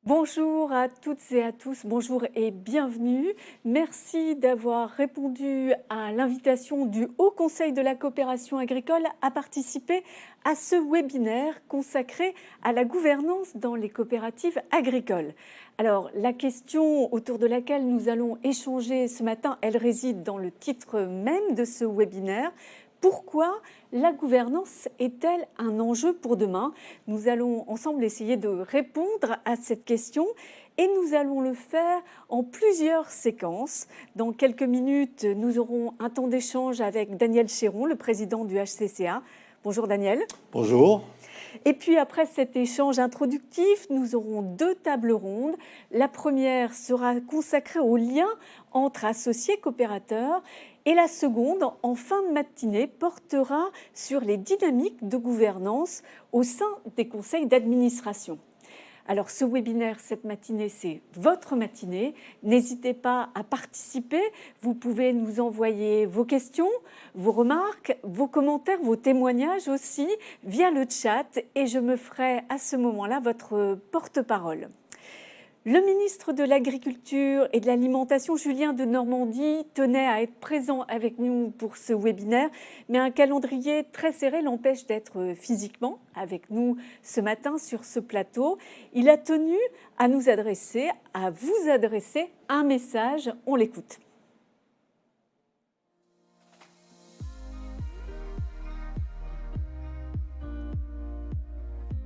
Bonjour à toutes et à tous, bonjour et bienvenue. Merci d'avoir répondu à l'invitation du Haut Conseil de la coopération agricole à participer à ce webinaire consacré à la gouvernance dans les coopératives agricoles. Alors, la question autour de laquelle nous allons échanger ce matin, elle réside dans le titre même de ce webinaire. Pourquoi la gouvernance est-elle un enjeu pour demain? Nous allons ensemble essayer de répondre à cette question et nous allons le faire en plusieurs séquences. Dans quelques minutes, nous aurons un temps d'échange avec Daniel Chéron, le président du HCCA. Bonjour Daniel. Bonjour. Et puis après cet échange introductif, nous aurons deux tables rondes. La première sera consacrée au lien entre associés coopérateurs et la seconde, en fin de matinée, portera sur les dynamiques de gouvernance au sein des conseils d'administration. Alors ce webinaire, cette matinée, c'est votre matinée. N'hésitez pas à participer. Vous pouvez nous envoyer vos questions, vos remarques, vos commentaires, vos témoignages aussi via le chat et je me ferai à ce moment-là votre porte-parole. Le ministre de l'Agriculture et de l'Alimentation, Julien Denormandie, tenait à être présent avec nous pour ce webinaire, mais un calendrier très serré l'empêche d'être physiquement avec nous ce matin sur ce plateau. Il a tenu à nous adresser, à vous adresser un message. On l'écoute.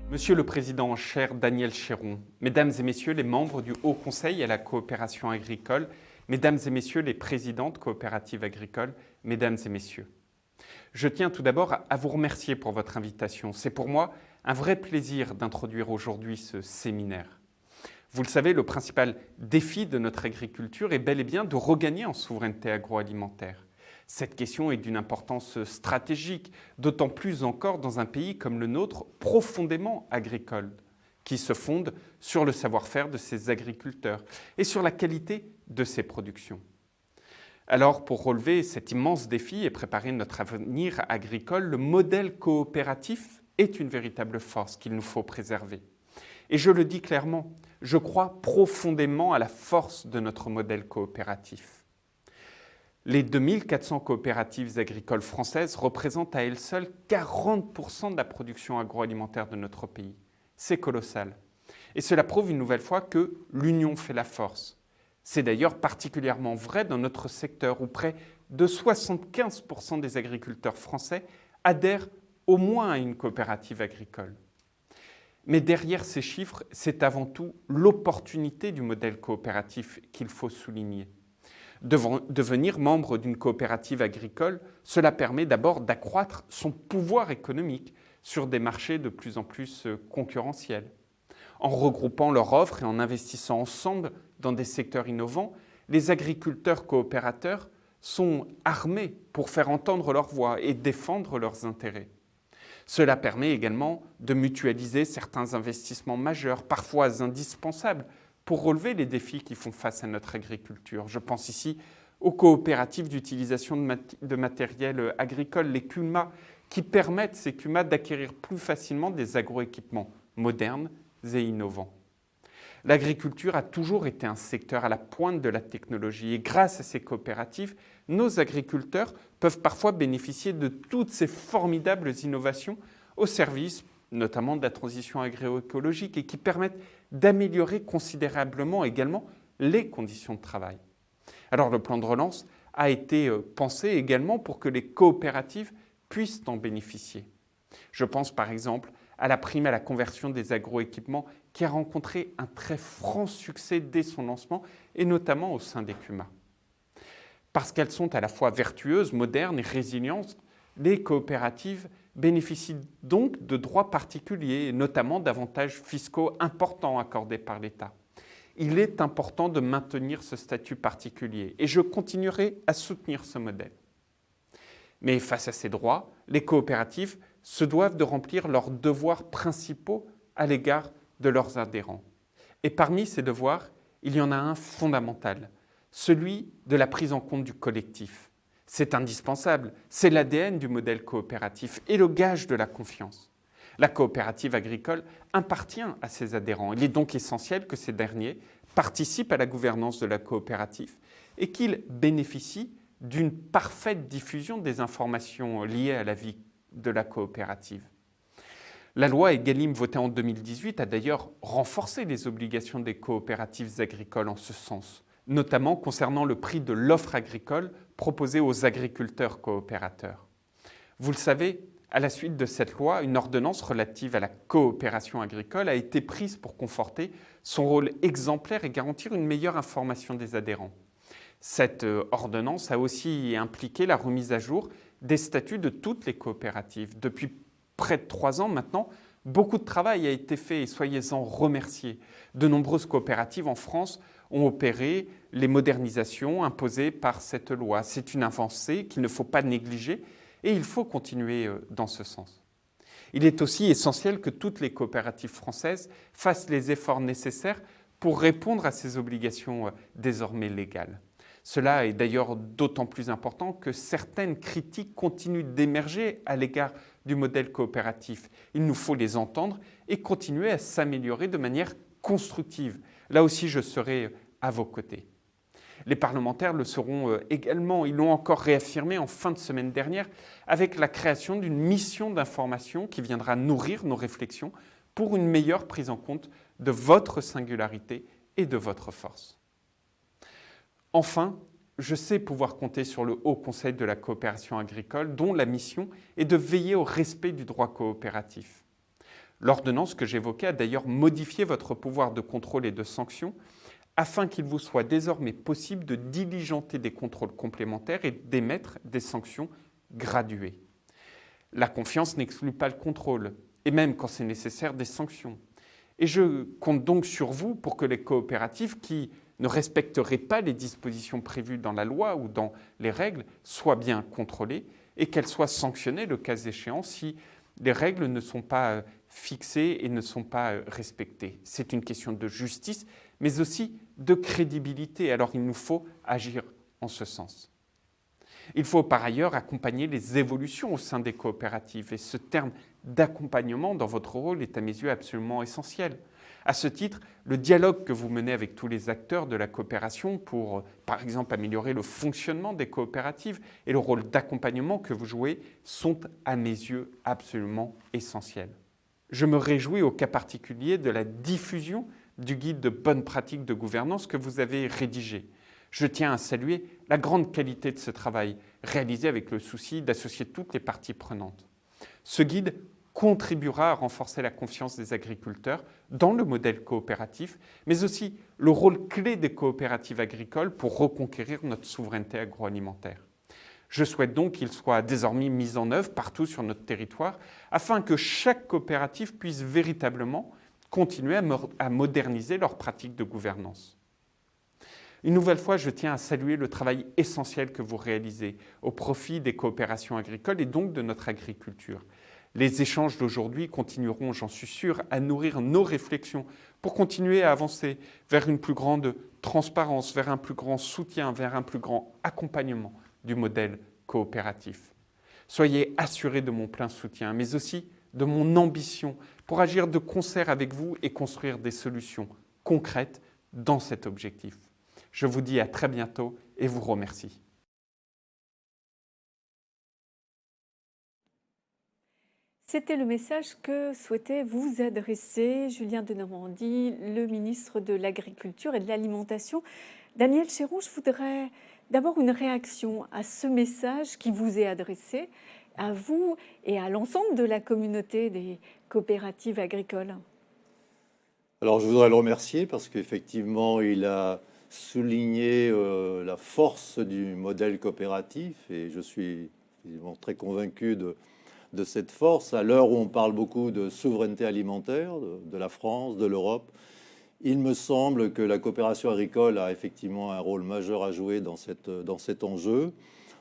Monsieur le Président, cher Daniel Chéron, Mesdames et Messieurs les membres du Haut Conseil à la coopération agricole, Mesdames et Messieurs les présidents de coopératives agricoles, Mesdames et Messieurs. Je tiens tout d'abord à vous remercier pour votre invitation. C'est pour moi un vrai plaisir d'introduire aujourd'hui ce séminaire. Vous le savez, le principal défi de notre agriculture est bel et bien de regagner en souveraineté agroalimentaire. Cette question est d'une importance stratégique, d'autant plus encore dans un pays comme le nôtre, profondément agricole, qui se fonde sur le savoir-faire de ses agriculteurs et sur la qualité de ses productions. Alors, pour relever cet immense défi et préparer notre avenir agricole, le modèle coopératif est une véritable force qu'il nous faut préserver. Et je le dis clairement, je crois profondément à la force de notre modèle coopératif. Les 2400 coopératives agricoles françaises représentent à elles seules 40% de la production agroalimentaire de notre pays. C'est colossal. Et cela prouve une nouvelle fois que l'union fait la force. C'est d'ailleurs particulièrement vrai dans notre secteur où près de 75% des agriculteurs français adhèrent au moins à une coopérative agricole. Mais derrière ces chiffres, c'est avant tout l'opportunité du modèle coopératif qu'il faut souligner. Devenir membre d'une coopérative agricole, cela permet d'abord d'accroître son pouvoir économique sur des marchés de plus en plus concurrentiels. En regroupant leurs offres et en investissant ensemble dans des secteurs innovants, les agriculteurs coopérateurs sont armés pour faire entendre leur voix et défendre leurs intérêts. Cela permet également de mutualiser certains investissements majeurs, parfois indispensables, pour relever les défis qui font face à notre agriculture. Je pense ici aux coopératives d'utilisation de matériel agricole, les CUMA, qui permettent ces CUMA d'acquérir plus facilement des agroéquipements modernes et innovants. L'agriculture a toujours été un secteur à la pointe de la technologie et grâce à ces coopératives, nos agriculteurs peuvent parfois bénéficier de toutes ces formidables innovations au service notamment de la transition agroécologique et qui permettent d'améliorer considérablement également les conditions de travail. Alors le plan de relance a été pensé également pour que les coopératives puissent en bénéficier. Je pense par exemple à la prime à la conversion des agroéquipements qui a rencontré un très franc succès dès son lancement et notamment au sein des CUMA. Parce qu'elles sont à la fois vertueuses, modernes et résilientes, les coopératives bénéficient donc de droits particuliers, et notamment d'avantages fiscaux importants accordés par l'État. Il est important de maintenir ce statut particulier et je continuerai à soutenir ce modèle. Mais face à ces droits, les coopératives se doivent de remplir leurs devoirs principaux à l'égard de leurs adhérents. Et parmi ces devoirs, il y en a un fondamental, celui de la prise en compte du collectif. C'est indispensable, c'est l'ADN du modèle coopératif et le gage de la confiance. La coopérative agricole appartient à ses adhérents. Il est donc essentiel que ces derniers participent à la gouvernance de la coopérative et qu'ils bénéficient d'une parfaite diffusion des informations liées à la vie de la coopérative. La loi Egalim votée en 2018 a d'ailleurs renforcé les obligations des coopératives agricoles en ce sens, notamment concernant le prix de l'offre agricole proposée aux agriculteurs coopérateurs. Vous le savez, à la suite de cette loi, une ordonnance relative à la coopération agricole a été prise pour conforter son rôle exemplaire et garantir une meilleure information des adhérents. Cette ordonnance a aussi impliqué la remise à jour des statuts de toutes les coopératives. Depuis près de 3 ans maintenant, beaucoup de travail a été fait et soyez-en remerciés. De nombreuses coopératives en France ont opéré les modernisations imposées par cette loi. C'est une avancée qu'il ne faut pas négliger et il faut continuer dans ce sens. Il est aussi essentiel que toutes les coopératives françaises fassent les efforts nécessaires pour répondre à ces obligations désormais légales. Cela est d'ailleurs d'autant plus important que certaines critiques continuent d'émerger à l'égard du modèle coopératif. Il nous faut les entendre et continuer à s'améliorer de manière constructive. Là aussi, je serai à vos côtés. Les parlementaires le seront également. Ils l'ont encore réaffirmé en fin de semaine dernière avec la création d'une mission d'information qui viendra nourrir nos réflexions pour une meilleure prise en compte de votre singularité et de votre force. Enfin, je sais pouvoir compter sur le Haut Conseil de la coopération agricole dont la mission est de veiller au respect du droit coopératif. L'ordonnance que j'évoquais a d'ailleurs modifié votre pouvoir de contrôle et de sanction afin qu'il vous soit désormais possible de diligenter des contrôles complémentaires et d'émettre des sanctions graduées. La confiance n'exclut pas le contrôle, et même quand c'est nécessaire, des sanctions. Et je compte donc sur vous pour que les coopératives qui ne respecteraient pas les dispositions prévues dans la loi ou dans les règles soient bien contrôlées et qu'elles soient sanctionnées le cas échéant si les règles ne sont pas fixées et ne sont pas respectées. C'est une question de justice, mais aussi de crédibilité. Alors il nous faut agir en ce sens. Il faut par ailleurs accompagner les évolutions au sein des coopératives et ce terme d'accompagnement dans votre rôle est à mes yeux absolument essentiel. À ce titre, le dialogue que vous menez avec tous les acteurs de la coopération pour, par exemple, améliorer le fonctionnement des coopératives et le rôle d'accompagnement que vous jouez sont, à mes yeux, absolument essentiels. Je me réjouis au cas particulier de la diffusion du guide de bonnes pratiques de gouvernance que vous avez rédigé. Je tiens à saluer la grande qualité de ce travail, réalisé avec le souci d'associer toutes les parties prenantes. Ce guide contribuera à renforcer la confiance des agriculteurs dans le modèle coopératif, mais aussi le rôle clé des coopératives agricoles pour reconquérir notre souveraineté agroalimentaire. Je souhaite donc qu'il soit désormais mis en œuvre partout sur notre territoire afin que chaque coopérative puisse véritablement continuer à moderniser leurs pratiques de gouvernance. Une nouvelle fois, je tiens à saluer le travail essentiel que vous réalisez au profit des coopérations agricoles et donc de notre agriculture. Les échanges d'aujourd'hui continueront, j'en suis sûr, à nourrir nos réflexions pour continuer à avancer vers une plus grande transparence, vers un plus grand soutien, vers un plus grand accompagnement du modèle coopératif. Soyez assurés de mon plein soutien, mais aussi de mon ambition pour agir de concert avec vous et construire des solutions concrètes dans cet objectif. Je vous dis à très bientôt et vous remercie. C'était le message que souhaitait vous adresser Julien Denormandie, le ministre de l'Agriculture et de l'Alimentation. Daniel Chéron, je voudrais d'abord une réaction à ce message qui vous est adressé, à vous et à l'ensemble de la communauté des coopératives agricoles. Alors je voudrais le remercier parce qu'effectivement il a souligné la force du modèle coopératif et je suis évidemment très convaincu de cette force. À l'heure où on parle beaucoup de souveraineté alimentaire de la France, de l'Europe, il me semble que la coopération agricole a effectivement un rôle majeur à jouer dans cet enjeu.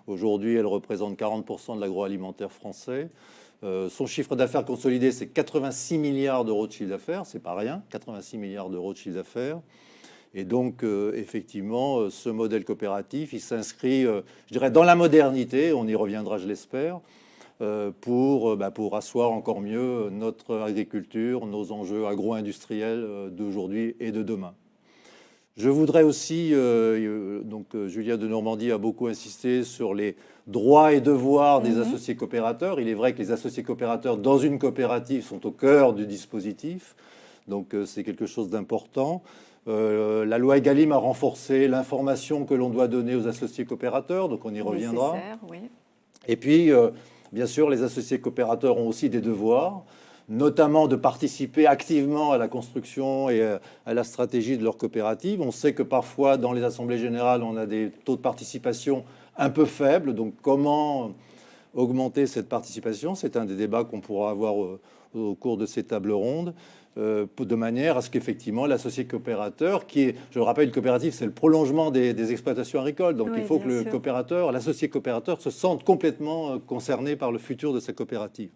Aujourd'hui, elle représente 40% de l'agroalimentaire français. Son chiffre d'affaires consolidé, c'est 86 milliards d'euros de chiffre d'affaires. C'est pas rien, 86 milliards d'euros de chiffre d'affaires. Et donc, effectivement, ce modèle coopératif, il s'inscrit, je dirais, dans la modernité. On y reviendra, je l'espère. pour asseoir encore mieux notre agriculture, nos enjeux agro-industriels d'aujourd'hui et de demain. Je voudrais aussi, Julien de Normandie a beaucoup insisté sur les droits et devoirs des associés coopérateurs. Il est vrai que les associés coopérateurs dans une coopérative sont au cœur du dispositif, donc c'est quelque chose d'important. La loi Egalim a renforcé l'information que l'on doit donner aux associés coopérateurs, donc on y reviendra. Oui. Et puis, bien sûr, les associés coopérateurs ont aussi des devoirs, notamment de participer activement à la construction et à la stratégie de leur coopérative. On sait que parfois, dans les assemblées générales, on a des taux de participation un peu faibles. Donc, comment augmenter cette participation? C'est un des débats qu'on pourra avoir au cours de ces tables rondes, de manière à ce qu'effectivement l'associé coopérateur, qui est, je le rappelle, une coopérative, c'est le prolongement des exploitations agricoles. Donc, il faut que le coopérateur, l'associé coopérateur, se sente complètement concerné par le futur de sa coopérative.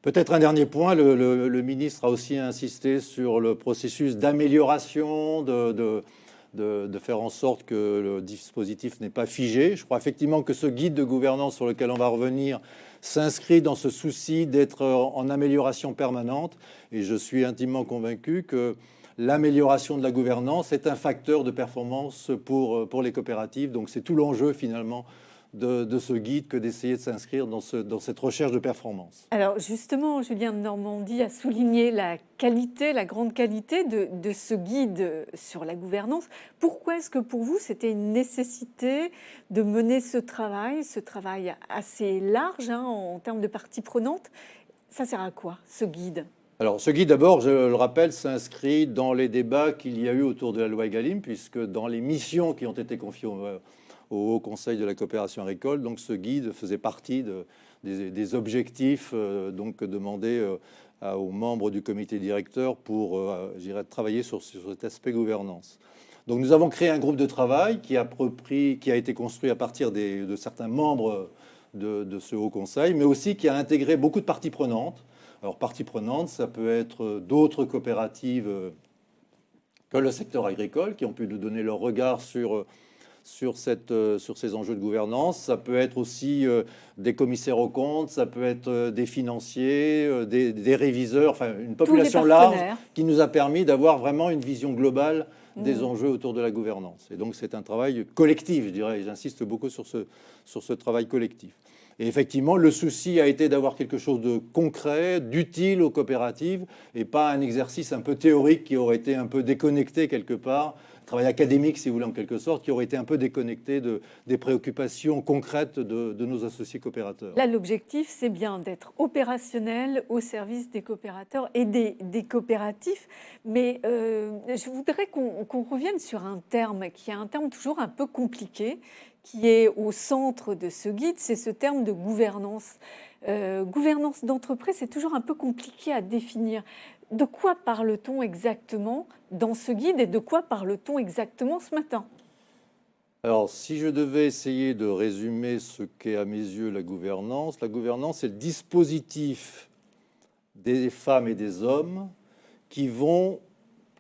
Peut-être un dernier point, le ministre a aussi insisté sur le processus d'amélioration, de faire en sorte que le dispositif n'est pas figé. Je crois effectivement que ce guide de gouvernance sur lequel on va revenir s'inscrit dans ce souci d'être en amélioration permanente. Et je suis intimement convaincu que l'amélioration de la gouvernance est un facteur de performance pour les coopératives. Donc c'est tout l'enjeu finalement de ce guide que d'essayer de s'inscrire dans cette recherche de performance. Alors justement, Julien de Normandie a souligné la qualité, la grande qualité de ce guide sur la gouvernance. Pourquoi est-ce que pour vous, c'était une nécessité de mener ce travail assez large en termes de parties prenantes? Ça sert à quoi, ce guide? Alors, ce guide, d'abord, je le rappelle, s'inscrit dans les débats qu'il y a eu autour de la loi Egalim, puisque dans les missions qui ont été confiées au Haut Conseil de la coopération agricole, donc ce guide faisait partie des objectifs donc demandés aux membres du comité directeur pour travailler sur cet aspect gouvernance. Donc nous avons créé un groupe de travail qui a été construit à partir de certains membres de ce Haut Conseil, mais aussi qui a intégré beaucoup de parties prenantes. Alors parties prenantes, ça peut être d'autres coopératives que le secteur agricole qui ont pu nous donner leur regard sur ces enjeux de gouvernance. Ça peut être aussi des commissaires aux comptes, ça peut être des financiers, des réviseurs, enfin une population large qui nous a permis d'avoir vraiment une vision globale des enjeux autour de la gouvernance. Et donc c'est un travail collectif, je dirais, j'insiste beaucoup sur ce travail collectif. Et effectivement, le souci a été d'avoir quelque chose de concret, d'utile aux coopératives, et pas un exercice un peu théorique qui aurait été un peu déconnecté quelque part, travail académique, si vous voulez, en quelque sorte, qui aurait été un peu déconnecté des préoccupations concrètes de nos associés coopérateurs. Là, l'objectif, c'est bien d'être opérationnel au service des coopérateurs et des coopératifs. Mais je voudrais qu'on revienne sur un terme qui est un terme toujours un peu compliqué, qui est au centre de ce guide, c'est ce terme de gouvernance. Gouvernance d'entreprise, c'est toujours un peu compliqué à définir. De quoi parle-t-on exactement dans ce guide et de quoi parle-t-on exactement ce matin? Alors, si je devais essayer de résumer ce qu'est à mes yeux la gouvernance, c'est le dispositif des femmes et des hommes qui vont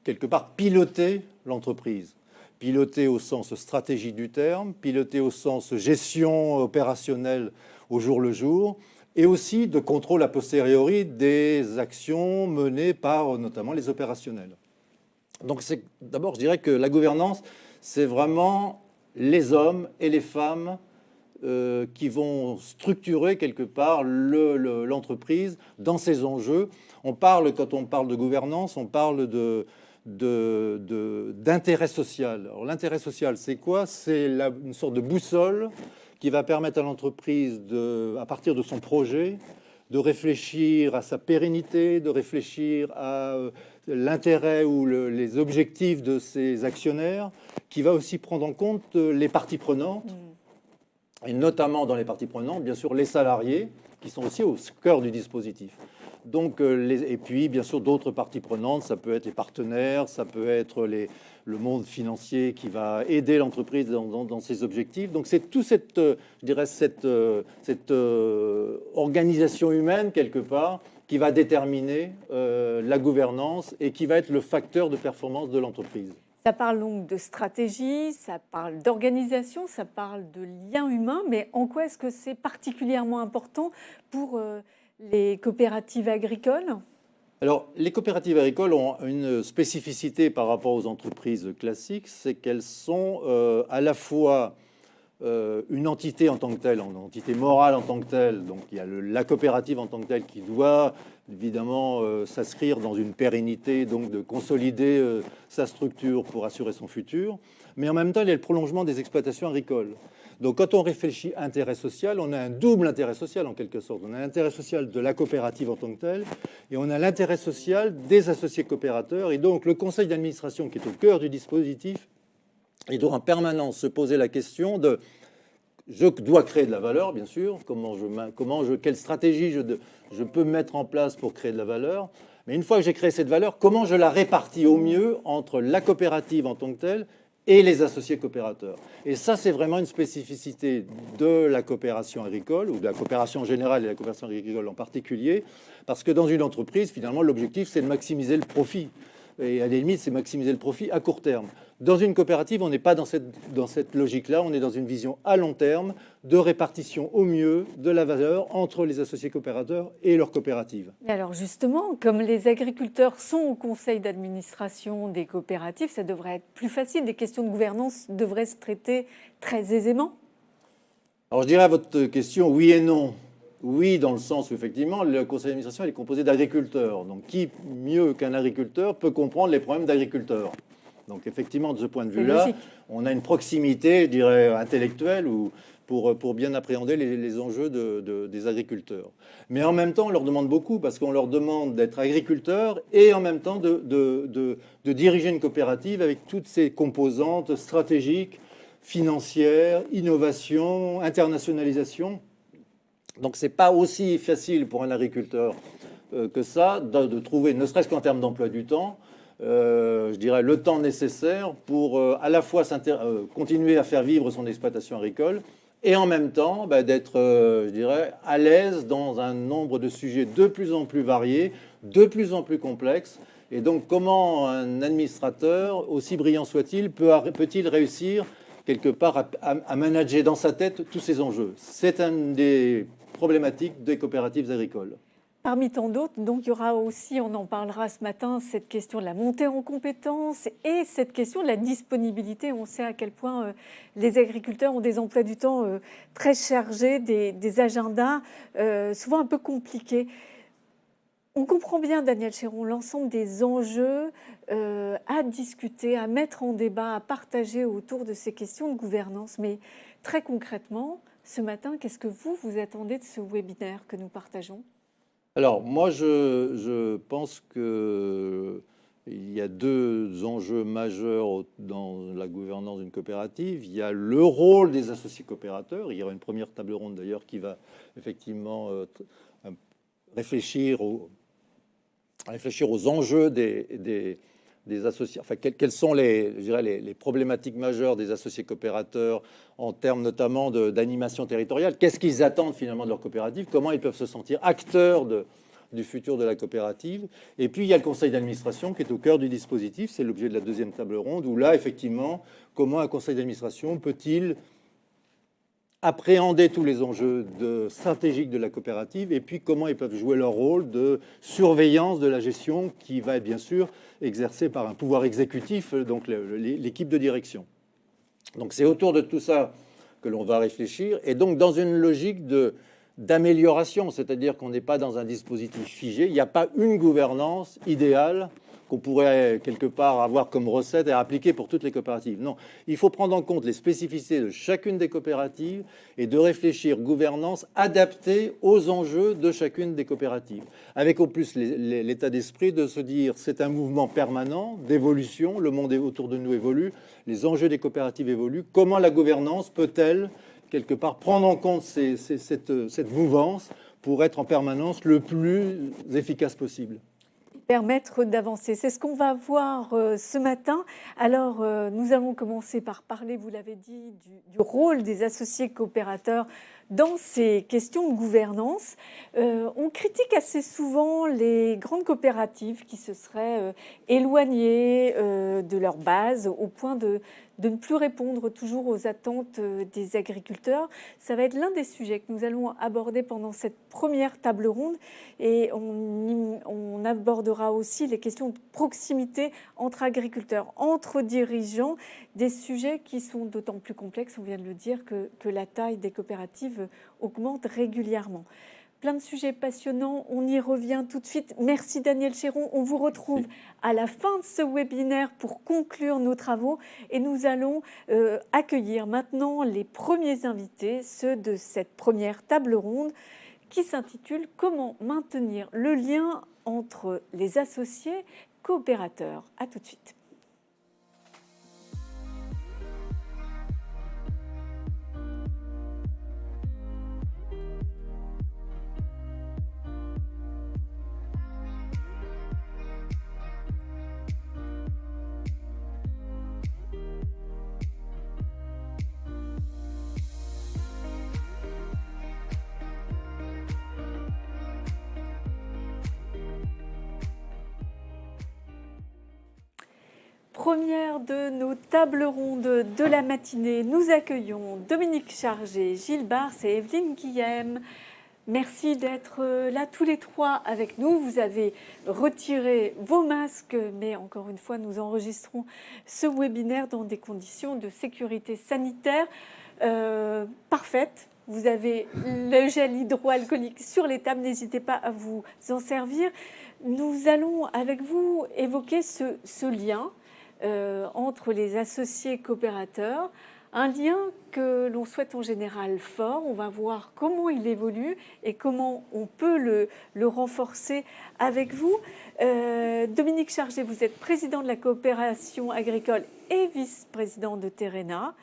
quelque part piloter l'entreprise. Piloter au sens stratégie du terme, piloter au sens gestion opérationnelle au jour le jour, et aussi de contrôle a posteriori des actions menées par notamment les opérationnels. Donc d'abord, je dirais que la gouvernance, c'est vraiment les hommes et les femmes qui vont structurer quelque part l'entreprise dans ses enjeux. Quand on parle de gouvernance, on parle d'intérêt social. Alors l'intérêt social, c'est quoi? C'est une sorte de boussole qui va permettre à l'entreprise, à partir de son projet, de réfléchir à sa pérennité, de réfléchir à l'intérêt ou les objectifs de ses actionnaires, qui va aussi prendre en compte les parties prenantes, et notamment dans les parties prenantes, bien sûr, les salariés, qui sont aussi au cœur du dispositif. Donc, et puis, bien sûr, d'autres parties prenantes, ça peut être les partenaires, ça peut être le monde financier qui va aider l'entreprise dans ses objectifs. Donc, c'est tout cette organisation humaine, quelque part, qui va déterminer la gouvernance et qui va être le facteur de performance de l'entreprise. Ça parle donc de stratégie, ça parle d'organisation, ça parle de liens humains, mais en quoi est-ce que c'est particulièrement important pour les coopératives agricoles? Alors, les coopératives agricoles ont une spécificité par rapport aux entreprises classiques, c'est qu'elles sont à la fois une entité en tant que telle, une entité morale en tant que telle. Donc il y a la coopérative en tant que telle qui doit évidemment s'inscrire dans une pérennité, donc de consolider sa structure pour assurer son futur. Mais en même temps, il y a le prolongement des exploitations agricoles. Donc quand on réfléchit intérêt social, on a un double intérêt social en quelque sorte. On a l'intérêt social de la coopérative en tant que telle et on a l'intérêt social des associés coopérateurs. Et donc le conseil d'administration qui est au cœur du dispositif, il doit en permanence se poser la question de je dois créer de la valeur, bien sûr, quelle stratégie je peux mettre en place pour créer de la valeur. Mais une fois que j'ai créé cette valeur, comment je la répartis au mieux entre la coopérative en tant que telle et les associés coopérateurs. Et ça, c'est vraiment une spécificité de la coopération agricole, ou de la coopération générale et de la coopération agricole en particulier, parce que dans une entreprise, finalement, l'objectif, c'est de maximiser le profit. Et à la limite, c'est maximiser le profit à court terme. Dans une coopérative, on n'est pas dans cette logique-là, on est dans une vision à long terme de répartition au mieux de la valeur entre les associés coopérateurs et leurs coopératives. Et alors justement, comme les agriculteurs sont au conseil d'administration des coopératives, ça devrait être plus facile, des questions de gouvernance devraient se traiter très aisément. Alors je dirais à votre question, oui et non. Oui, dans le sens où effectivement, le conseil d'administration est composé d'agriculteurs. Donc qui, mieux qu'un agriculteur, peut comprendre les problèmes d'agriculteurs? Donc effectivement, de ce point de vue-là, on a une proximité, je dirais, intellectuelle pour bien appréhender les enjeux des agriculteurs. Mais en même temps, on leur demande beaucoup, parce qu'on leur demande d'être agriculteurs et en même temps de diriger une coopérative avec toutes ses composantes stratégiques, financières, innovation, internationalisation. Donc c'est pas aussi facile pour un agriculteur que ça de trouver, ne serait-ce qu'en termes d'emploi du temps, je dirais le temps nécessaire pour à la fois continuer à faire vivre son exploitation agricole et en même temps d'être, je dirais, à l'aise dans un nombre de sujets de plus en plus variés, de plus en plus complexes. Et donc comment un administrateur, aussi brillant soit-il, peut-il réussir quelque part à manager dans sa tête tous ces enjeux? C'est un des problématiques des coopératives agricoles. Parmi tant d'autres, donc il y aura aussi, on en parlera ce matin, cette question de la montée en compétences et cette question de la disponibilité. On sait à quel point les agriculteurs ont des emplois du temps très chargés, des agendas souvent un peu compliqués. On comprend bien, Daniel Chéron, l'ensemble des enjeux à discuter, à mettre en débat, à partager autour de ces questions de gouvernance. Mais très concrètement, ce matin, qu'est-ce que vous attendez de ce webinaire que nous partageons? Alors, moi, je pense qu'il y a deux enjeux majeurs dans la gouvernance d'une coopérative. Il y a le rôle des associés coopérateurs. Il y aura une première table ronde, d'ailleurs, qui va effectivement réfléchir aux enjeux des associés, enfin, quelles sont les problématiques majeures des associés coopérateurs en termes notamment d'animation territoriale. Qu'est-ce qu'ils attendent finalement de leur coopérative? Comment ils peuvent se sentir acteurs du futur de la coopérative? Et puis il y a le conseil d'administration qui est au cœur du dispositif. C'est l'objet de la deuxième table ronde où là, effectivement, comment un conseil d'administration peut-il appréhender tous les enjeux stratégiques de la coopérative et puis comment ils peuvent jouer leur rôle de surveillance de la gestion qui va être bien sûr exercée par un pouvoir exécutif, donc l'équipe de direction. Donc c'est autour de tout ça que l'on va réfléchir et donc dans une logique d'amélioration, c'est-à-dire qu'on n'est pas dans un dispositif figé, il n'y a pas une gouvernance idéale qu'on pourrait quelque part avoir comme recette et appliquer pour toutes les coopératives. Non, il faut prendre en compte les spécificités de chacune des coopératives et de réfléchir gouvernance adaptée aux enjeux de chacune des coopératives. Avec au plus l'état d'esprit de se dire c'est un mouvement permanent d'évolution, le monde autour de nous évolue, les enjeux des coopératives évoluent. Comment la gouvernance peut-elle quelque part prendre en compte cette mouvance pour être en permanence le plus efficace possible? Permettre d'avancer. C'est ce qu'on va voir ce matin. Alors, nous allons commencer par parler, vous l'avez dit, du rôle des associés coopérateurs dans ces questions de gouvernance. On critique assez souvent les grandes coopératives qui se seraient éloignées de leur base au point de ne plus répondre toujours aux attentes des agriculteurs. Ça va être l'un des sujets que nous allons aborder pendant cette première table ronde et on abordera aussi les questions de proximité entre agriculteurs, entre dirigeants, des sujets qui sont d'autant plus complexes, on vient de le dire, que la taille des coopératives augmente régulièrement. Plein de sujets passionnants, on y revient tout de suite. Merci Daniel Chéron, on vous retrouve à la fin de ce webinaire pour conclure nos travaux et nous allons accueillir maintenant les premiers invités, ceux de cette première table ronde qui s'intitule « Comment maintenir le lien entre les associés coopérateurs ». À tout de suite. Première de nos tables rondes de la matinée, nous accueillons Dominique Chargé, Gilles Bars et Evelyne Guillem. Merci d'être là tous les trois avec nous. Vous avez retiré vos masques, mais encore une fois, nous enregistrons ce webinaire dans des conditions de sécurité sanitaire parfaites. Vous avez le gel hydroalcoolique sur les tables, n'hésitez pas à vous en servir. Nous allons avec vous évoquer ce lien entre les associés coopérateurs, un lien que l'on souhaite en général fort. On va voir comment il évolue et comment on peut le renforcer avec vous. Dominique Chargé, vous êtes président de la coopération agricole et vice-président de Terrena.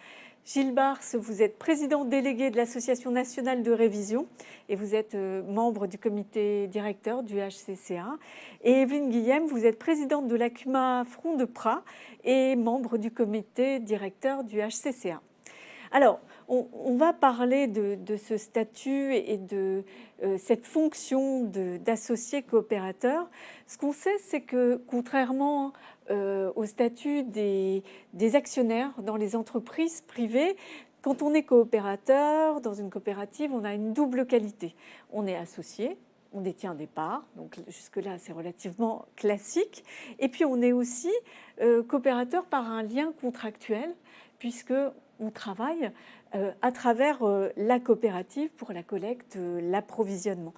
Gilles Bars, vous êtes président délégué de l'Association nationale de révision et vous êtes membre du comité directeur du HCCA. Et Evelyne Guillem, vous êtes présidente de l'ACUMA Front de Pras et membre du comité directeur du HCCA. Alors, on va parler de ce statut et de cette fonction d'associé coopérateur. Ce qu'on sait, c'est que contrairement au statut des actionnaires dans les entreprises privées, quand on est coopérateur dans une coopérative, on a une double qualité. On est associé, on détient des parts, donc jusque-là c'est relativement classique. Et puis on est aussi coopérateur par un lien contractuel, puisque on travaille à travers la coopérative pour la collecte, l'approvisionnement.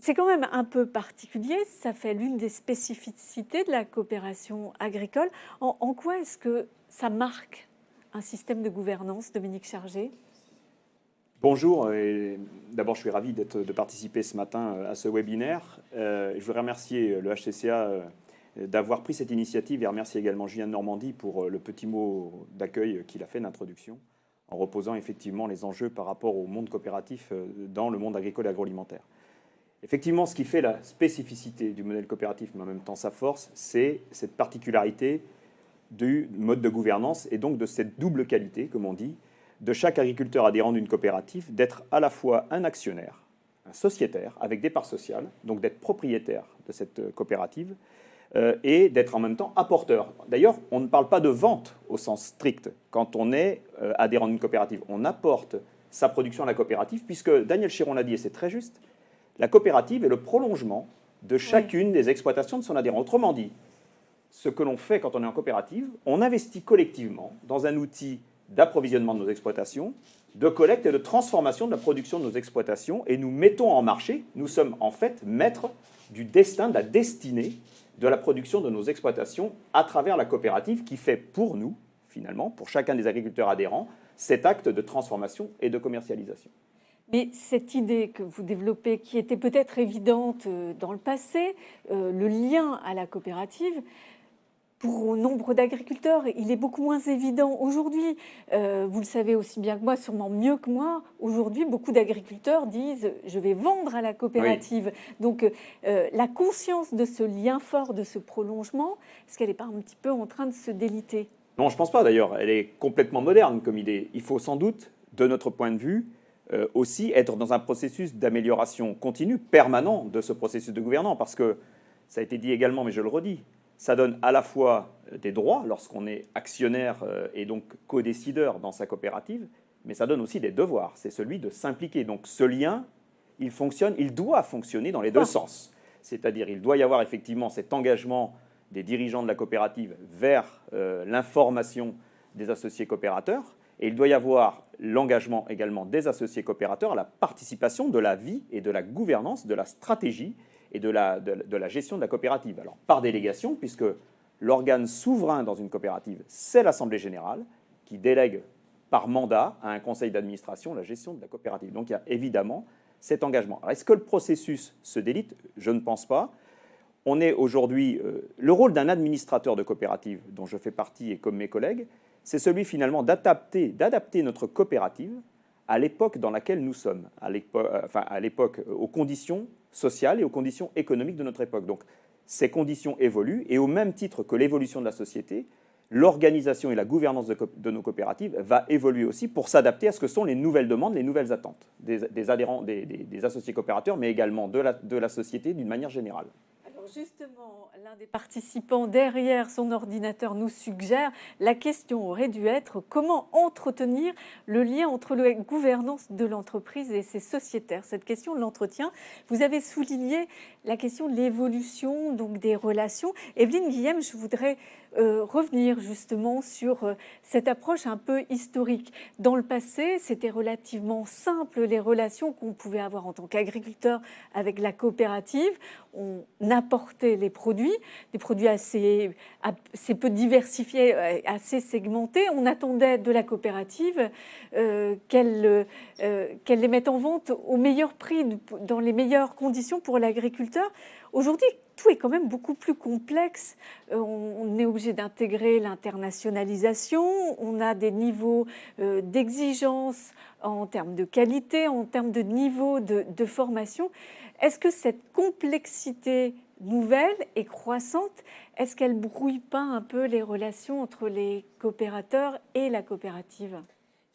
C'est quand même un peu particulier, ça fait l'une des spécificités de la coopération agricole. En quoi est-ce que ça marque un système de gouvernance, Dominique Chargé ? Bonjour, et d'abord je suis ravi de participer ce matin à ce webinaire. Je voudrais remercier le HCCA d'avoir pris cette initiative et remercier également Julien de Normandie pour le petit mot d'accueil qu'il a fait d'introduction, en reposant effectivement les enjeux par rapport au monde coopératif dans le monde agricole et agroalimentaire. Effectivement, ce qui fait la spécificité du modèle coopératif, mais en même temps sa force, c'est cette particularité du mode de gouvernance et donc de cette double qualité, comme on dit, de chaque agriculteur adhérent d'une coopérative, d'être à la fois un actionnaire, un sociétaire avec des parts sociales, donc d'être propriétaire de cette coopérative, et d'être en même temps apporteur. D'ailleurs, on ne parle pas de vente au sens strict quand on est adhérent d'une coopérative. On apporte sa production à la coopérative, puisque Daniel Chéron l'a dit, et c'est très juste, la coopérative est le prolongement de chacune des exploitations de son adhérent. Autrement dit, ce que l'on fait quand on est en coopérative, on investit collectivement dans un outil d'approvisionnement de nos exploitations, de collecte et de transformation de la production de nos exploitations, et nous mettons en marché, nous sommes en fait maîtres du destin, de la destinée de la production de nos exploitations à travers la coopérative qui fait pour nous, finalement, pour chacun des agriculteurs adhérents, cet acte de transformation et de commercialisation. Mais cette idée que vous développez, qui était peut-être évidente dans le passé, le lien à la coopérative, pour nombre d'agriculteurs, il est beaucoup moins évident aujourd'hui. Vous le savez aussi bien que moi, sûrement mieux que moi. Aujourd'hui, beaucoup d'agriculteurs disent « je vais vendre à la coopérative ». Oui. Donc, la conscience de ce lien fort, de ce prolongement, est-ce qu'elle n'est pas un petit peu en train de se déliter ? Non, je ne pense pas d'ailleurs. Elle est complètement moderne comme idée. Il faut sans doute, de notre point de vue, aussi être dans un processus d'amélioration continue, permanent de ce processus de gouvernance, parce que, ça a été dit également, mais je le redis, ça donne à la fois des droits lorsqu'on est actionnaire et donc co-décideur dans sa coopérative, mais ça donne aussi des devoirs, c'est celui de s'impliquer. Donc ce lien, il doit fonctionner dans les deux sens. C'est-à-dire il doit y avoir effectivement cet engagement des dirigeants de la coopérative vers l'information des associés coopérateurs, et il doit y avoir l'engagement également des associés coopérateurs à la participation de la vie et de la gouvernance, de la stratégie et de la gestion de la coopérative. Alors par délégation, puisque l'organe souverain dans une coopérative, c'est l'Assemblée générale, qui délègue par mandat à un conseil d'administration la gestion de la coopérative. Donc il y a évidemment cet engagement. Alors, est-ce que le processus se délite? Je ne pense pas. On est aujourd'hui... le rôle d'un administrateur de coopérative, dont je fais partie et comme mes collègues, c'est celui finalement d'adapter notre coopérative à l'époque dans laquelle nous sommes, à l'époque, aux conditions sociales et aux conditions économiques de notre époque. Donc ces conditions évoluent, et au même titre que l'évolution de la société, l'organisation et la gouvernance de nos coopératives va évoluer aussi pour s'adapter à ce que sont les nouvelles demandes, les nouvelles attentes des adhérents, des associés coopérateurs, mais également de la société d'une manière générale. Alors justement, l'un des participants derrière son ordinateur nous suggère, la question aurait dû être comment entretenir le lien entre la gouvernance de l'entreprise et ses sociétaires. Cette question l'entretient. Vous avez souligné la question de l'évolution donc des relations. Evelyne Guillem, je voudrais revenir justement sur cette approche un peu historique. Dans le passé, c'était relativement simple les relations qu'on pouvait avoir en tant qu'agriculteur avec la coopérative. On apportait les produits, des produits assez peu diversifiés, assez segmentés. On attendait de la coopérative qu'elle les mette en vente au meilleur prix, dans les meilleures conditions pour l'agriculteur. Aujourd'hui, tout est quand même beaucoup plus complexe. On est obligé d'intégrer l'internationalisation. On a des niveaux d'exigence en termes de qualité, en termes de niveau de formation. Est-ce que cette complexité nouvelle et croissante, est-ce qu'elle brouille pas un peu les relations entre les coopérateurs et la coopérative ?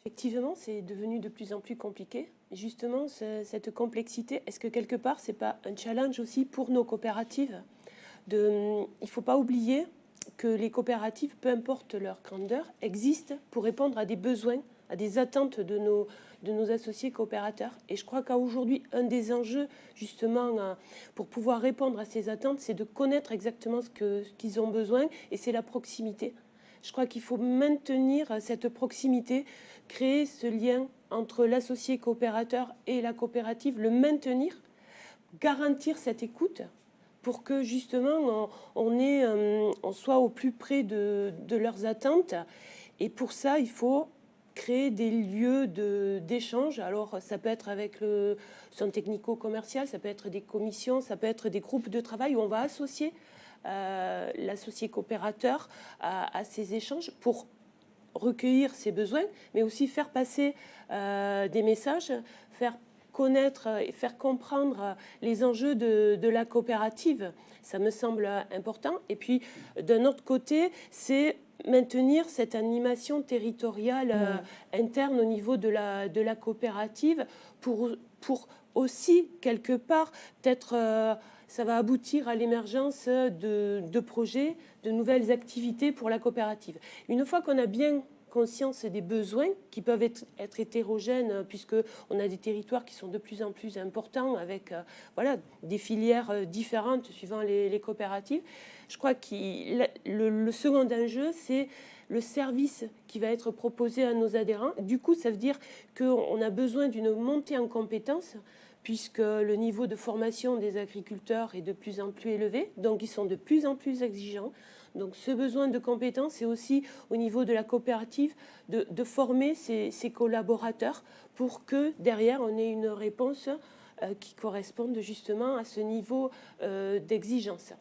Effectivement, c'est devenu de plus en plus compliqué. Justement, cette complexité, est-ce que quelque part, ce n'est pas un challenge aussi pour nos coopératives ? Il ne faut pas oublier que les coopératives, peu importe leur grandeur, existent pour répondre à des besoins, à des attentes de nos associés coopérateurs. Et je crois qu'aujourd'hui, un des enjeux, justement, pour pouvoir répondre à ces attentes, c'est de connaître exactement ce qu'ils ont besoin, et c'est la proximité. Je crois qu'il faut maintenir cette proximité, créer ce lien entre l'associé coopérateur et la coopérative, le maintenir, garantir cette écoute pour que justement on soit au plus près de leurs attentes. Et pour ça, il faut créer des lieux d'échange. Alors ça peut être avec le centre technico-commercial, ça peut être des commissions, ça peut être des groupes de travail où on va associer l'associé coopérateur à ces échanges pour recueillir ses besoins, mais aussi faire passer des messages, faire connaître et faire comprendre les enjeux de la coopérative. Ça me semble important. Et puis, d'un autre côté, c'est maintenir cette animation territoriale interne au niveau de la coopérative pour aussi, quelque part, peut-être... ça va aboutir à l'émergence de projets, de nouvelles activités pour la coopérative. Une fois qu'on a bien conscience des besoins, qui peuvent être hétérogènes, puisqu'on a des territoires qui sont de plus en plus importants, avec des filières différentes suivant les coopératives, je crois que le second enjeu, c'est le service qui va être proposé à nos adhérents. Du coup, ça veut dire qu'on a besoin d'une montée en compétences, puisque le niveau de formation des agriculteurs est de plus en plus élevé, donc ils sont de plus en plus exigeants. Donc ce besoin de compétences, c'est aussi au niveau de la coopérative de former ses collaborateurs pour que derrière on ait une réponse qui corresponde justement à ce niveau d'exigence.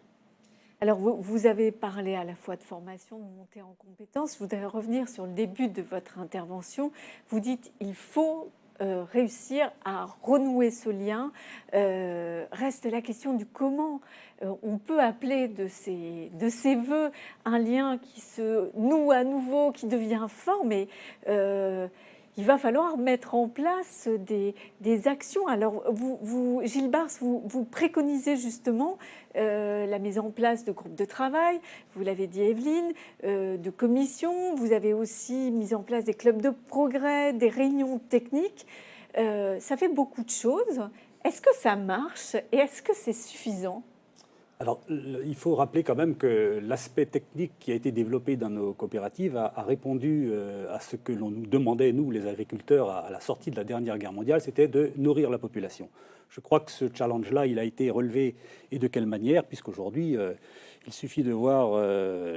Alors, vous avez parlé à la fois de formation, de montée en compétences. Je voudrais revenir sur le début de votre intervention. Vous dites il faut réussir à renouer ce lien. Reste la question du comment on peut appeler de ses voeux un lien qui se noue à nouveau, qui devient fort, mais il va falloir mettre en place des actions. Alors, Gilles Bars, vous préconisez justement la mise en place de groupes de travail, vous l'avez dit Evelyne, de commissions, vous avez aussi mis en place des clubs de progrès, des réunions techniques. Ça fait beaucoup de choses. Est-ce que ça marche et est-ce que c'est suffisant ? Alors, il faut rappeler quand même que l'aspect technique qui a été développé dans nos coopératives a répondu à ce que l'on nous demandait, nous, les agriculteurs, à la sortie de la dernière guerre mondiale, c'était de nourrir la population. Je crois que ce challenge-là, il a été relevé, et de quelle manière, puisqu'aujourd'hui, il suffit de voir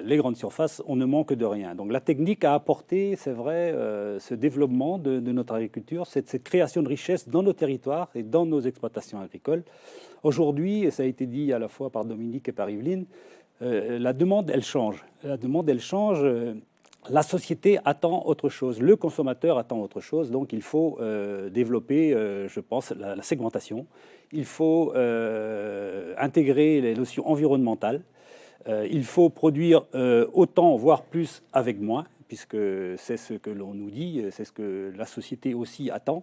les grandes surfaces, on ne manque de rien. Donc la technique a apporté, c'est vrai, ce développement de notre agriculture, cette création de richesse dans nos territoires et dans nos exploitations agricoles. Aujourd'hui, et ça a été dit à la fois par Dominique et par Evelyne, la demande, elle change. La demande, elle change. La société attend autre chose. Le consommateur attend autre chose. Donc, il faut développer, je pense, la segmentation. Il faut intégrer les notions environnementales. Il faut produire autant, voire plus, avec moins, puisque c'est ce que l'on nous dit, c'est ce que la société aussi attend.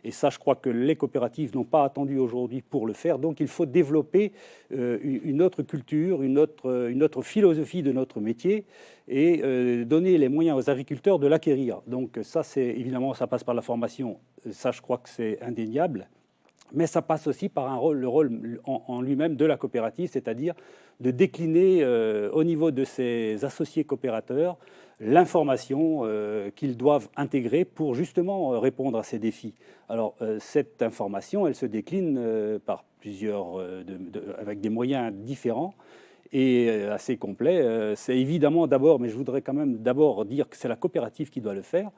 Et ça, je crois que les coopératives n'ont pas attendu aujourd'hui pour le faire. Donc, il faut développer une autre culture, une autre philosophie de notre métier et donner les moyens aux agriculteurs de l'acquérir. Donc, ça, c'est évidemment, ça passe par la formation. Ça, je crois que c'est indéniable. Mais ça passe aussi par le rôle en lui-même de la coopérative, c'est-à-dire de décliner au niveau de ses associés coopérateurs l'information qu'ils doivent intégrer pour justement répondre à ces défis. Alors cette information, elle se décline par avec des moyens différents et assez complets. C'est évidemment d'abord, mais je voudrais quand même d'abord dire que c'est la coopérative qui doit le faire.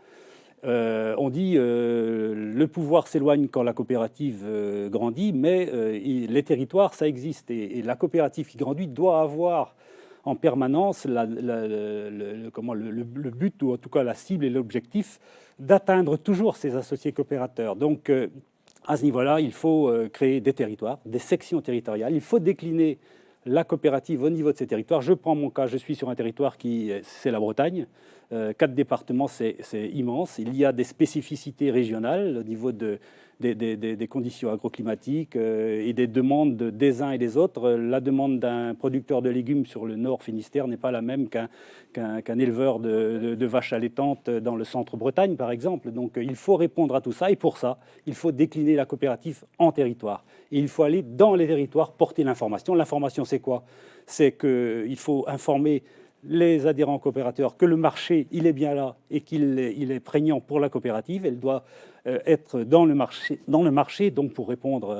On dit le pouvoir s'éloigne quand la coopérative grandit, mais les territoires, ça existe. Et la coopérative qui grandit doit avoir en permanence le but, ou en tout cas la cible et l'objectif, d'atteindre toujours ses associés coopérateurs. Donc, à ce niveau-là, il faut créer des territoires, des sections territoriales. Il faut décliner la coopérative au niveau de ces territoires. Je prends mon cas, je suis sur un territoire c'est la Bretagne. 4 départements, c'est immense. Il y a des spécificités régionales au niveau des conditions agroclimatiques et des demandes des uns et des autres. La demande d'un producteur de légumes sur le nord Finistère n'est pas la même qu'un éleveur de vaches allaitantes dans le centre Bretagne, par exemple. Donc il faut répondre à tout ça, et pour ça, il faut décliner la coopérative en territoire. Et il faut aller dans les territoires porter l'information. L'information, c'est quoi ? C'est qu'il faut informer les adhérents coopérateurs que le marché, il est bien là et qu'il est prégnant pour la coopérative. Elle doit être dans le marché, donc pour répondre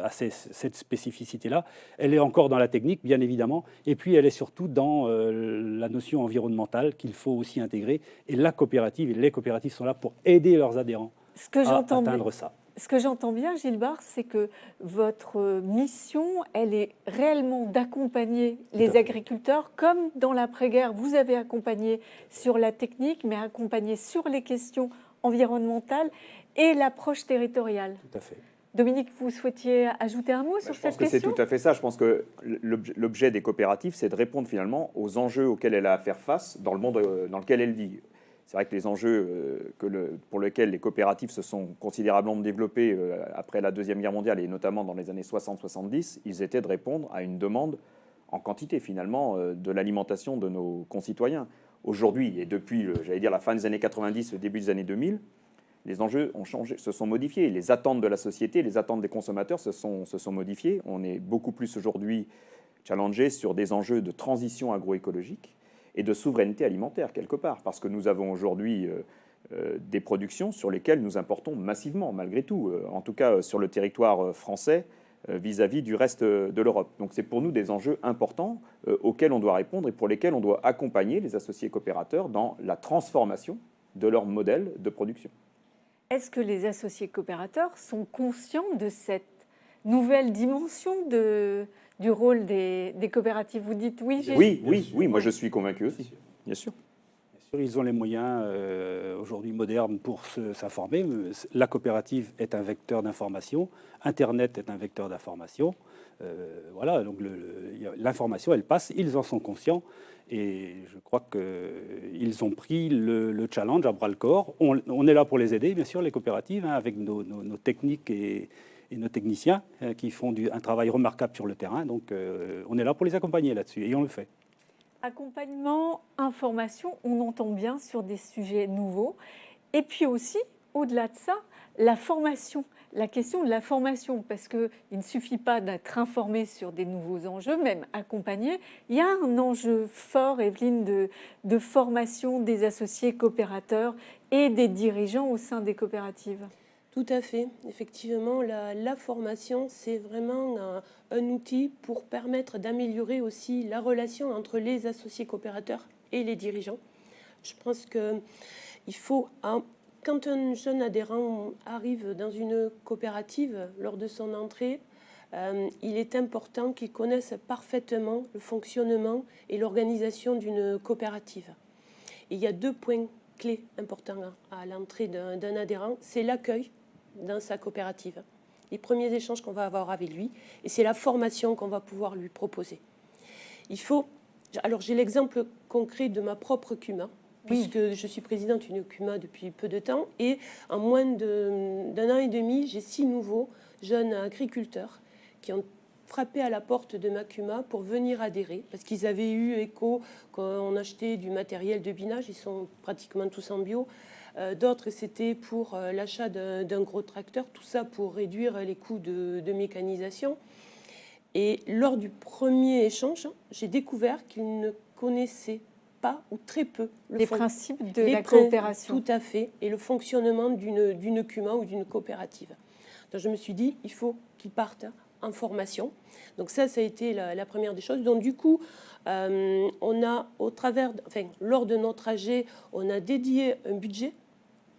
à cette spécificité-là. Elle est encore dans la technique, bien évidemment, et puis elle est surtout dans la notion environnementale qu'il faut aussi intégrer. Et la coopérative et les coopératives sont là pour aider leurs adhérents à atteindre ça. Ce que j'entends bien, Gilles Bars, c'est que votre mission, elle est réellement d'accompagner les agriculteurs, comme dans l'après-guerre, vous avez accompagné sur la technique, mais accompagné sur les questions environnementales et l'approche territoriale. Tout à fait. Dominique, vous souhaitiez ajouter un mot sur cette question ? Je pense que c'est tout à fait ça. Je pense que l'objet des coopératives, c'est de répondre finalement aux enjeux auxquels elle a à faire face dans le monde dans lequel elle vit. C'est vrai que les enjeux pour lesquels les coopératives se sont considérablement développées après la Deuxième Guerre mondiale, et notamment dans les années 60-70, ils étaient de répondre à une demande en quantité, finalement, de l'alimentation de nos concitoyens. Aujourd'hui, et depuis, la fin des années 90, le début des années 2000, les enjeux ont changé, se sont modifiés. Les attentes de la société, les attentes des consommateurs se sont modifiées. On est beaucoup plus aujourd'hui challengé sur des enjeux de transition agroécologique et de souveraineté alimentaire, quelque part, parce que nous avons aujourd'hui des productions sur lesquelles nous importons massivement, malgré tout, en tout cas sur le territoire français, vis-à-vis du reste de l'Europe. Donc c'est pour nous des enjeux importants auxquels on doit répondre et pour lesquels on doit accompagner les associés coopérateurs dans la transformation de leur modèle de production. Est-ce que les associés coopérateurs sont conscients de cette nouvelle dimension du rôle des coopératives? Vous dites oui, Oui, moi je suis convaincu aussi, bien sûr. Ils ont les moyens aujourd'hui modernes pour s'informer. La coopérative est un vecteur d'information, Internet est un vecteur d'information. Voilà, donc l'information, elle passe, ils en sont conscients. Et je crois qu'ils ont pris le challenge à bras-le-corps. On est là pour les aider, bien sûr, les coopératives, hein, avec nos techniques et nos techniciens qui font un travail remarquable sur le terrain. Donc on est là pour les accompagner là-dessus, et on le fait. Accompagnement, information, on entend bien sur des sujets nouveaux. Et puis aussi, au-delà de ça, la formation, la question de la formation, parce qu'il ne suffit pas d'être informé sur des nouveaux enjeux, même accompagné. Il y a un enjeu fort, Evelyne, de formation des associés coopérateurs et des dirigeants au sein des coopératives. Tout à fait. Effectivement, la formation, c'est vraiment un outil pour permettre d'améliorer aussi la relation entre les associés coopérateurs et les dirigeants. Je pense qu'il faut, quand un jeune adhérent arrive dans une coopérative, lors de son entrée, il est important qu'il connaisse parfaitement le fonctionnement et l'organisation d'une coopérative. Et il y a 2 points clés importants à l'entrée d'un adhérent, c'est l'accueil dans sa coopérative, les premiers échanges qu'on va avoir avec lui, et c'est la formation qu'on va pouvoir lui proposer. Alors j'ai l'exemple concret de ma propre CUMA, puisque je suis présidente d'une CUMA depuis peu de temps, et en moins d'un an et demi, j'ai 6 nouveaux jeunes agriculteurs qui ont frappé à la porte de ma CUMA pour venir adhérer, parce qu'ils avaient eu écho quand on achetait du matériel de binage, ils sont pratiquement tous en bio. D'autres, c'était pour l'achat d'un gros tracteur, tout ça pour réduire les coûts de mécanisation. Et lors du premier échange, j'ai découvert qu'ils ne connaissaient pas ou très peu les principes de la coopération. Tout à fait, et le fonctionnement d'une CUMA ou d'une coopérative. Donc je me suis dit, il faut qu'ils partent en formation. Donc ça a été la première des choses. Donc du coup, on a lors de notre AG, on a dédié un budget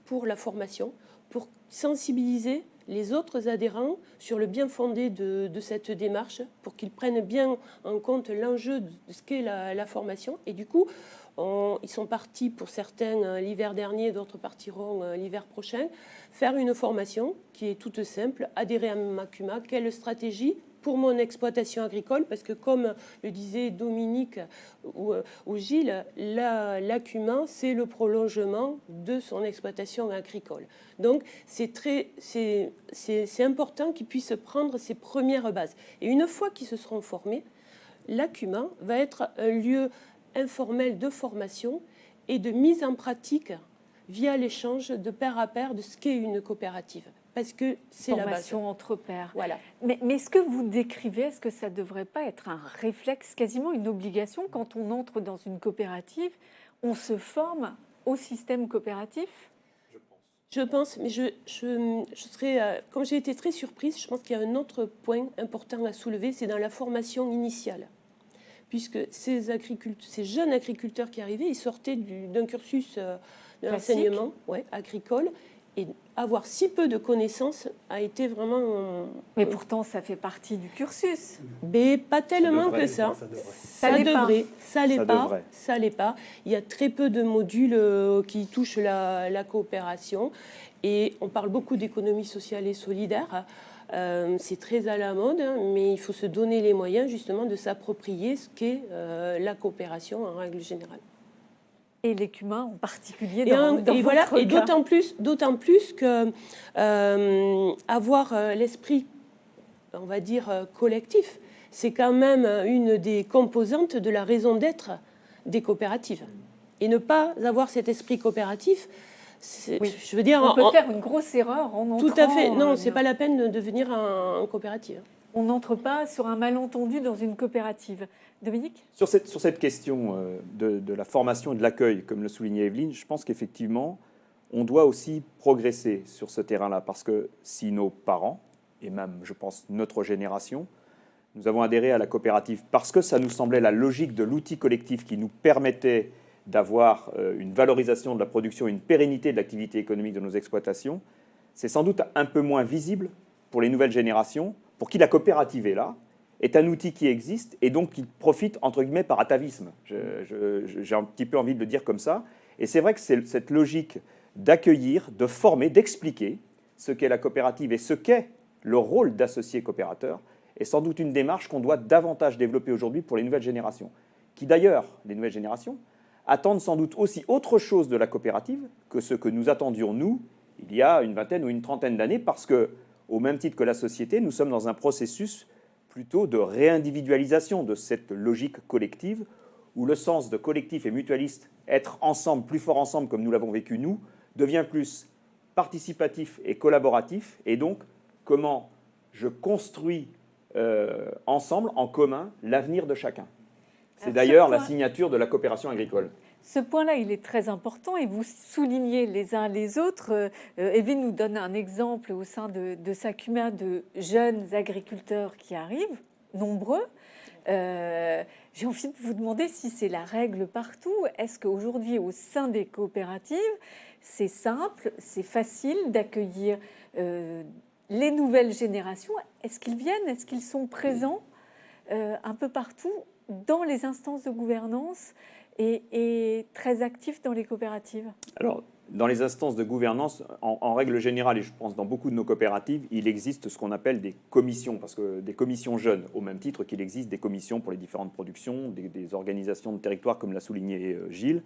pour la formation, pour sensibiliser les autres adhérents sur le bien fondé de cette démarche, pour qu'ils prennent bien en compte l'enjeu de ce qu'est la formation. Et du coup, ils sont partis pour certains l'hiver dernier, d'autres partiront l'hiver prochain, faire une formation qui est toute simple, adhérer à ma CUMA, quelle stratégie pour mon exploitation agricole, parce que comme le disait Dominique ou Gilles, la CUMA, c'est le prolongement de son exploitation agricole. Donc c'est important qu'ils puissent prendre ces premières bases. Et une fois qu'ils se seront formés, la CUMA va être un lieu informel de formation et de mise en pratique via l'échange de pair à pair de ce qu'est une coopérative. Parce que c'est la base. Formation entre pairs. Voilà. Mais ce que vous décrivez, est-ce que ça ne devrait pas être un réflexe, quasiment une obligation, quand on entre dans une coopérative, on se forme au système coopératif ? Je pense, mais je serais, comme j'ai été très surprise, je pense qu'il y a un autre point important à soulever, c'est dans la formation initiale. Puisque ces jeunes agriculteurs qui arrivaient, ils sortaient d'un cursus d'enseignement agricole. Et avoir si peu de connaissances a été vraiment... Mais pourtant, ça fait partie du cursus. Mais pas tellement que ça. Ça l'est pas. Il y a très peu de modules qui touchent la coopération. Et on parle beaucoup d'économie sociale et solidaire. C'est très à la mode, mais il faut se donner les moyens justement de s'approprier ce qu'est la coopération en règle générale. Et les CUMA en particulier dans votre cas. Et d'autant plus que avoir l'esprit, on va dire, collectif, c'est quand même une des composantes de la raison d'être des coopératives. Et ne pas avoir cet esprit coopératif, je veux dire... On peut faire une grosse erreur en entrant... Tout à fait. Non, c'est pas la peine de venir en coopérative. On n'entre pas sur un malentendu dans une coopérative. Dominique ? Sur cette question de la formation et de l'accueil, comme le soulignait Evelyne, je pense qu'effectivement, on doit aussi progresser sur ce terrain-là, parce que si nos parents, et même, je pense, notre génération, nous avons adhéré à la coopérative parce que ça nous semblait la logique de l'outil collectif qui nous permettait d'avoir une valorisation de la production, une pérennité de l'activité économique de nos exploitations, c'est sans doute un peu moins visible pour les nouvelles générations, pour qui la coopérative est là, est un outil qui existe et donc qui profite, entre guillemets, par atavisme. J'ai un petit peu envie de le dire comme ça. Et c'est vrai que c'est cette logique d'accueillir, de former, d'expliquer ce qu'est la coopérative et ce qu'est le rôle d'associé coopérateur est sans doute une démarche qu'on doit davantage développer aujourd'hui pour les nouvelles générations, qui d'ailleurs, les nouvelles générations, attendent sans doute aussi autre chose de la coopérative que ce que nous attendions, nous, il y a une vingtaine ou une trentaine d'années, parce que, au même titre que la société, nous sommes dans un processus plutôt de réindividualisation de cette logique collective, où le sens de collectif et mutualiste, être ensemble, plus fort ensemble, comme nous l'avons vécu nous, devient plus participatif et collaboratif, et donc comment je construis ensemble, en commun, l'avenir de chacun. C'est d'ailleurs la signature de la coopération agricole. Ce point-là, il est très important et vous soulignez les uns les autres. Evelyne nous donne un exemple au sein de Sakuma de jeunes agriculteurs qui arrivent, nombreux. J'ai envie de vous demander si c'est la règle partout. Est-ce qu'aujourd'hui, au sein des coopératives, c'est simple, c'est facile d'accueillir les nouvelles générations? Est-ce qu'ils viennent? Est-ce qu'ils sont présents un peu partout dans les instances de gouvernance et très actifs dans les coopératives? Alors, dans les instances de gouvernance, en règle générale, et je pense dans beaucoup de nos coopératives, il existe ce qu'on appelle des commissions, parce que des commissions jeunes, au même titre qu'il existe des commissions pour les différentes productions, des organisations de territoire, comme l'a souligné Gilles.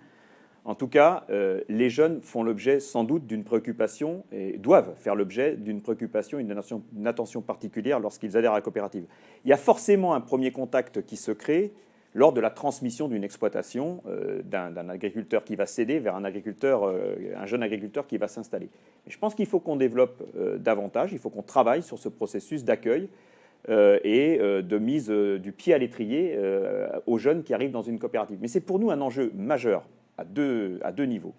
En tout cas, les jeunes font l'objet sans doute d'une préoccupation, et doivent faire l'objet d'une préoccupation, une attention particulière lorsqu'ils adhèrent à la coopérative. Il y a forcément un premier contact qui se crée lors de la transmission d'une exploitation d'un agriculteur qui va céder vers un jeune agriculteur qui va s'installer. Mais je pense qu'il faut qu'on développe davantage, il faut qu'on travaille sur ce processus d'accueil et de mise du pied à l'étrier aux jeunes qui arrivent dans une coopérative. Mais c'est pour nous un enjeu majeur à deux niveaux.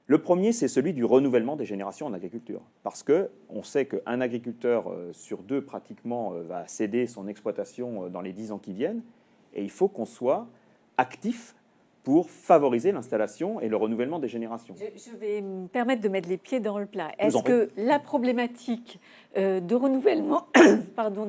Le premier, c'est celui du renouvellement des générations en agriculture. Parce qu'on sait qu'un agriculteur sur deux, pratiquement, va céder son exploitation dans les 10 ans qui viennent. Et il faut qu'on soit actif pour favoriser l'installation et le renouvellement des générations. Je vais me permettre de mettre les pieds dans le plat. Est-ce que la problématique de renouvellement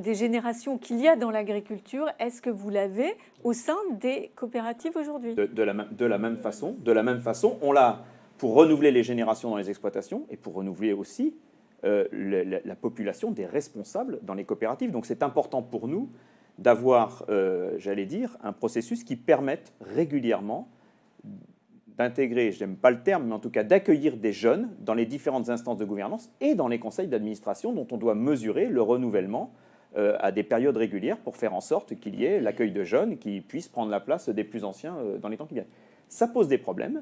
des générations qu'il y a dans l'agriculture, est-ce que vous l'avez au sein des coopératives aujourd'hui? De la même façon, on l'a pour renouveler les générations dans les exploitations et pour renouveler aussi la population des responsables dans les coopératives. Donc c'est important pour nous d'avoir, j'allais dire, un processus qui permette régulièrement d'intégrer, je n'aime pas le terme, mais en tout cas d'accueillir des jeunes dans les différentes instances de gouvernance et dans les conseils d'administration dont on doit mesurer le renouvellement à des périodes régulières pour faire en sorte qu'il y ait l'accueil de jeunes qui puissent prendre la place des plus anciens dans les temps qui viennent. Ça pose des problèmes.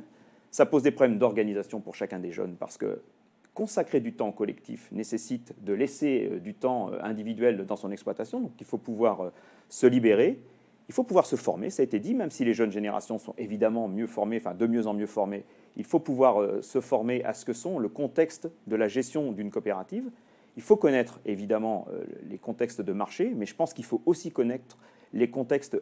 Ça pose des problèmes d'organisation pour chacun des jeunes parce que consacrer du temps collectif nécessite de laisser du temps individuel dans son exploitation, donc il faut pouvoir se libérer, il faut pouvoir se former, ça a été dit, même si les jeunes générations sont évidemment mieux formées, enfin de mieux en mieux formées, il faut pouvoir se former à ce que sont le contexte de la gestion d'une coopérative. Il faut connaître évidemment les contextes de marché, mais je pense qu'il faut aussi connaître les contextes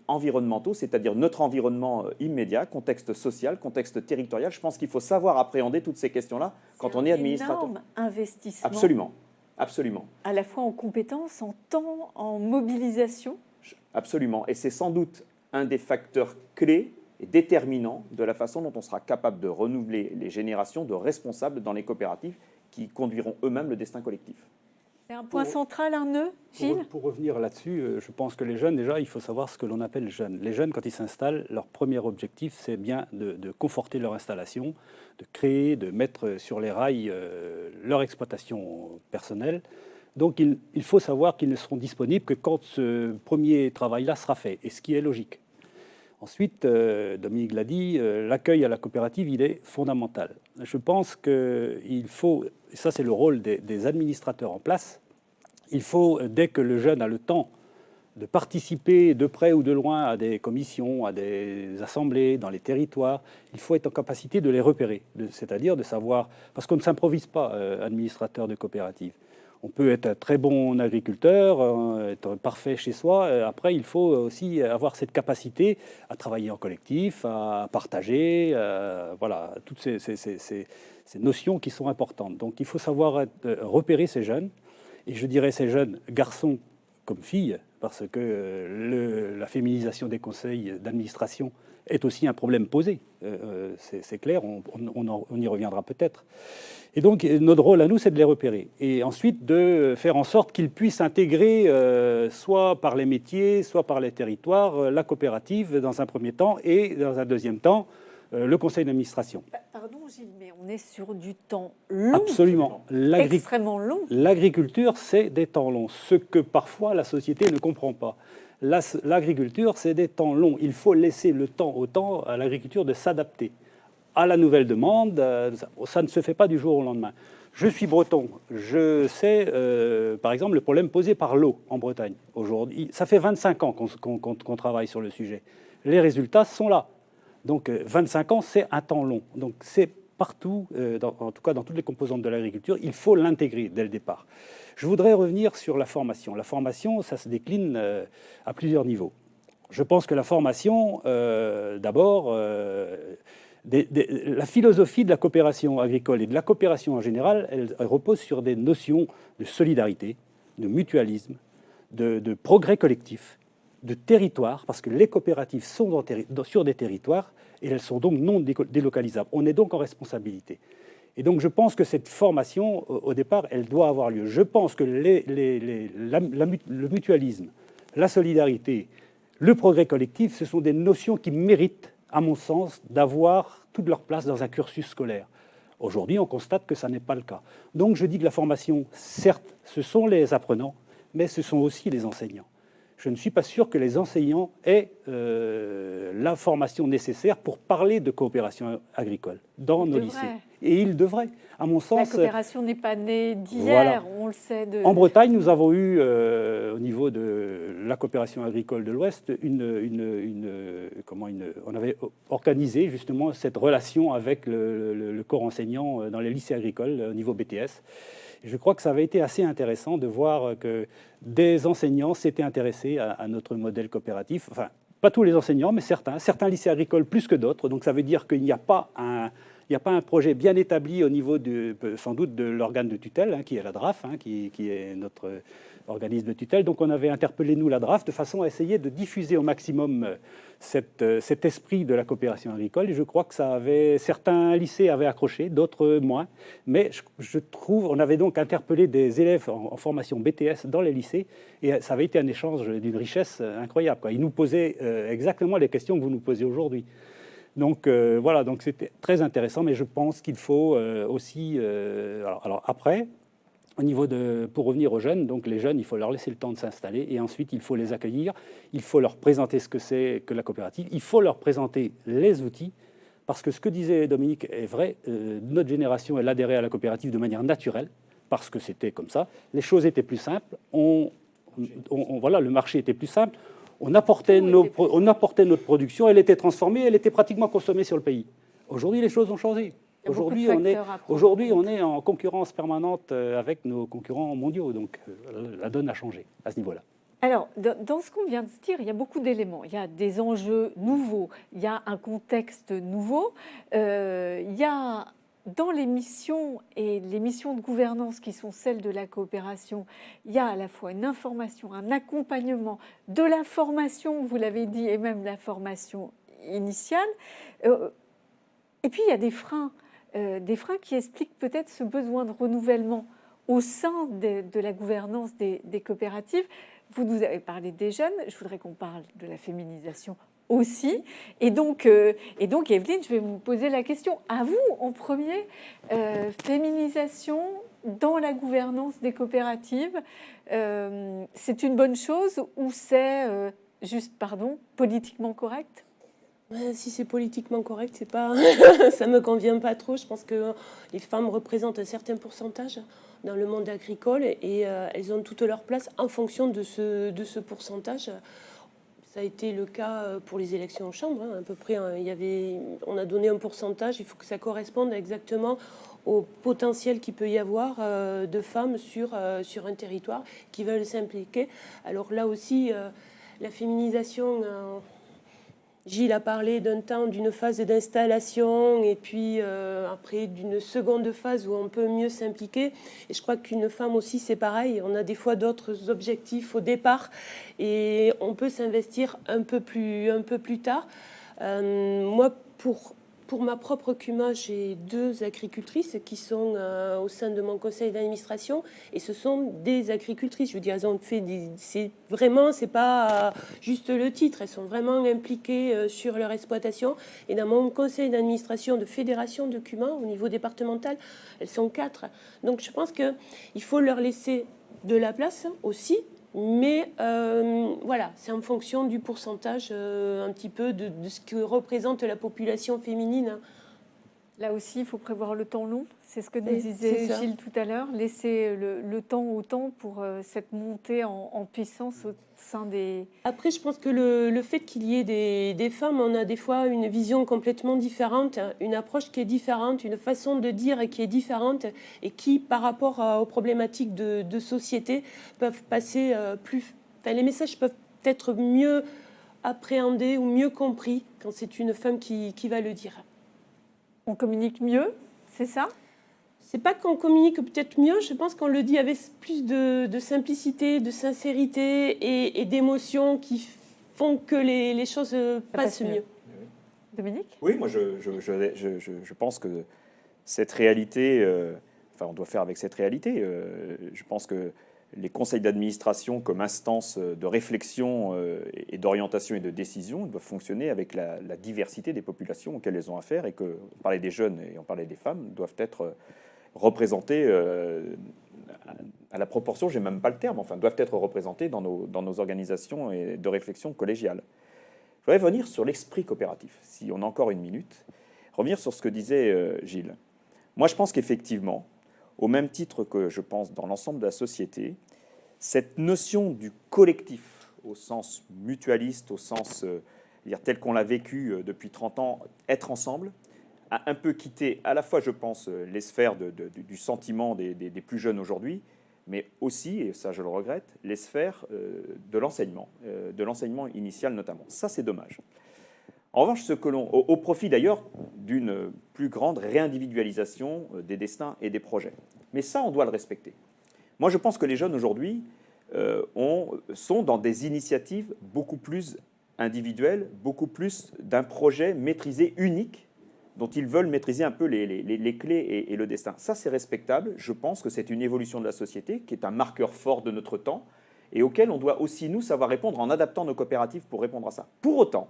environnementaux, c'est-à-dire notre environnement immédiat, contexte social, contexte territorial. Je pense qu'il faut savoir appréhender toutes ces questions-là quand on est administrateur. C'est un énorme investissement. Absolument, absolument. À la fois en compétences, en temps, en mobilisation. Absolument. Et c'est sans doute un des facteurs clés et déterminants de la façon dont on sera capable de renouveler les générations de responsables dans les coopératives qui conduiront eux-mêmes le destin collectif. C'est un point central, un nœud, Gilles? Pour revenir là-dessus, je pense que les jeunes, déjà, il faut savoir ce que l'on appelle jeunes. Les jeunes, quand ils s'installent, leur premier objectif, c'est bien de conforter leur installation, de créer, de mettre sur les rails leur exploitation personnelle. Donc, il faut savoir qu'ils ne seront disponibles que quand ce premier travail-là sera fait, et ce qui est logique. Ensuite, Dominique l'a dit, l'accueil à la coopérative, il est fondamental. Je pense qu'il faut, et ça c'est le rôle des administrateurs en place, il faut, dès que le jeune a le temps de participer de près ou de loin à des commissions, à des assemblées, dans les territoires, il faut être en capacité de les repérer, c'est-à-dire de savoir, parce qu'on ne s'improvise pas administrateur de coopérative. On peut être un très bon agriculteur, être parfait chez soi. Après, il faut aussi avoir cette capacité à travailler en collectif, à partager, voilà, toutes ces notions qui sont importantes. Donc, il faut savoir repérer ces jeunes, et je dirais ces jeunes garçons comme filles, parce que la féminisation des conseils d'administration est aussi un problème posé. C'est clair, on y reviendra peut-être. Et donc, notre rôle à nous, c'est de les repérer. Et ensuite, de faire en sorte qu'ils puissent intégrer, soit par les métiers, soit par les territoires, la coopérative dans un premier temps, et dans un deuxième temps, le conseil d'administration. Pardon Gilles, mais on est sur du temps long. Absolument. Extrêmement long. L'agriculture, c'est des temps longs, ce que parfois la société ne comprend pas. L'agriculture, c'est des temps longs. Il faut laisser le temps au temps à l'agriculture de s'adapter à la nouvelle demande. Ça ne se fait pas du jour au lendemain. Je suis breton. Je sais, par exemple, le problème posé par l'eau en Bretagne. Aujourd'hui, ça fait 25 ans qu'on travaille sur le sujet. Les résultats sont là. Donc 25 ans, c'est un temps long. Donc c'est partout, en tout cas dans toutes les composantes de l'agriculture, il faut l'intégrer dès le départ. Je voudrais revenir sur la formation. La formation, ça se décline à plusieurs niveaux. Je pense que la formation, d'abord, la philosophie de la coopération agricole et de la coopération en général, elle repose sur des notions de solidarité, de mutualisme, de progrès collectif, de territoire, parce que les coopératives sont sur des territoires et elles sont donc non délocalisables. On est donc en responsabilité. Et donc je pense que cette formation, au départ, elle doit avoir lieu. Je pense que le mutualisme, la solidarité, le progrès collectif, ce sont des notions qui méritent, à mon sens, d'avoir toute leur place dans un cursus scolaire. Aujourd'hui, on constate que ça n'est pas le cas. Donc je dis que la formation, certes, ce sont les apprenants, mais ce sont aussi les enseignants. Je ne suis pas sûr que les enseignants aient la formation nécessaire pour parler de coopération agricole dans nos lycées. Et ils devraient, à mon sens. La coopération n'est pas née d'hier, on le sait. En Bretagne, nous avons eu, au niveau de la coopération agricole de l'Ouest, on avait organisé justement cette relation avec le corps enseignant dans les lycées agricoles au niveau BTS. Je crois que ça avait été assez intéressant de voir que des enseignants s'étaient intéressés à notre modèle coopératif. Enfin, pas tous les enseignants, mais certains lycées agricoles plus que d'autres. Donc ça veut dire qu'il n'y a pas un projet bien établi au niveau sans doute de l'organe de tutelle, qui est la DRAF, qui est notre organisme de tutelle. Donc on avait interpellé, nous, la DRAF, de façon à essayer de diffuser au maximum cet esprit de la coopération agricole. Et je crois que certains lycées avaient accroché, d'autres moins. Mais je trouve, on avait donc interpellé des élèves en formation BTS dans les lycées, et ça avait été un échange d'une richesse incroyable. Ils nous posaient exactement les questions que vous nous posez aujourd'hui. Donc voilà, donc c'était très intéressant, mais je pense qu'il faut aussi... Alors après, pour revenir aux jeunes, donc les jeunes, il faut leur laisser le temps de s'installer, et ensuite il faut les accueillir, il faut leur présenter ce que c'est que la coopérative, il faut leur présenter les outils, parce que ce que disait Dominique est vrai, notre génération, elle adhérait à la coopérative de manière naturelle, parce que c'était comme ça, les choses étaient plus simples, voilà, le marché était plus simple, on apportait notre production, elle était transformée, elle était pratiquement consommée sur le pays. Aujourd'hui, les choses ont changé. Aujourd'hui, on est en concurrence permanente avec nos concurrents mondiaux. Donc, la donne a changé à ce niveau-là. Alors, dans ce qu'on vient de se dire, il y a beaucoup d'éléments. Il y a des enjeux nouveaux, il y a un contexte nouveau, il y a... Dans les missions et les missions de gouvernance qui sont celles de la coopération, il y a à la fois une information, un accompagnement, de la formation, vous l'avez dit, et même la formation initiale. Et puis, il y a des freins qui expliquent peut-être ce besoin de renouvellement au sein de la gouvernance des coopératives. Vous nous avez parlé des jeunes, je voudrais qu'on parle de la féminisation aussi. Et donc, Evelyne, je vais vous poser la question à vous en premier. Féminisation dans la gouvernance des coopératives, c'est une bonne chose ou c'est politiquement correct ? Si c'est politiquement correct, c'est pas, ça me convient pas trop. Je pense que les femmes représentent un certain pourcentage dans le monde agricole et elles ont toute leur place en fonction de ce pourcentage. Ça a été le cas pour les élections en chambre. À peu près, on a donné un pourcentage. Il faut que ça corresponde exactement au potentiel qu'il peut y avoir de femmes sur un territoire qui veulent s'impliquer. Alors là aussi, la féminisation, Gilles a parlé d'un temps, d'une phase d'installation et puis après d'une seconde phase où on peut mieux s'impliquer. Et je crois qu'une femme aussi, c'est pareil. On a des fois d'autres objectifs au départ et on peut s'investir un peu plus tard. Moi, pour ma propre CUMA, j'ai 2 agricultrices qui sont au sein de mon conseil d'administration et ce sont des agricultrices. Je veux dire, elles ont fait c'est pas juste le titre, elles sont vraiment impliquées sur leur exploitation. Et dans mon conseil d'administration de fédération de CUMA au niveau départemental, elles sont 4. Donc je pense qu'il faut leur laisser de la place aussi. Mais voilà, c'est en fonction du pourcentage un petit peu de ce que représente la population féminine. Là aussi, il faut prévoir le temps long. C'est ce que nous disait Gilles tout à l'heure. Laisser le temps au temps pour cette montée en puissance au sein des... Après, je pense que le fait qu'il y ait des femmes, on a des fois une vision complètement différente, une approche qui est différente, une façon de dire qui est différente et qui, par rapport aux problématiques de société, peuvent passer plus... Enfin, les messages peuvent être mieux appréhendés ou mieux compris quand c'est une femme qui va le dire. On communique mieux, c'est ça ? C'est pas qu'on communique peut-être mieux, je pense qu'on le dit avec plus de simplicité, de sincérité et d'émotion qui font que les choses passent mieux. Dominique ? Oui, moi je pense que cette réalité, on doit faire avec cette réalité. Je pense que les conseils d'administration comme instance de réflexion et d'orientation et de décision doivent fonctionner avec la diversité des populations auxquelles elles ont affaire et que, on parlait des jeunes et on parlait des femmes, doivent être représentés à la proportion, j'ai même pas le terme, doivent être représentés dans nos organisations et de réflexion collégiale. Je voudrais revenir sur l'esprit coopératif, si on a encore une minute, revenir sur ce que disait Gilles. Moi, je pense qu'effectivement, au même titre que je pense dans l'ensemble de la société, cette notion du collectif, au sens mutualiste, au sens tel qu'on l'a vécu depuis 30 ans, être ensemble, a un peu quitté à la fois, je pense, les sphères du sentiment des plus jeunes aujourd'hui, mais aussi, et ça je le regrette, les sphères de l'enseignement initial notamment. Ça, c'est dommage. En revanche, au profit d'ailleurs d'une plus grande réindividualisation des destins et des projets. Mais ça, on doit le respecter. Moi, je pense que les jeunes aujourd'hui sont dans des initiatives beaucoup plus individuelles, beaucoup plus d'un projet maîtrisé, unique, dont ils veulent maîtriser un peu les clés et le destin. Ça, c'est respectable. Je pense que c'est une évolution de la société qui est un marqueur fort de notre temps et auquel on doit aussi, nous, savoir répondre en adaptant nos coopératives pour répondre à ça. Pour autant,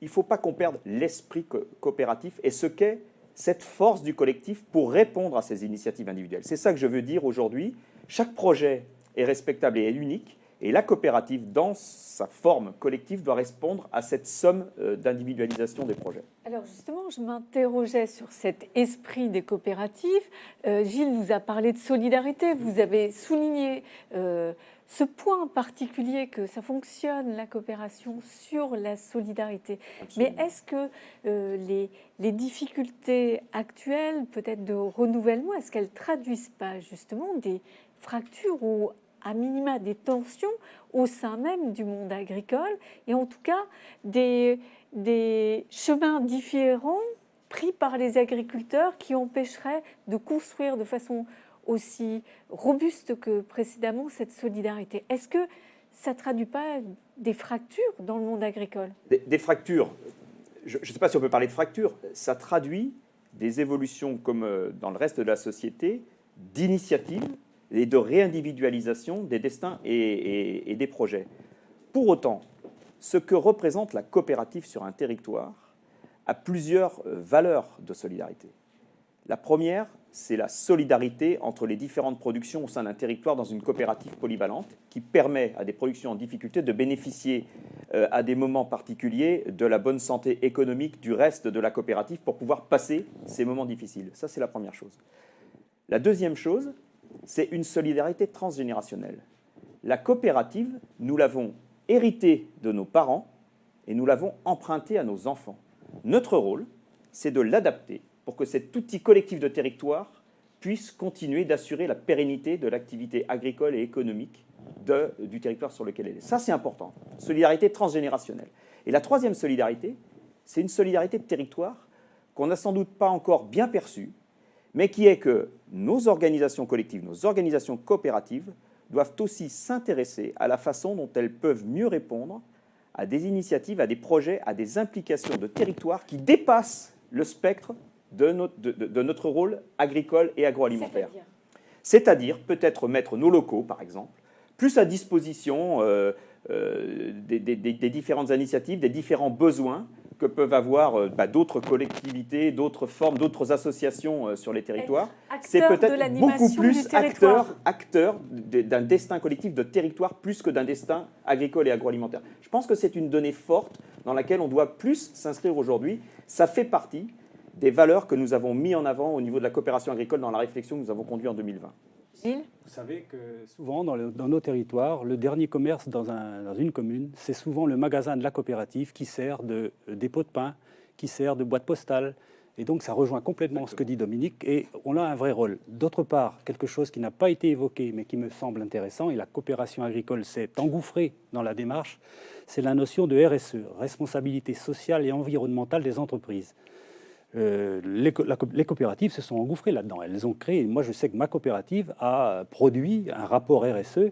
il ne faut pas qu'on perde l'esprit coopératif et ce qu'est cette force du collectif pour répondre à ces initiatives individuelles. C'est ça que je veux dire aujourd'hui. Chaque projet est respectable et est unique, et la coopérative, dans sa forme collective, doit répondre à cette somme d'individualisation des projets. Alors justement, je m'interrogeais sur cet esprit des coopératives. Gilles nous a parlé de solidarité. Vous avez souligné ce point particulier que ça fonctionne, la coopération, sur la solidarité. Absolument. Mais est-ce que les difficultés actuelles, peut-être de renouvellement, est-ce qu'elles ne traduisent pas justement des fractures ou à minima des tensions au sein même du monde agricole et en tout cas des chemins différents pris par les agriculteurs qui empêcheraient de construire de façon aussi robuste que précédemment cette solidarité. Est-ce que ça ne traduit pas des fractures dans le monde agricole ? Des fractures, je ne sais pas si on peut parler de fractures, ça traduit des évolutions comme dans le reste de la société, d'initiatives et de réindividualisation des destins et des projets. Pour autant, ce que représente la coopérative sur un territoire a plusieurs valeurs de solidarité. La première, c'est la solidarité entre les différentes productions au sein d'un territoire dans une coopérative polyvalente qui permet à des productions en difficulté de bénéficier à des moments particuliers de la bonne santé économique du reste de la coopérative pour pouvoir passer ces moments difficiles. Ça, c'est la première chose. La deuxième chose, c'est une solidarité transgénérationnelle. La coopérative, nous l'avons héritée de nos parents et nous l'avons empruntée à nos enfants. Notre rôle, c'est de l'adapter pour que cet outil collectif de territoire puisse continuer d'assurer la pérennité de l'activité agricole et économique du territoire sur lequel elle est. Ça, c'est important. Solidarité transgénérationnelle. Et la troisième solidarité, c'est une solidarité de territoire qu'on n'a sans doute pas encore bien perçue, mais qui est que nos organisations collectives, nos organisations coopératives doivent aussi s'intéresser à la façon dont elles peuvent mieux répondre à des initiatives, à des projets, à des implications de territoire qui dépassent le spectre de notre rôle agricole et agroalimentaire. C'est-à-dire peut-être mettre nos locaux, par exemple, plus à disposition des différentes initiatives, des différents besoins que peuvent avoir d'autres collectivités, d'autres formes, d'autres associations sur les territoires. C'est peut-être beaucoup plus acteur d'un destin collectif de territoire plus que d'un destin agricole et agroalimentaire. Je pense que c'est une donnée forte dans laquelle on doit plus s'inscrire aujourd'hui. Ça fait partie des valeurs que nous avons mis en avant au niveau de la coopération agricole dans la réflexion que nous avons conduite en 2020. Gilles ? Vous savez que souvent dans nos territoires, le dernier commerce dans une commune, c'est souvent le magasin de la coopérative qui sert de dépôt de pain, qui sert de boîte postale. Et donc ça rejoint complètement ce que dit Dominique et on a un vrai rôle. D'autre part, quelque chose qui n'a pas été évoqué mais qui me semble intéressant, et la coopération agricole s'est engouffrée dans la démarche, c'est la notion de RSE, responsabilité sociale et environnementale des entreprises. Les coopératives se sont engouffrées là-dedans. Elles ont créé, moi je sais que ma coopérative a produit un rapport RSE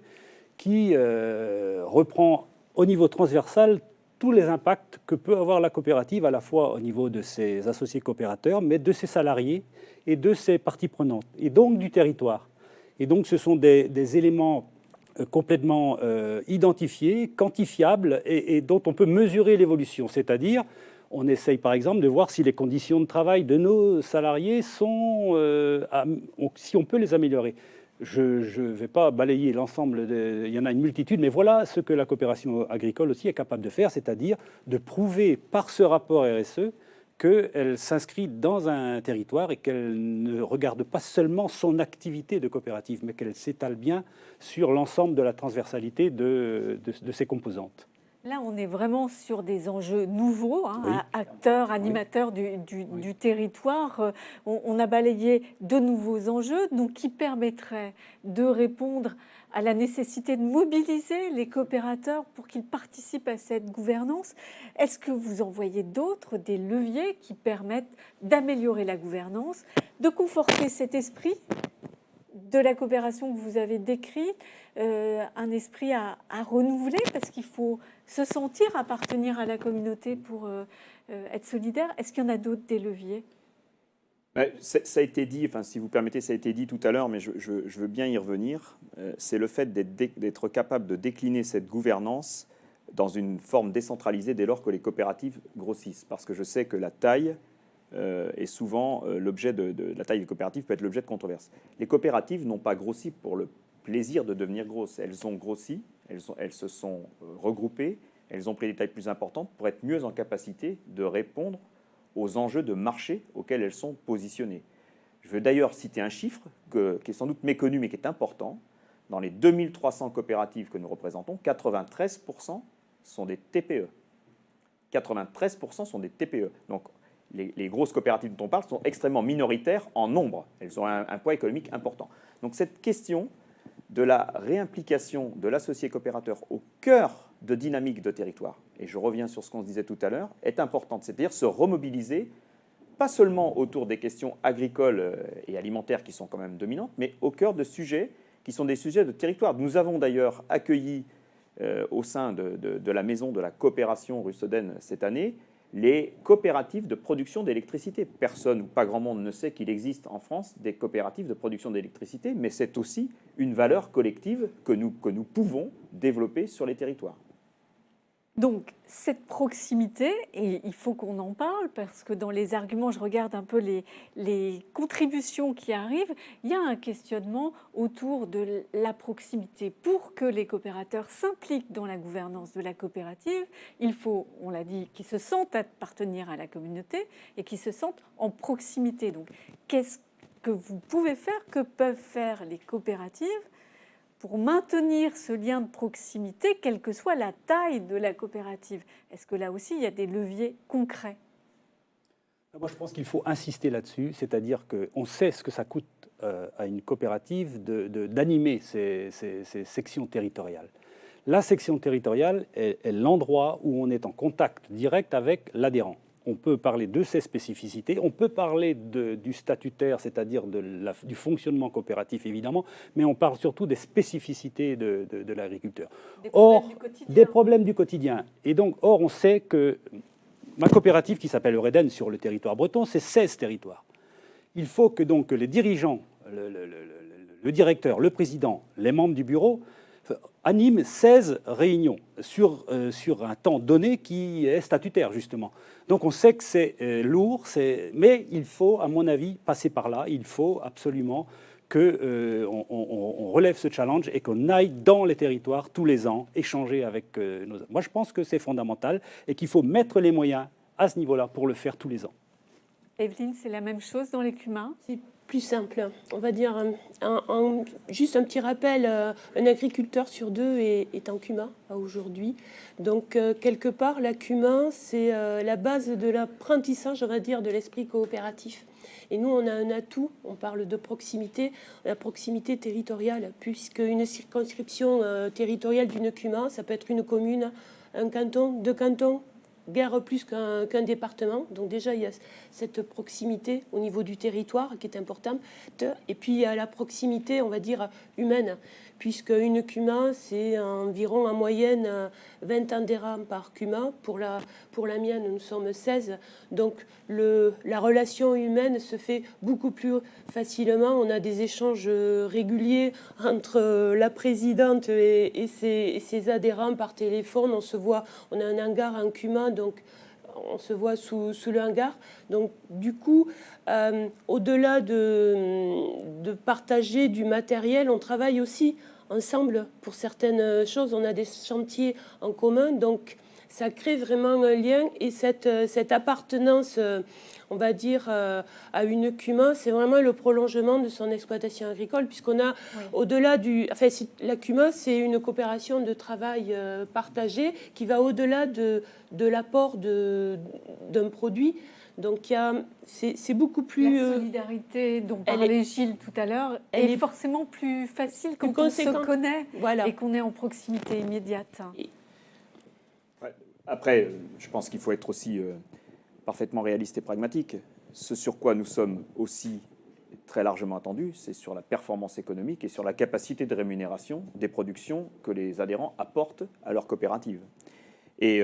qui reprend au niveau transversal tous les impacts que peut avoir la coopérative, à la fois au niveau de ses associés coopérateurs, mais de ses salariés et de ses parties prenantes, et donc du territoire. Et donc ce sont des éléments complètement identifiés, quantifiables, et dont on peut mesurer l'évolution, c'est-à-dire on essaye par exemple de voir si les conditions de travail de nos salariés sont, si on peut les améliorer. Je ne vais pas balayer l'ensemble, il y en a une multitude, mais voilà ce que la coopération agricole aussi est capable de faire, c'est-à-dire de prouver par ce rapport RSE qu'elle s'inscrit dans un territoire et qu'elle ne regarde pas seulement son activité de coopérative, mais qu'elle s'étale bien sur l'ensemble de la transversalité de ses composantes. Là, on est vraiment sur des enjeux nouveaux, Oui. acteurs, animateurs du territoire. On a balayé de nouveaux enjeux, donc qui permettraient de répondre à la nécessité de mobiliser les coopérateurs pour qu'ils participent à cette gouvernance. Est-ce que vous en voyez d'autres, des leviers qui permettent d'améliorer la gouvernance, de conforter cet esprit de la coopération que vous avez décrit, un esprit à renouveler, parce qu'il faut se sentir appartenir à la communauté pour être solidaire. Est-ce qu'il y en a d'autres, des leviers ? Ça a été dit, enfin, si vous permettez, ça a été dit tout à l'heure, mais je veux bien y revenir. C'est le fait d'être capable de décliner cette gouvernance dans une forme décentralisée dès lors que les coopératives grossissent. Parce que je sais que la taille est souvent l'objet la taille des coopératives peut être l'objet de controverses. Les coopératives n'ont pas grossi pour le plaisir de devenir grosses. Elles ont grossi, elles se sont regroupées, elles ont pris des tailles plus importantes pour être mieux en capacité de répondre aux enjeux de marché auxquels elles sont positionnées. Je veux d'ailleurs citer un chiffre qui est sans doute méconnu mais qui est important. Dans les 2300 coopératives que nous représentons, 93% sont des TPE. 93% sont des TPE. Donc, les grosses coopératives dont on parle sont extrêmement minoritaires en nombre. Elles ont un poids économique important. Donc cette question de la réimplication de l'associé coopérateur au cœur de dynamiques de territoire, et je reviens sur ce qu'on se disait tout à l'heure, est importante. C'est-à-dire se remobiliser, pas seulement autour des questions agricoles et alimentaires qui sont quand même dominantes, mais au cœur de sujets qui sont des sujets de territoire. Nous avons d'ailleurs accueilli au sein de la maison de la coopération rue Sedaine cette année les coopératives de production d'électricité. Personne ou pas grand monde ne sait qu'il existe en France des coopératives de production d'électricité, mais c'est aussi une valeur collective que nous pouvons développer sur les territoires. Donc, cette proximité, et il faut qu'on en parle, parce que dans les arguments, je regarde un peu les contributions qui arrivent, il y a un questionnement autour de la proximité. Pour que les coopérateurs s'impliquent dans la gouvernance de la coopérative, il faut, on l'a dit, qu'ils se sentent appartenir à la communauté et qu'ils se sentent en proximité. Donc, qu'est-ce que vous pouvez faire, que peuvent faire les coopératives pour maintenir ce lien de proximité, quelle que soit la taille de la coopérative? Est-ce que là aussi, il y a des leviers concrets? Moi, je pense qu'il faut insister là-dessus, c'est-à-dire qu'on sait ce que ça coûte à une coopérative d'animer ces sections territoriales. La section territoriale est l'endroit où on est en contact direct avec l'adhérent. On peut parler de ses spécificités, on peut parler du statutaire, c'est-à-dire du fonctionnement coopératif évidemment, mais on parle surtout des spécificités de l'agriculteur. Des problèmes du quotidien. Et donc, or, on sait que ma coopérative qui s'appelle Eureden sur le territoire breton, c'est 16 territoires. Il faut que donc les dirigeants, le directeur, le président, les membres du bureau animent 16 réunions sur un temps donné qui est statutaire, justement. Donc on sait que c'est lourd, mais il faut, à mon avis, passer par là. Il faut absolument qu'on relève ce challenge et qu'on aille dans les territoires tous les ans, échanger avec nos... Moi, je pense que c'est fondamental et qu'il faut mettre les moyens à ce niveau-là pour le faire tous les ans. Evelyne, c'est la même chose dans les cumins? C'est plus simple. On va dire, juste un petit rappel, un agriculteur sur deux est en cumin aujourd'hui. Donc, quelque part, la cumin, c'est la base de l'apprentissage, on va dire, de l'esprit coopératif. Et nous, on a un atout, on parle de proximité, la proximité territoriale, puisque une circonscription territoriale d'une cumin, ça peut être une commune, un canton, 2 cantons, guère plus qu'un département. Donc déjà, il y a cette proximité au niveau du territoire qui est importante. Et puis, il y a la proximité, on va dire, humaine, puisque une cumin, c'est environ en moyenne 20 adhérents par cumin. Pour la mienne, nous sommes 16. Donc, la relation humaine se fait beaucoup plus facilement. On a des échanges réguliers entre la présidente et ses adhérents par téléphone. On se voit, on a un hangar en cumin, donc on se voit sous le hangar. Donc, du coup, au-delà de partager du matériel, on travaille aussi ensemble pour certaines choses. On a des chantiers en commun, donc ça crée vraiment un lien. Et cette appartenance, on va dire, à une cumin, c'est vraiment le prolongement de son exploitation agricole, puisqu'on a, au-delà du... Enfin, la cumin, c'est une coopération de travail partagée qui va au-delà de l'apport d'un produit. Donc, c'est beaucoup plus... La solidarité dont parlait Gilles tout à l'heure est forcément plus facile quand on se connaît et qu'on est en proximité immédiate. Après, je pense qu'il faut être aussi parfaitement réaliste et pragmatique. Ce sur quoi nous sommes aussi très largement attendus, c'est sur la performance économique et sur la capacité de rémunération des productions que les adhérents apportent à leur coopérative. Et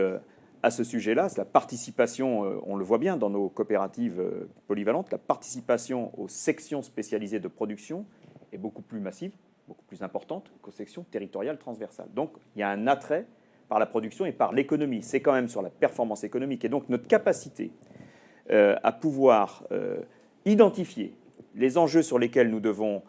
à ce sujet-là, la participation, on le voit bien dans nos coopératives polyvalentes, la participation aux sections spécialisées de production est beaucoup plus massive, beaucoup plus importante qu'aux sections territoriales transversales. Donc, il y a un attrait par la production et par l'économie. C'est quand même sur la performance économique. Et donc, notre capacité à pouvoir identifier les enjeux sur lesquels nous devons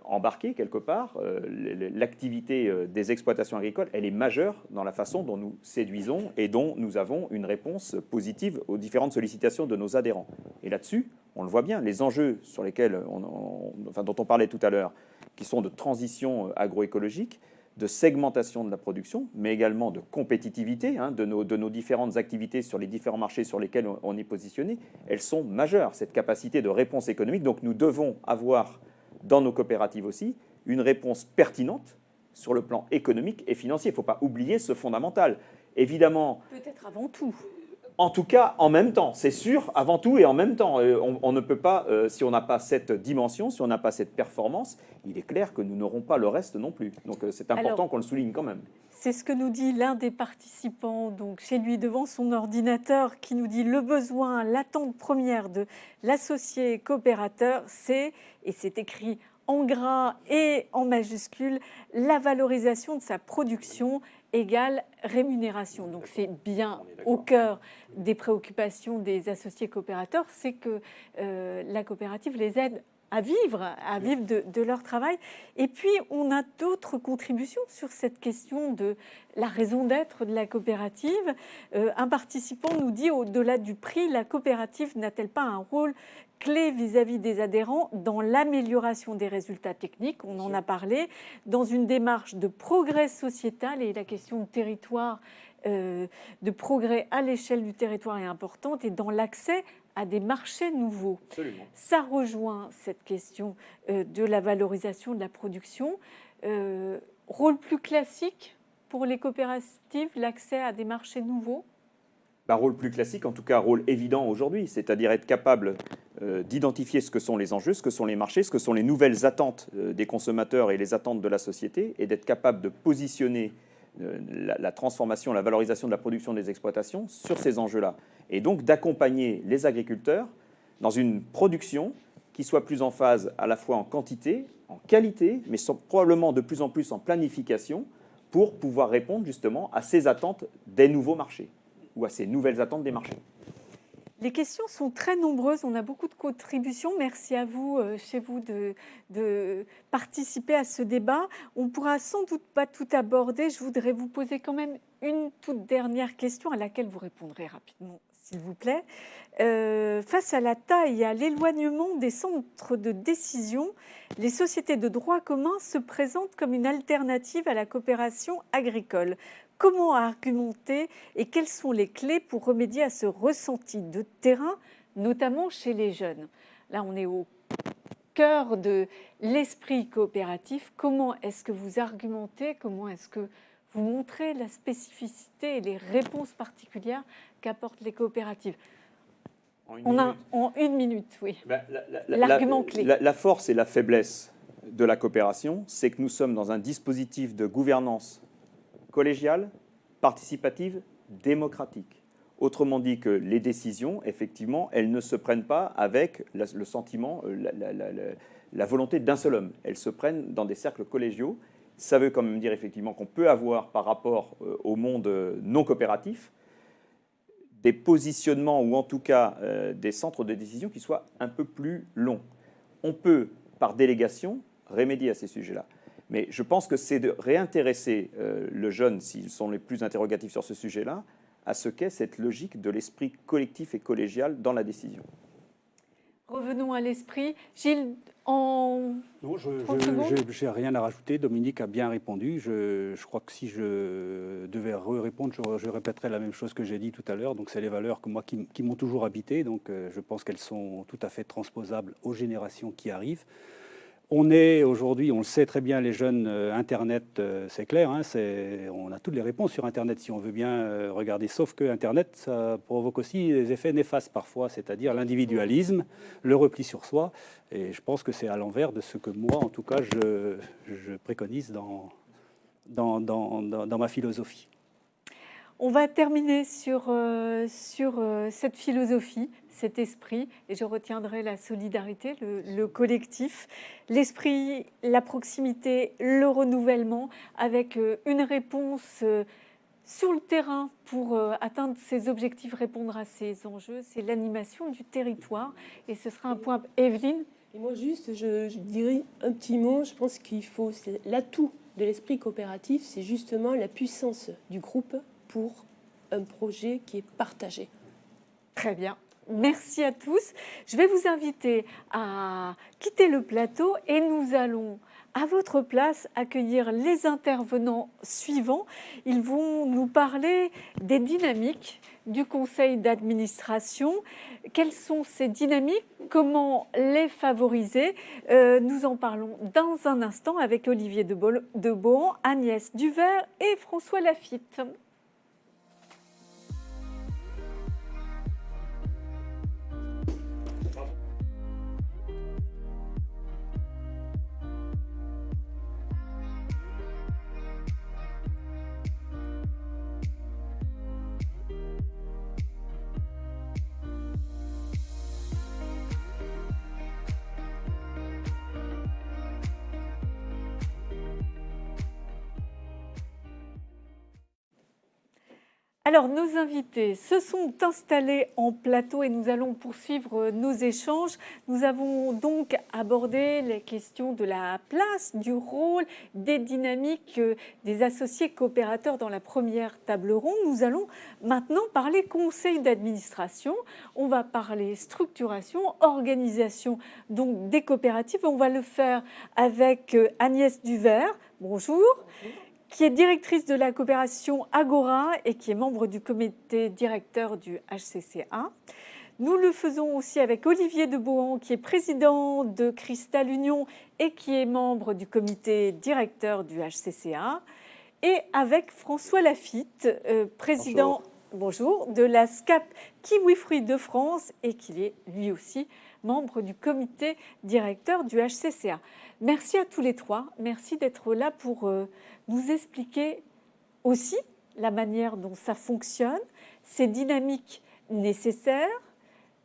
embarquer quelque part, l'activité des exploitations agricoles, elle est majeure dans la façon dont nous séduisons et dont nous avons une réponse positive aux différentes sollicitations de nos adhérents. Et là-dessus, on le voit bien, les enjeux sur lesquels dont on parlait tout à l'heure, qui sont de transition agroécologique, de segmentation de la production, mais également de compétitivité de nos différentes activités sur les différents marchés sur lesquels on est positionné, elles sont majeures, cette capacité de réponse économique. Donc nous devons avoir dans nos coopératives aussi une réponse pertinente sur le plan économique et financier. Il ne faut pas oublier ce fondamental. Évidemment... Peut-être avant tout. En tout cas, en même temps, c'est sûr, avant tout et en même temps. On ne peut pas, si on n'a pas cette dimension, si on n'a pas cette performance, il est clair que nous n'aurons pas le reste non plus. Donc c'est important qu'on le souligne quand même. C'est ce que nous dit l'un des participants, donc chez lui devant son ordinateur, qui nous dit le besoin, l'attente première de l'associé coopérateur, c'est, et c'est écrit en gras et en majuscule, la valorisation de sa production égale rémunération. Donc c'est bien au cœur des préoccupations des associés coopérateurs, c'est que la coopérative les aide à vivre de leur travail. Et puis, on a d'autres contributions sur cette question de la raison d'être de la coopérative. Un participant nous dit, au-delà du prix, la coopérative n'a-t-elle pas un rôle clé vis-à-vis des adhérents dans l'amélioration des résultats techniques, on en a parlé, dans une démarche de progrès sociétal, et la question de territoire, de progrès à l'échelle du territoire est importante, et dans l'accès à des marchés nouveaux. Absolument. Ça rejoint cette question de la valorisation de la production. Rôle plus classique pour les coopératives l'accès à des marchés nouveaux? Rôle plus classique, en tout cas rôle évident aujourd'hui, c'est-à-dire être capable d'identifier ce que sont les enjeux, ce que sont les marchés, ce que sont les nouvelles attentes des consommateurs et les attentes de la société, et d'être capable de positionner la transformation, la valorisation de la production des exploitations sur ces enjeux-là. Et donc d'accompagner les agriculteurs dans une production qui soit plus en phase à la fois en quantité, en qualité, mais probablement de plus en plus en planification pour pouvoir répondre justement à ces attentes des nouveaux marchés ou à ces nouvelles attentes des marchés. Les questions sont très nombreuses, on a beaucoup de contributions. Merci à vous, chez vous, de participer à ce débat. On ne pourra sans doute pas tout aborder. Je voudrais vous poser quand même une toute dernière question à laquelle vous répondrez rapidement, s'il vous plaît. Face à la taille et à l'éloignement des centres de décision, les sociétés de droit commun se présentent comme une alternative à la coopération agricole. Comment argumenter et quelles sont les clés pour remédier à ce ressenti de terrain, notamment chez les jeunes? Là, on est au cœur de l'esprit coopératif. Comment est-ce que vous argumentez? Comment est-ce que vous montrez la spécificité et les réponses particulières qu'apportent les coopératives? En une minute, oui. L'argument clé. La force et la faiblesse de la coopération, c'est que nous sommes dans un dispositif de gouvernance collégiale, participative, démocratique. Autrement dit que les décisions, effectivement, elles ne se prennent pas avec le sentiment, la volonté d'un seul homme. Elles se prennent dans des cercles collégiaux. Ça veut quand même dire effectivement qu'on peut avoir par rapport au monde non coopératif des positionnements ou en tout cas des centres de décision qui soient un peu plus longs. On peut, par délégation, remédier à ces sujets-là. Mais je pense que c'est de réintéresser le jeune, s'ils sont les plus interrogatifs sur ce sujet-là, à ce qu'est cette logique de l'esprit collectif et collégial dans la décision. Revenons à l'esprit. Gilles, en Non, 30 secondes. je n'ai rien à rajouter. Dominique a bien répondu. Je crois que si je devais répondre, je répéterais la même chose que j'ai dit tout à l'heure. Donc, c'est les valeurs que moi, qui m'ont toujours habité. Donc, je pense qu'elles sont tout à fait transposables aux générations qui arrivent. On est aujourd'hui, on le sait très bien, les jeunes, Internet, c'est clair, hein, on a toutes les réponses sur Internet si on veut bien regarder. Sauf que Internet, ça provoque aussi des effets néfastes parfois, c'est-à-dire l'individualisme, le repli sur soi. Et je pense que c'est à l'envers de ce que moi, en tout cas, je préconise dans ma philosophie. On va terminer sur cette philosophie, cet esprit, et je retiendrai la solidarité, le collectif, l'esprit, la proximité, le renouvellement, avec une réponse sur le terrain pour atteindre ces objectifs, répondre à ces enjeux. C'est l'animation du territoire, et ce sera un point. Evelyne? Et moi, juste, je dirais un petit mot. Je pense qu'il faut, l'atout de l'esprit coopératif, c'est justement la puissance du groupe pour un projet qui est partagé. Très bien. Merci à tous. Je vais vous inviter à quitter le plateau et nous allons, à votre place, accueillir les intervenants suivants. Ils vont nous parler des dynamiques du conseil d'administration. Quelles sont ces dynamiques? Comment les favoriser? Nous en parlons dans un instant avec Olivier de Bohan, Agnès Duvert et François Lafitte. Alors, nos invités se sont installés en plateau et nous allons poursuivre nos échanges. Nous avons donc abordé les questions de la place, du rôle, des dynamiques des associés coopérateurs dans la première table ronde. Nous allons maintenant parler conseil d'administration. On va parler structuration, organisation donc des coopératives. On va le faire avec Agnès Duvert. Bonjour. Qui est directrice de la coopération Agora et qui est membre du comité directeur du HCCA. Nous le faisons aussi avec Olivier de Bohan, qui est président de Cristal Union et qui est membre du comité directeur du HCCA. et avec François Laffitte, président bonjour, de la SCAP Kiwi Fruits de France et qui est lui aussi membre du comité directeur du HCCA. Merci à tous les trois. Merci d'être là pour nous expliquer aussi la manière dont ça fonctionne, ces dynamiques nécessaires,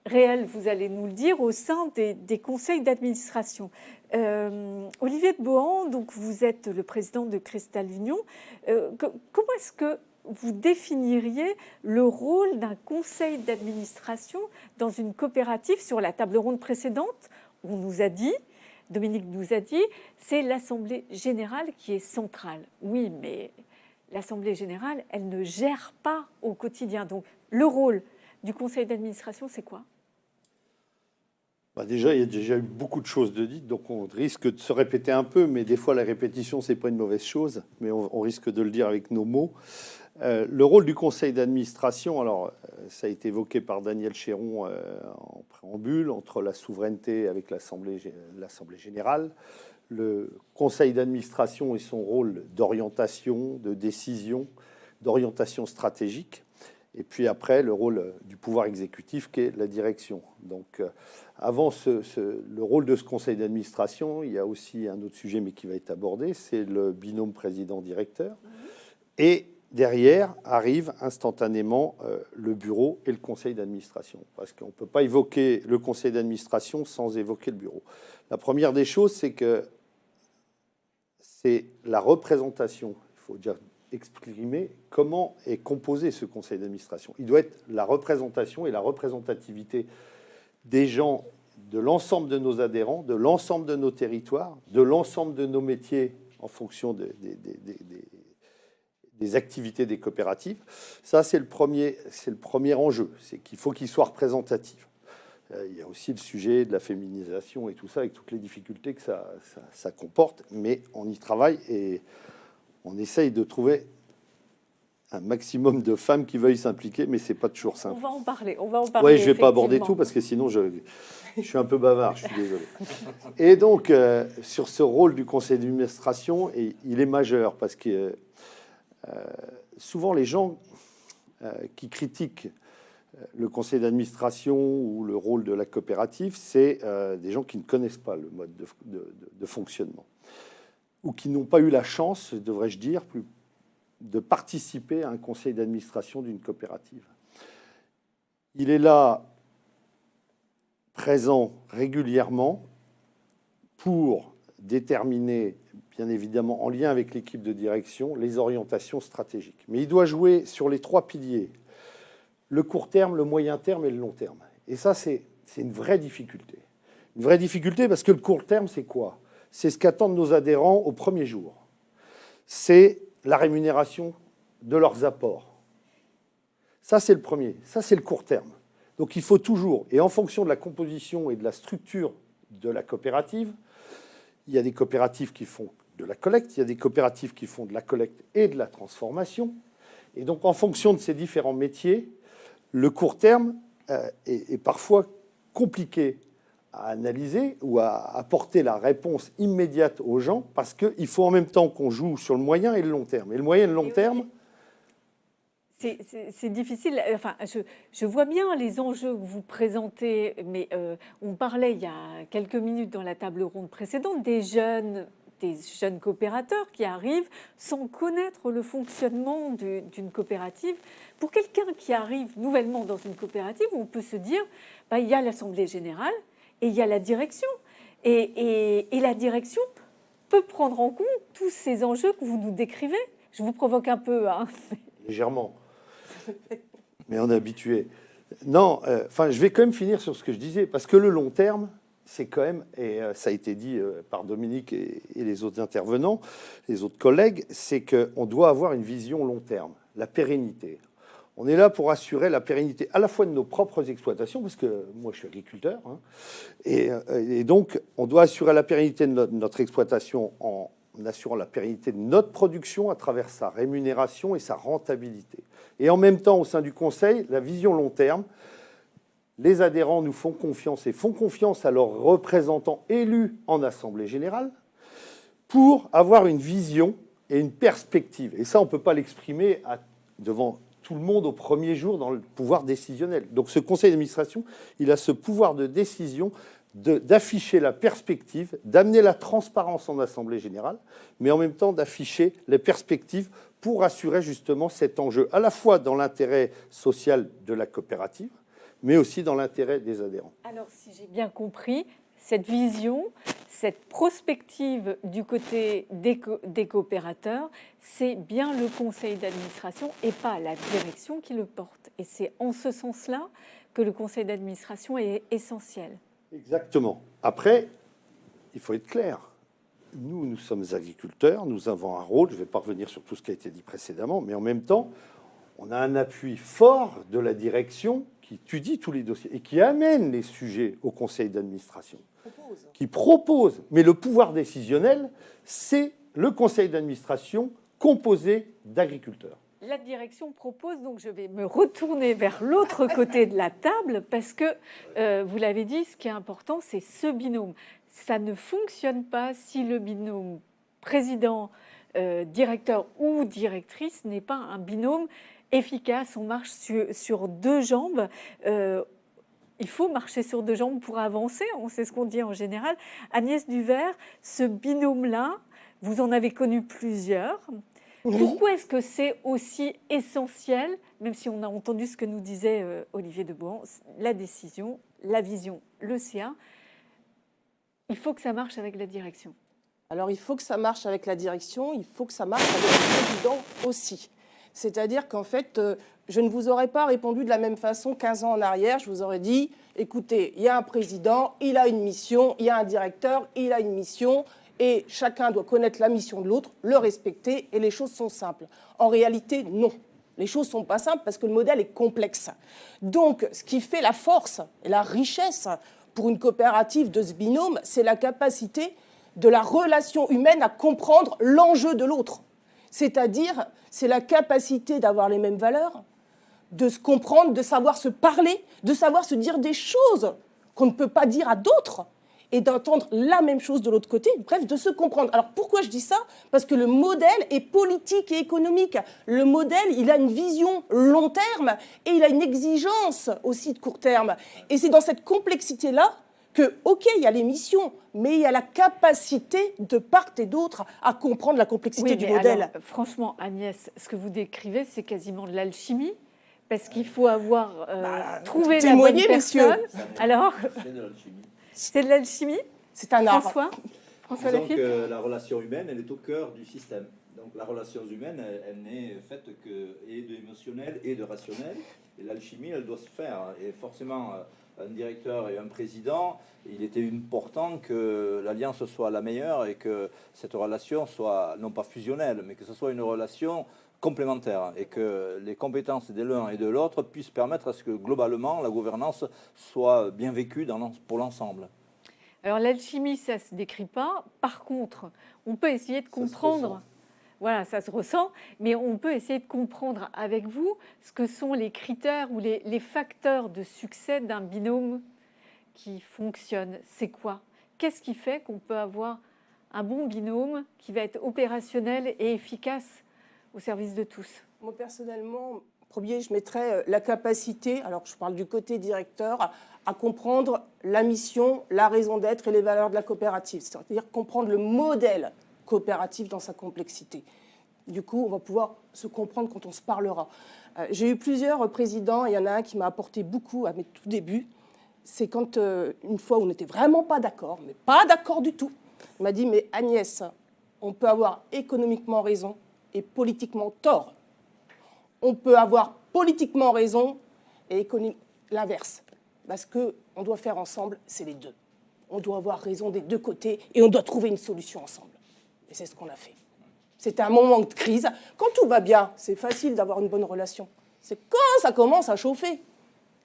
réelles, vous allez nous le dire, au sein des conseils d'administration. Olivier de Bohan, donc vous êtes le président de Cristal Union. Comment est-ce que vous définiriez le rôle d'un conseil d'administration dans une coopérative? Sur la table ronde précédente, on nous a dit, Dominique nous a dit, c'est l'Assemblée générale qui est centrale. Oui, mais l'Assemblée générale, elle ne gère pas au quotidien. Donc, le rôle du conseil d'administration, c'est quoi? Déjà, il y a déjà eu beaucoup de choses de dites, donc on risque de se répéter un peu, mais des fois, la répétition, c'est pas une mauvaise chose, mais on risque de le dire avec nos mots. Le rôle du conseil d'administration, alors ça a été évoqué par Daniel Chéron en préambule, entre la souveraineté avec l'Assemblée générale, le conseil d'administration et son rôle d'orientation, de décision, d'orientation stratégique, et puis après le rôle du pouvoir exécutif qui est la direction. Donc avant le rôle de ce conseil d'administration, il y a aussi un autre sujet mais qui va être abordé, c'est le binôme président-directeur. Et derrière arrive instantanément le bureau et le conseil d'administration, parce qu'on ne peut pas évoquer le conseil d'administration sans évoquer le bureau. La première des choses, c'est que c'est la représentation, il faut dire exprimer comment est composé ce conseil d'administration. Il doit être la représentation et la représentativité des gens, de l'ensemble de nos adhérents, de l'ensemble de nos territoires, de l'ensemble de nos métiers en fonction des activités des coopératives. Ça, c'est le premier enjeu, c'est qu'il faut qu'il soit représentatif. Il y a aussi le sujet de la féminisation et tout ça, avec toutes les difficultés que ça comporte, mais on y travaille et on essaye de trouver un maximum de femmes qui veuillent s'impliquer, mais c'est pas toujours simple. On va en parler. Oui, je vais pas aborder tout parce que sinon je suis un peu bavard, je suis désolé. Et donc, sur ce rôle du conseil d'administration, il est majeur parce que souvent les gens qui critiquent le conseil d'administration ou le rôle de la coopérative, c'est des gens qui ne connaissent pas le mode de fonctionnement ou qui n'ont pas eu la chance, devrais-je dire, de participer à un conseil d'administration d'une coopérative. Il est là, présent régulièrement, pour déterminer, bien évidemment, en lien avec l'équipe de direction, les orientations stratégiques. Mais il doit jouer sur les trois piliers, le court terme, le moyen terme et le long terme. Et ça, c'est une vraie difficulté. Une vraie difficulté parce que le court terme, c'est quoi? C'est ce qu'attendent nos adhérents au premier jour. C'est la rémunération de leurs apports. Ça, c'est le premier. Ça, c'est le court terme. Donc, il faut toujours, et en fonction de la composition et de la structure de la coopérative, il y a des coopératives qui font de la collecte, il y a des coopératives qui font de la collecte et de la transformation. Et donc, en fonction de ces différents métiers, le court terme est parfois compliqué à analyser ou à apporter la réponse immédiate aux gens parce qu'il faut en même temps qu'on joue sur le moyen et le long terme. Et le moyen et le long terme... C'est difficile. Enfin, je vois bien les enjeux que vous présentez, mais on parlait il y a quelques minutes dans la table ronde précédente des jeunes coopérateurs qui arrivent sans connaître le fonctionnement d'une coopérative. Pour quelqu'un qui arrive nouvellement dans une coopérative, on peut se dire, il y a l'Assemblée générale et il y a la direction. Et la direction peut prendre en compte tous ces enjeux que vous nous décrivez. Je vous provoque un peu. Hein. Légèrement. Mais on est habitué. Non, je vais quand même finir sur ce que je disais, parce que le long terme, c'est quand même, et ça a été dit par Dominique et les autres intervenants, les autres collègues, c'est qu'on doit avoir une vision long terme, la pérennité. On est là pour assurer la pérennité à la fois de nos propres exploitations, parce que moi je suis agriculteur, hein, et donc on doit assurer la pérennité de notre exploitation en assurant la pérennité de notre production à travers sa rémunération et sa rentabilité. Et en même temps, au sein du Conseil, la vision long terme, les adhérents nous font confiance et font confiance à leurs représentants élus en Assemblée générale pour avoir une vision et une perspective. Et ça, on ne peut pas l'exprimer devant tout le monde au premier jour dans le pouvoir décisionnel. Donc ce conseil d'administration, il a ce pouvoir de décision d'afficher la perspective, d'amener la transparence en assemblée générale, mais en même temps d'afficher les perspectives pour assurer justement cet enjeu, à la fois dans l'intérêt social de la coopérative, mais aussi dans l'intérêt des adhérents. Alors, si j'ai bien compris, cette vision, cette prospective du côté des coopérateurs, c'est bien le conseil d'administration et pas la direction qui le porte. Et c'est en ce sens-là que le conseil d'administration est essentiel. Exactement. Après, il faut être clair. Nous sommes agriculteurs, nous avons un rôle, je ne vais pas revenir sur tout ce qui a été dit précédemment, mais en même temps, on a un appui fort de la direction qui étudie tous les dossiers et qui amène les sujets au conseil d'administration. Qui propose. Mais le pouvoir décisionnel, c'est le conseil d'administration composé d'agriculteurs. La direction propose, donc je vais me retourner vers l'autre côté de la table parce que, vous l'avez dit, ce qui est important, c'est ce binôme. Ça ne fonctionne pas si le binôme président, directeur ou directrice n'est pas un binôme efficace. On marche sur deux jambes. Il faut marcher sur deux jambes pour avancer, c'est ce qu'on dit en général. Agnès Duvert, ce binôme-là, vous en avez connu plusieurs. Oui. Pourquoi est-ce que c'est aussi essentiel, même si on a entendu ce que nous disait Olivier Debouan, la décision, la vision, le CA, il faut que ça marche avec la direction. Alors il faut que ça marche avec la direction, il faut que ça marche avec le président aussi. C'est-à-dire qu'en fait, je ne vous aurais pas répondu de la même façon 15 ans en arrière. Je vous aurais dit, écoutez, il y a un président, il a une mission, il y a un directeur, il a une mission, et chacun doit connaître la mission de l'autre, le respecter, et les choses sont simples. En réalité, non. Les choses ne sont pas simples parce que le modèle est complexe. Donc, ce qui fait la force et la richesse pour une coopérative de ce binôme, c'est la capacité de la relation humaine à comprendre l'enjeu de l'autre. C'est-à-dire, c'est la capacité d'avoir les mêmes valeurs, de se comprendre, de savoir se parler, de savoir se dire des choses qu'on ne peut pas dire à d'autres et d'entendre la même chose de l'autre côté, bref, de se comprendre. Alors pourquoi je dis ça ? Parce que le modèle est politique et économique. Le modèle, il a une vision long terme et il a une exigence aussi de court terme. Et c'est dans cette complexité-là que, ok, il y a les missions, mais il y a la capacité de part et d'autre à comprendre la complexité du modèle. Alors, franchement, Agnès, ce que vous décrivez, c'est quasiment de l'alchimie, parce qu'il faut avoir trouvé la bonne personne. Alors, c'est de l'alchimie. C'est un art. François Laffitte. Que la relation humaine, elle est au cœur du système. Donc la relation humaine, elle n'est faite que et d'émotionnel et de rationnel. Et l'alchimie, elle doit se faire. Et forcément, un directeur et un président, il était important que l'alliance soit la meilleure et que cette relation soit non pas fusionnelle, mais que ce soit une relation complémentaire et que les compétences de l'un et de l'autre puissent permettre à ce que globalement la gouvernance soit bien vécue pour l'ensemble. Alors l'alchimie, ça ne se décrit pas. Par contre, on peut essayer de comprendre. Voilà, ça se ressent, mais on peut essayer de comprendre avec vous ce que sont les critères ou les facteurs de succès d'un binôme qui fonctionne. C'est quoi ? Qu'est-ce qui fait qu'on peut avoir un bon binôme qui va être opérationnel et efficace au service de tous? Moi, personnellement, premier, je mettrais la capacité, alors je parle du côté directeur, à comprendre la mission, la raison d'être et les valeurs de la coopérative. C'est-à-dire comprendre le modèle coopératif dans sa complexité. Du coup, on va pouvoir se comprendre quand on se parlera. J'ai eu plusieurs présidents, il y en a un qui m'a apporté beaucoup à mes tout débuts. C'est quand, une fois, on n'était vraiment pas d'accord, mais pas d'accord du tout. Il m'a dit, mais Agnès, on peut avoir économiquement raison et politiquement tort. On peut avoir politiquement raison et l'inverse. Parce qu'on doit faire ensemble, c'est les deux. On doit avoir raison des deux côtés et on doit trouver une solution ensemble. Et c'est ce qu'on a fait. C'était un moment de crise. Quand tout va bien, c'est facile d'avoir une bonne relation. C'est quand ça commence à chauffer.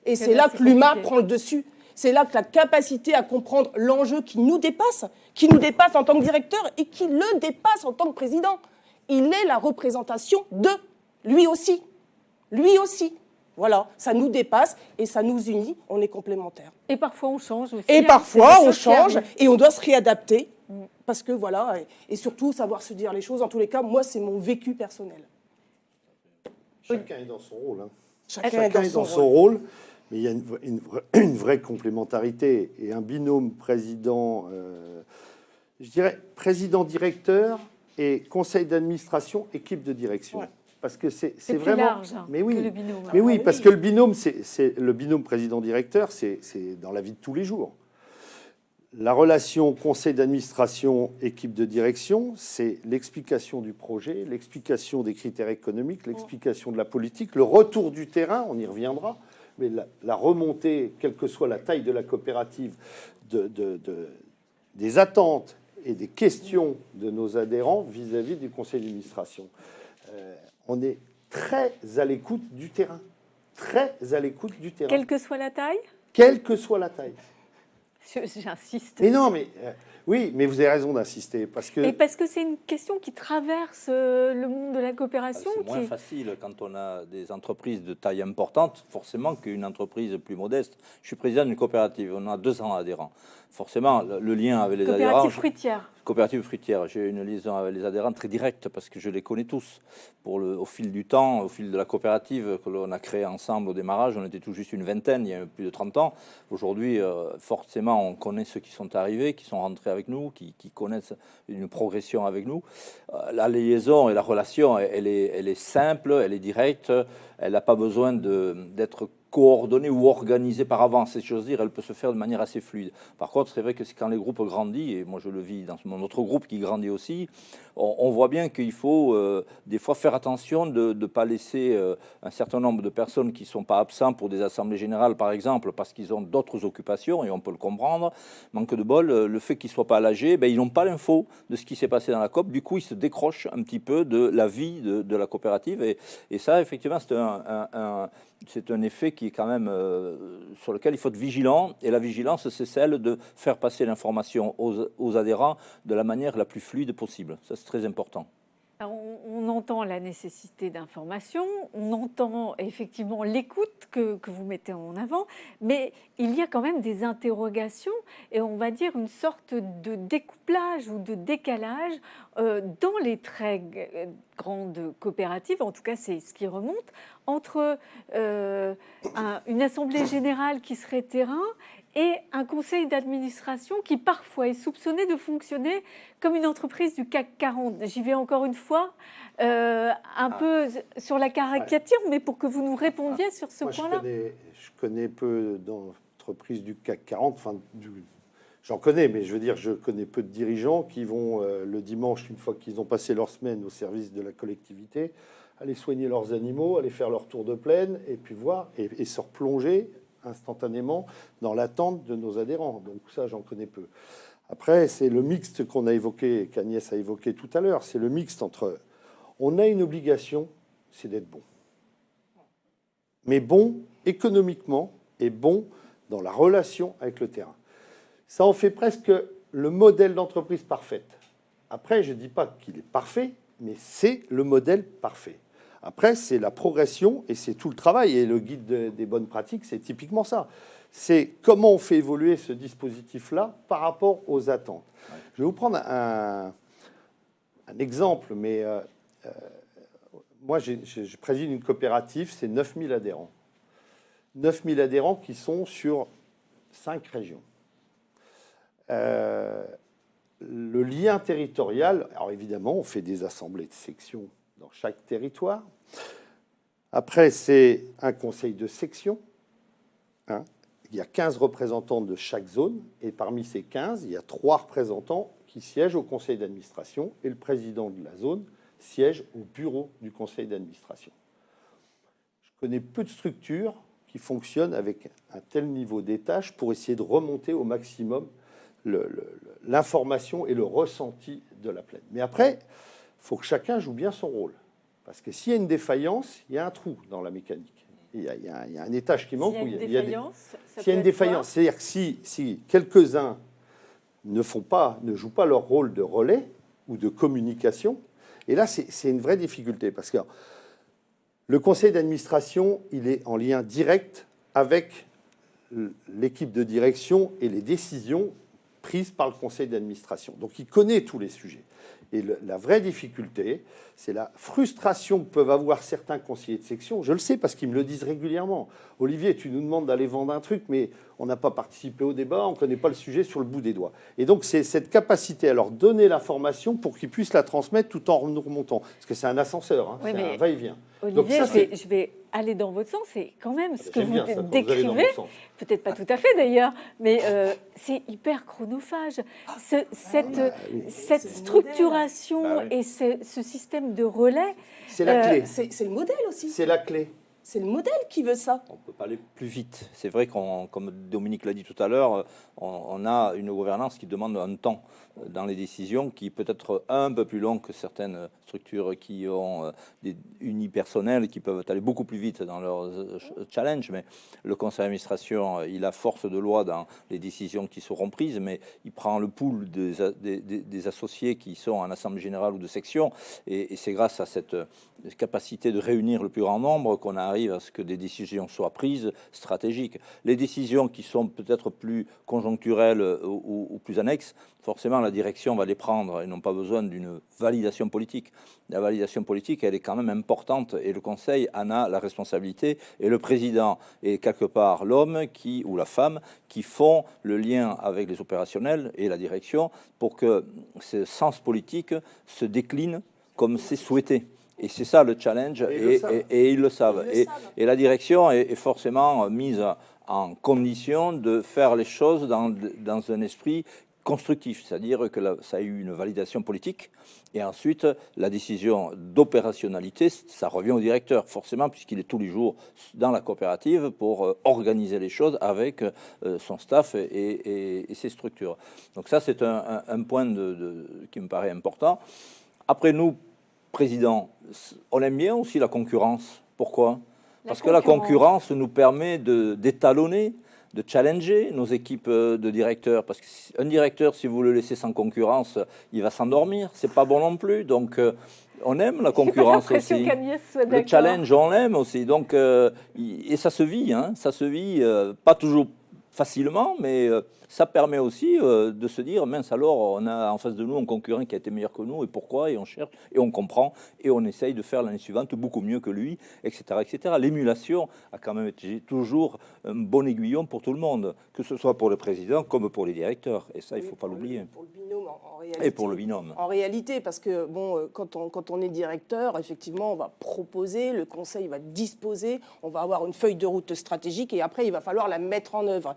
Et c'est là que l'humain prend le dessus. C'est là que la capacité à comprendre l'enjeu qui nous dépasse en tant que directeur et qui le dépasse en tant que président. Il est la représentation de lui aussi. Lui aussi. Voilà, ça nous dépasse et ça nous unit, on est complémentaires. Et parfois on change aussi. Et parfois on change et on doit se réadapter Parce que voilà, et surtout savoir se dire les choses. En tous les cas, moi, c'est mon vécu personnel. Chacun est dans son rôle. Hein. Chacun est dans son rôle. Mais il y a une vraie complémentarité. Et un binôme président, je dirais président-directeur et conseil d'administration, équipe de direction. Ouais. Parce que c'est plus vraiment large mais oui, que le binôme. mais oui, parce que le binôme, c'est le binôme président-directeur, c'est dans la vie de tous les jours. La relation conseil d'administration, équipe de direction, c'est l'explication du projet, l'explication des critères économiques, l'explication de la politique, le retour du terrain, on y reviendra, mais la remontée, quelle que soit la taille de la coopérative, des attentes et des questions de nos adhérents vis-à-vis du conseil d'administration. On est très à l'écoute du terrain. Très à l'écoute du terrain. Quelle que soit la taille? Quelle que soit la taille. J'insiste. Mais non, mais oui, mais vous avez raison d'insister parce que. Et parce que c'est une question qui traverse le monde de la coopération. C'est moins facile quand on a des entreprises de taille importante, forcément, qu'une entreprise plus modeste. Je suis président d'une coopérative, on a 200 adhérents. Forcément, le lien avec les adhérents... Coopérative fruitière. Coopérative fruitière. J'ai une liaison avec les adhérents très directe parce que je les connais tous. Au fil du temps, au fil de la coopérative que l'on a créée ensemble au démarrage, on était tout juste une vingtaine, il y a plus de 30 ans. Aujourd'hui, forcément, on connaît ceux qui sont arrivés, qui sont rentrés avec nous, qui connaissent une progression avec nous. La liaison et la relation, elle est simple, elle est directe, elle n'a pas besoin d'être coordonnée ou organisée par avance, c'est chose dire, elle peut se faire de manière assez fluide. Par contre, c'est vrai que c'est quand les groupes grandissent, et moi je le vis dans mon autre groupe qui grandit aussi, on voit bien qu'il faut des fois faire attention de ne pas laisser un certain nombre de personnes qui ne sont pas absents pour des assemblées générales, par exemple, parce qu'ils ont d'autres occupations, et on peut le comprendre. Manque de bol, le fait qu'ils ne soient pas à l'AG, ils n'ont pas l'info de ce qui s'est passé dans la COP, du coup ils se décrochent un petit peu de la vie de la coopérative, et ça, effectivement, c'est un effet qui est quand même sur lequel il faut être vigilant. Et la vigilance, c'est celle de faire passer l'information aux adhérents de la manière la plus fluide possible. Ça, c'est très important. On entend la nécessité d'information, on entend effectivement l'écoute que vous mettez en avant, mais il y a quand même des interrogations et on va dire une sorte de découplage ou de décalage dans les très grandes coopératives, en tout cas c'est ce qui remonte, entre une assemblée générale qui serait terrain et un conseil d'administration qui parfois est soupçonné de fonctionner comme une entreprise du CAC 40. J'y vais encore une fois, peu sur la caricature, mais pour que vous nous répondiez sur ce point-là. Je connais peu d'entreprises du CAC 40, j'en connais, mais je veux dire, je connais peu de dirigeants qui vont le dimanche, une fois qu'ils ont passé leur semaine au service de la collectivité, aller soigner leurs animaux, aller faire leur tour de plaine, et puis voir, et se replonger instantanément dans l'attente de nos adhérents. Donc ça, j'en connais peu. Après, c'est le mixte qu'on a évoqué, qu'Agnès a évoqué tout à l'heure, c'est le mixte entre... On a une obligation, c'est d'être bon. Mais bon économiquement et bon dans la relation avec le terrain. Ça en fait presque le modèle d'entreprise parfaite. Après, je ne dis pas qu'il est parfait, mais c'est le modèle parfait. Après, c'est la progression et c'est tout le travail. Et le guide des bonnes pratiques, c'est typiquement ça. C'est comment on fait évoluer ce dispositif-là par rapport aux attentes. Je vais vous prendre un exemple, mais moi, je préside une coopérative, c'est 9000 adhérents. 9000 adhérents qui sont sur 5 régions. Le lien territorial, alors évidemment, on fait des assemblées de sections dans chaque territoire. Après, c'est un conseil de section. Il y a 15 représentants de chaque zone. Et parmi ces 15, il y a 3 représentants qui siègent au conseil d'administration. Et le président de la zone siège au bureau du conseil d'administration. Je connais peu de structures qui fonctionnent avec un tel niveau des tâches pour essayer de remonter au maximum l'information et le ressenti de la plaine. Mais après, il faut que chacun joue bien son rôle. Parce que s'il y a une défaillance, il y a un trou dans la mécanique. Il y a un étage qui manque. S'il y a une défaillance, c'est-à-dire que si quelques-uns ne jouent pas leur rôle de relais ou de communication, et là, c'est une vraie difficulté. Parce que le conseil d'administration, il est en lien direct avec l'équipe de direction et les décisions prise par le conseil d'administration. Donc il connaît tous les sujets. Et la vraie difficulté, c'est la frustration que peuvent avoir certains conseillers de section. Je le sais parce qu'ils me le disent régulièrement. Olivier, tu nous demandes d'aller vendre un truc, mais on n'a pas participé au débat, on ne connaît pas le sujet sur le bout des doigts. Et donc c'est cette capacité à leur donner l'information pour qu'ils puissent la transmettre tout en nous remontant. Parce que c'est un ascenseur, hein, Oui, c'est mais un va-et-vient. Olivier, Donc ça, je vais aller dans votre sens. C'est quand même ce que J'aime vous bien ça, quand vous allez dans décrivez. mon sens. Peut-être pas tout à fait d'ailleurs, mais c'est hyper chronophage. Cette structuration Bah oui. et ce système de relais, C'est la clé. C'est le modèle aussi. C'est la clé. C'est le modèle qui veut ça. On ne peut pas aller plus vite. C'est vrai comme Dominique l'a dit tout à l'heure, on a une gouvernance qui demande un temps dans les décisions qui peut être un peu plus long que certaines structures qui ont des unipersonnels qui peuvent aller beaucoup plus vite dans leurs challenges. Mais le conseil d'administration, il a force de loi dans les décisions qui seront prises, mais il prend le pool des associés qui sont en assemblée générale ou de section. Et c'est grâce à cette capacité de réunir le plus grand nombre qu'on arrive à ce que des décisions soient prises stratégiques. Les décisions qui sont peut-être plus conjoncturelles ou plus annexes, forcément la direction va les prendre et n'ont pas besoin d'une validation politique. La validation politique, elle est quand même importante et le Conseil en a la responsabilité et le président est quelque part l'homme ou la femme qui font le lien avec les opérationnels et la direction pour que ce sens politique se décline comme c'est souhaité. Et c'est ça le challenge, et ils le savent. Et la direction est forcément mise en condition de faire les choses dans un esprit constructif, c'est-à-dire que ça a eu une validation politique, et ensuite la décision d'opérationnalité, ça revient au directeur, forcément, puisqu'il est tous les jours dans la coopérative pour organiser les choses avec son staff et ses structures. Donc ça, c'est un point qui me paraît important. Après, nous, président, on aime bien aussi la concurrence. Pourquoi ? Parce que la concurrence nous permet d'étalonner, de challenger nos équipes de directeurs. Parce qu'un directeur, si vous le laissez sans concurrence, il va s'endormir. C'est pas bon non plus. Donc, on aime la concurrence aussi. Le challenge, on l'aime aussi. Donc, et ça se vit, hein, ça se vit pas toujours facilement, mais ça permet aussi de se dire, mince alors, on a en face de nous un concurrent qui a été meilleur que nous, et pourquoi ? Et on cherche, et on comprend, et on essaye de faire l'année suivante beaucoup mieux que lui, etc. etc. L'émulation a quand même été toujours un bon aiguillon pour tout le monde, que ce soit pour le président comme pour les directeurs, et ça, il ne faut pas l'oublier. Pour le binôme, en réalité. Et pour le binôme. En réalité, parce que bon, quand on est directeur, effectivement, on va proposer, le conseil va disposer, on va avoir une feuille de route stratégique, et après, il va falloir la mettre en œuvre.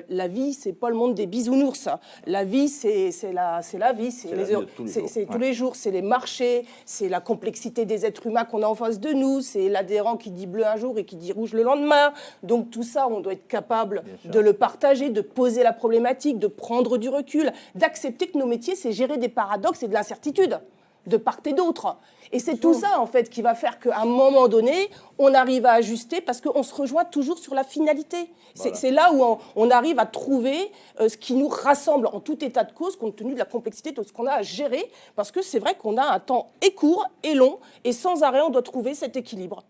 La vie, c'est pas le monde des bisounours. La vie, c'est la vie, c'est tous les jours, c'est les marchés, c'est la complexité des êtres humains qu'on a en face de nous, c'est l'adhérent qui dit bleu un jour et qui dit rouge le lendemain. Donc tout ça, on doit être capable de le partager, de poser la problématique, de prendre du recul, d'accepter que nos métiers, c'est gérer des paradoxes et de l'incertitude de part et d'autre. Et c'est tout ça, en fait, qui va faire qu'à un moment donné, on arrive à ajuster parce qu'on se rejoint toujours sur la finalité. Voilà. C'est là où on arrive à trouver ce qui nous rassemble en tout état de cause, compte tenu de la complexité de ce qu'on a à gérer, parce que c'est vrai qu'on a un temps et court et long, et sans arrêt, on doit trouver cet équilibre.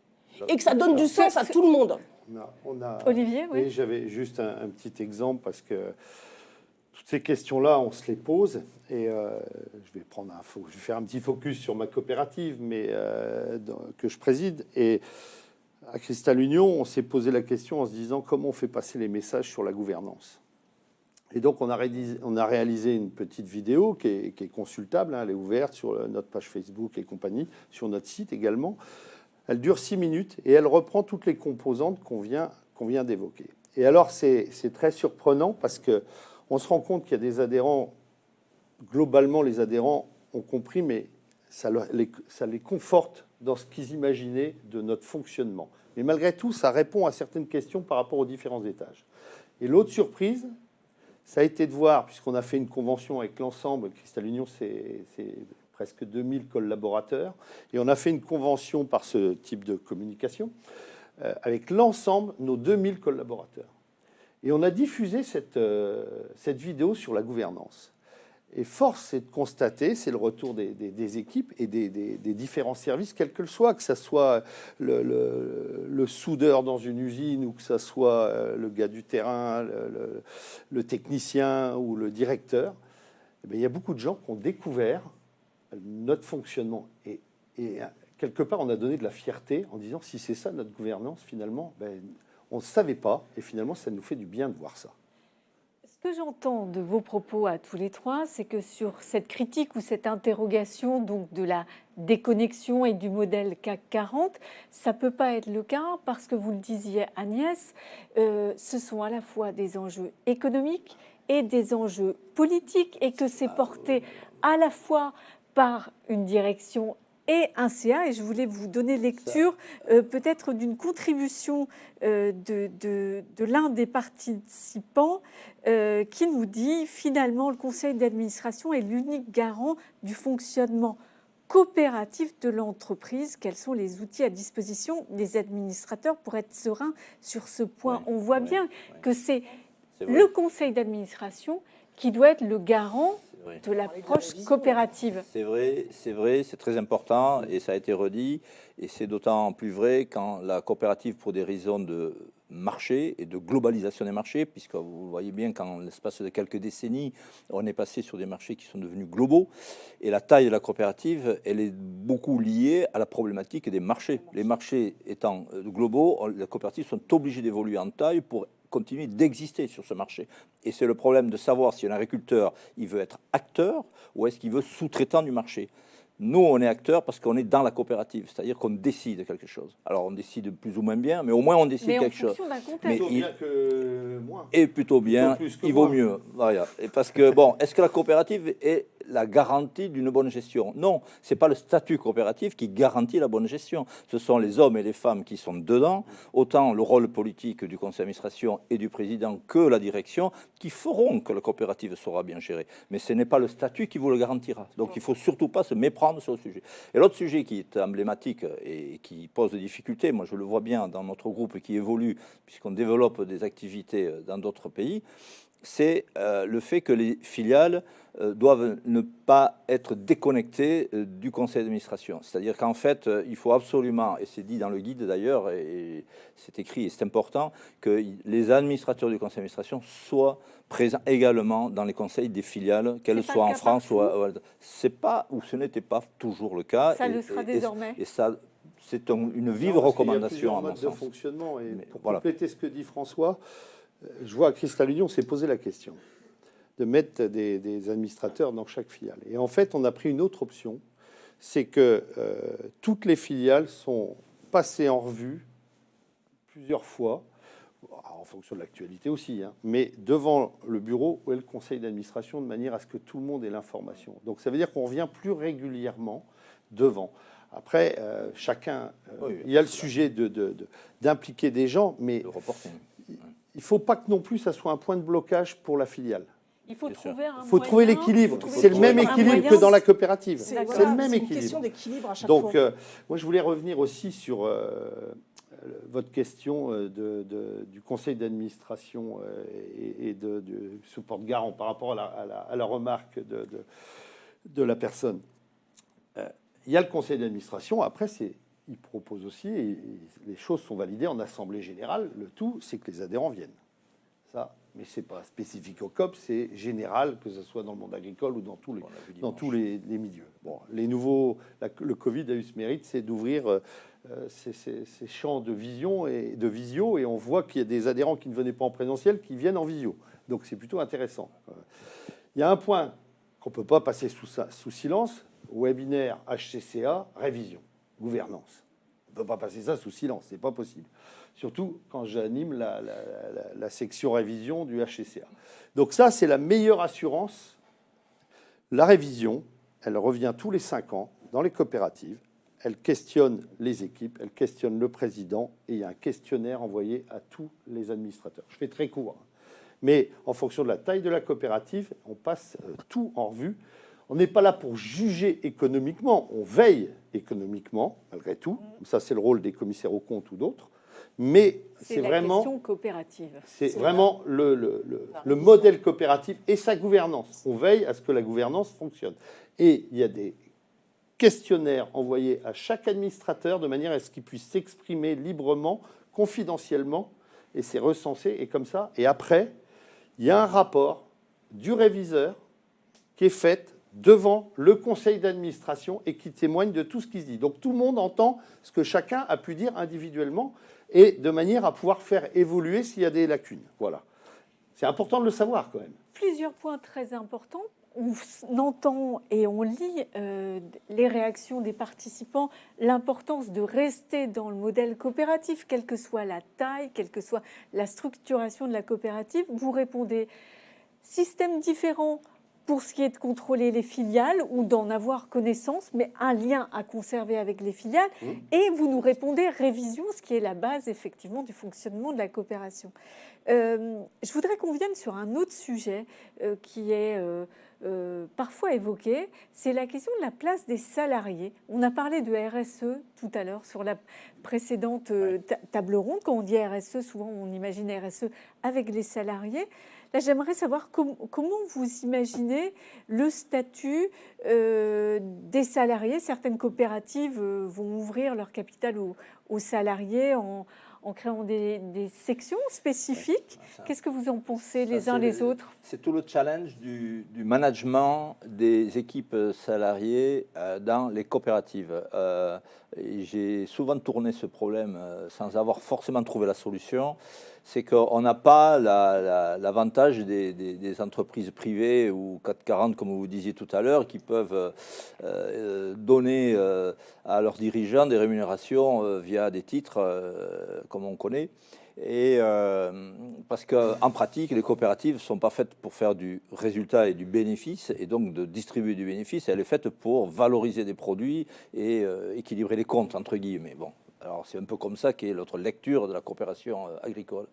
Et que ça donne du sens à tout le monde. Olivier, oui. J'avais juste un petit exemple, parce que toutes ces questions-là, on se les pose, et je vais faire un petit focus sur ma coopérative, que je préside. Et à Cristal Union, on s'est posé la question en se disant comment on fait passer les messages sur la gouvernance. Et donc, on a réalisé une petite vidéo qui est consultable, hein, elle est ouverte sur notre page Facebook et compagnie, sur notre site également. Elle dure 6 minutes et elle reprend toutes les composantes qu'on vient d'évoquer. Et alors, c'est très surprenant parce que on se rend compte qu'il y a des adhérents, globalement les adhérents ont compris, mais ça les conforte dans ce qu'ils imaginaient de notre fonctionnement. Mais malgré tout, ça répond à certaines questions par rapport aux différents étages. Et l'autre surprise, ça a été de voir, puisqu'on a fait une convention avec l'ensemble, Cristal Union, c'est presque 2000 collaborateurs, et on a fait une convention par ce type de communication, avec l'ensemble, nos 2000 collaborateurs. Et on a diffusé cette vidéo sur la gouvernance. Et force est de constater, c'est le retour des équipes et des différents services, quels que le soit, que ce soit le soudeur dans une usine ou que ce soit le gars du terrain, le technicien ou le directeur. Eh bien, il y a beaucoup de gens qui ont découvert notre fonctionnement. Et quelque part, on a donné de la fierté en disant, si c'est ça notre gouvernance, finalement, on ne savait pas. Et finalement, ça nous fait du bien de voir ça. Ce que j'entends de vos propos à tous les trois, c'est que sur cette critique ou cette interrogation donc de la déconnexion et du modèle CAC 40, ça ne peut pas être le cas parce que vous le disiez Agnès, ce sont à la fois des enjeux économiques et des enjeux politiques et que c'est porté à la fois par une direction et un CA. Et je voulais vous donner lecture peut-être d'une contribution de l'un des participants qui nous dit « Finalement, le conseil d'administration est l'unique garant du fonctionnement coopératif de l'entreprise. Quels sont les outils à disposition des administrateurs pour être sereins sur ce point ?» On voit bien que c'est le conseil d'administration qui doit être le garant de l'approche coopérative. C'est vrai, c'est très important et ça a été redit. Et c'est d'autant plus vrai quand la coopérative, pour des raisons de marché et de globalisation des marchés, puisque vous voyez bien qu'en l'espace de quelques décennies, on est passé sur des marchés qui sont devenus globaux. Et la taille de la coopérative, elle est beaucoup liée à la problématique des marchés. Les marchés étant globaux, les coopératives sont obligées d'évoluer en taille pour continuer d'exister sur ce marché. Et c'est le problème de savoir si un agriculteur, il veut être acteur ou est-ce qu'il veut sous-traitant du marché. Nous, on est acteurs parce qu'on est dans la coopérative, c'est-à-dire qu'on décide quelque chose. Alors, on décide plus ou moins bien, mais au moins on décide quelque chose. Mais plutôt bien que moins. Et plutôt bien, il vaut mieux. Voilà. Et parce que, bon, est-ce que la coopérative est la garantie d'une bonne gestion? Non, ce n'est pas le statut coopératif qui garantit la bonne gestion. Ce sont les hommes et les femmes qui sont dedans, autant le rôle politique du conseil d'administration et du président que la direction, qui feront que la coopérative sera bien gérée. Mais ce n'est pas le statut qui vous le garantira. Donc, il ne faut surtout pas se méprendre sur le sujet. Et l'autre sujet qui est emblématique et qui pose des difficultés, moi je le vois bien dans notre groupe qui évolue, puisqu'on développe des activités dans d'autres pays, c'est le fait que les filiales doivent ne pas être déconnectées du conseil d'administration. C'est-à-dire qu'en fait, il faut absolument, et c'est dit dans le guide d'ailleurs, et c'est écrit et c'est important, que les administrateurs du conseil d'administration soient présents également dans les conseils des filiales, qu'elles soient en France ou c'est pas, ou ce n'était pas toujours le cas. Ça le sera désormais. Et ça, c'est une vive recommandation à mon sens. Il y a plusieurs modes de fonctionnement. Et pour compléter ce que dit François, je vois à Cristal Union, on s'est posé la question de mettre des administrateurs dans chaque filiale. Et en fait, on a pris une autre option, c'est que toutes les filiales sont passées en revue plusieurs fois, en fonction de l'actualité aussi, hein, mais devant le bureau ou le conseil d'administration, de manière à ce que tout le monde ait l'information. Donc ça veut dire qu'on revient plus régulièrement devant. Après, chacun, il y a le sujet d'impliquer des gens, mais il ne faut pas que non plus ça soit un point de blocage pour la filiale. Il faut trouver un faut trouver l'équilibre. C'est le même équilibre que dans la coopérative. C'est le même équilibre. C'est une question d'équilibre à chaque fois. Donc, moi, je voulais revenir aussi sur votre question du conseil d'administration et du support de garant par rapport à la remarque de la personne. Il y a le conseil d'administration. Après, il propose aussi, et les choses sont validées en assemblée générale. Le tout, c'est que les adhérents viennent. Ça, mais c'est pas spécifique au COP, c'est général, que ce soit dans le monde agricole ou dans tous les milieux. Bon, le Covid a eu ce mérite, c'est d'ouvrir ces champs de vision et de visio, et on voit qu'il y a des adhérents qui ne venaient pas en présentiel, qui viennent en visio. Donc c'est plutôt intéressant. Il y a un point qu'on ne peut pas passer sous silence, webinaire, HCCA, révision, gouvernance. On ne peut pas passer ça sous silence, c'est pas possible. Surtout quand j'anime la section révision du HCCA. Donc ça, c'est la meilleure assurance. La révision, elle revient tous les 5 ans dans les coopératives. Elle questionne les équipes, elle questionne le président et il y a un questionnaire envoyé à tous les administrateurs. Je fais très court, hein. Mais en fonction de la taille de la coopérative, on passe tout en revue. On n'est pas là pour juger économiquement, on veille économiquement, malgré tout. Ça, c'est le rôle des commissaires aux comptes ou d'autres. Mais C'est c'est la vraiment, question coopérative. c'est vraiment le modèle coopératif et sa gouvernance. On veille à ce que la gouvernance fonctionne. Et il y a des questionnaires envoyés à chaque administrateur de manière à ce qu'il puisse s'exprimer librement, confidentiellement, et c'est recensé, et comme ça. Et après, il y a un rapport du réviseur qui est fait devant le conseil d'administration et qui témoigne de tout ce qui se dit. Donc tout le monde entend ce que chacun a pu dire individuellement et de manière à pouvoir faire évoluer s'il y a des lacunes. Voilà. C'est important de le savoir quand même. Plusieurs points très importants. On entend et on lit les réactions des participants, l'importance de rester dans le modèle coopératif, quelle que soit la taille, quelle que soit la structuration de la coopérative. Vous répondez système différent pour ce qui est de contrôler les filiales ou d'en avoir connaissance, mais un lien à conserver avec les filiales. Et vous nous répondez révision, ce qui est la base effectivement du fonctionnement de la coopération. Je voudrais qu'on vienne sur un autre sujet qui est parfois évoqué, c'est la question de la place des salariés. On a parlé de RSE tout à l'heure sur la précédente table ronde. Quand on dit RSE, souvent on imagine RSE avec les salariés. Là, j'aimerais savoir comment vous imaginez le statut des salariés. Certaines coopératives vont ouvrir leur capital aux salariés en créant des sections spécifiques. Qu'est-ce que vous en pensez les uns les autres? C'est tout le challenge du management des équipes salariées dans les coopératives. J'ai souvent tourné ce problème sans avoir forcément trouvé la solution. C'est qu'on n'a pas l'avantage des entreprises privées ou 440, comme vous disiez tout à l'heure, qui peuvent donner à leurs dirigeants des rémunérations via des titres, comme on connaît. Et parce qu'en pratique, les coopératives ne sont pas faites pour faire du résultat et du bénéfice, et donc de distribuer du bénéfice. Elle est faite pour valoriser des produits et équilibrer les comptes, entre guillemets. Bon. Alors, c'est un peu comme ça qu'est notre lecture de la coopération agricole.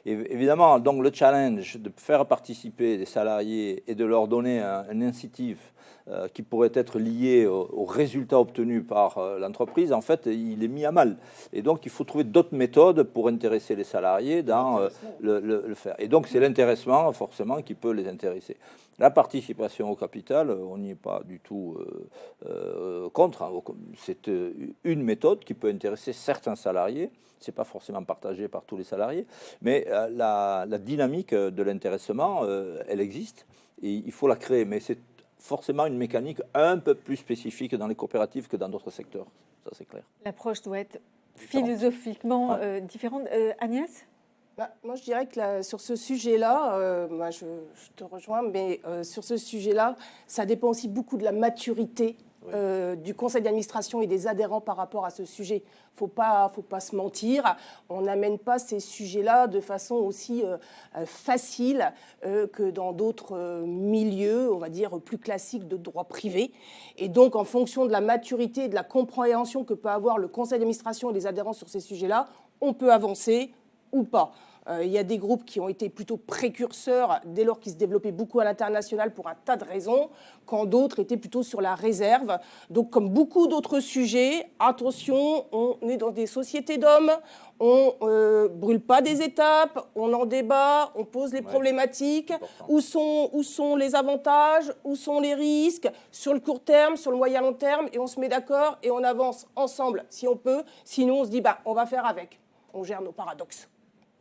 Et évidemment, donc, le challenge de faire participer des salariés et de leur donner un incentive qui pourrait être lié aux résultats obtenus par l'entreprise, en fait, il est mis à mal. Et donc, il faut trouver d'autres méthodes pour intéresser les salariés dans le faire. Et donc, c'est l'intéressement, forcément, qui peut les intéresser. La participation au capital, on n'y est pas du tout contre. Hein. C'est une méthode qui peut intéresser certains salariés. Ce n'est pas forcément partagé par tous les salariés. Mais la dynamique de l'intéressement, elle existe. Et il faut la créer. Mais c'est forcément une mécanique un peu plus spécifique dans les coopératives que dans d'autres secteurs. Ça, c'est clair. L'approche doit être philosophiquement différente. Agnès ? Moi, je dirais que sur ce sujet-là, je te rejoins, mais sur ce sujet-là, ça dépend aussi beaucoup de la maturité du conseil d'administration et des adhérents par rapport à ce sujet. Faut pas se mentir, on n'amène pas ces sujets-là de façon aussi facile que dans d'autres milieux, on va dire, plus classiques de droit privé. Et donc, en fonction de la maturité et de la compréhension que peut avoir le conseil d'administration et les adhérents sur ces sujets-là, on peut avancer ou pas. Il y a des groupes qui ont été plutôt précurseurs dès lors qu'ils se développaient beaucoup à l'international pour un tas de raisons, quand d'autres étaient plutôt sur la réserve. Donc, comme beaucoup d'autres sujets, attention, on est dans des sociétés d'hommes, on brûle pas des étapes, on en débat, on pose les problématiques, où sont les avantages, où sont les risques, sur le court terme, sur le moyen long terme, et on se met d'accord et on avance ensemble si on peut, sinon on se dit on va faire avec, on gère nos paradoxes.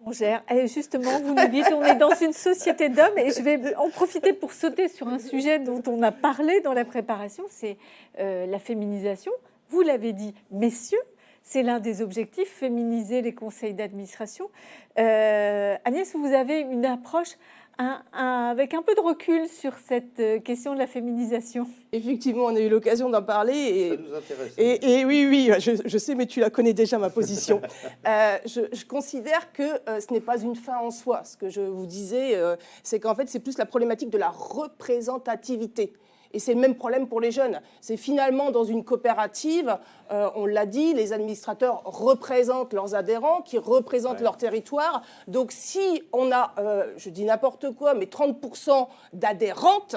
On gère. Et justement, vous nous dites on est dans une société d'hommes et je vais en profiter pour sauter sur un sujet dont on a parlé dans la préparation, c'est la féminisation. Vous l'avez dit, messieurs, c'est l'un des objectifs, féminiser les conseils d'administration. Agnès, vous avez une approche avec un peu de recul sur cette question de la féminisation. Effectivement, on a eu l'occasion d'en parler. Et, ça nous intéresse. Et oui, je sais, mais tu la connais déjà, ma position. Je considère que ce n'est pas une fin en soi. Ce que je vous disais, c'est qu'en fait, c'est plus la problématique de la représentativité. Et c'est le même problème pour les jeunes. C'est finalement dans une coopérative, on l'a dit, les administrateurs représentent leurs adhérents, qui représentent leur territoire. Donc si on a, je dis n'importe quoi, mais 30% d'adhérentes,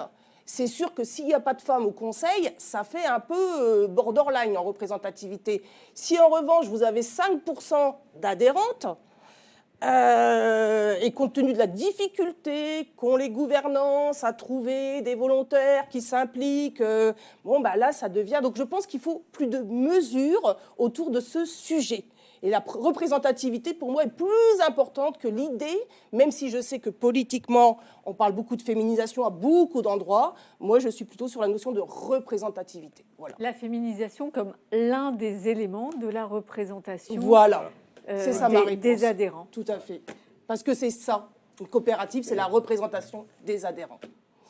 c'est sûr que s'il n'y a pas de femmes au conseil, ça fait un peu borderline en représentativité. Si en revanche, vous avez 5% d'adhérentes, et compte tenu de la difficulté qu'ont les gouvernances à trouver des volontaires qui s'impliquent, bon, bah là, ça devient... Donc je pense qu'il faut plus de mesures autour de ce sujet. Et la représentativité, pour moi, est plus importante que l'idée, même si je sais que politiquement, on parle beaucoup de féminisation à beaucoup d'endroits. Moi, je suis plutôt sur la notion de représentativité. Voilà. La féminisation comme l'un des éléments de la représentation. Voilà. C'est ça ma réponse. Des adhérents. Tout à fait. Parce que c'est ça, une coopérative, c'est la représentation des adhérents.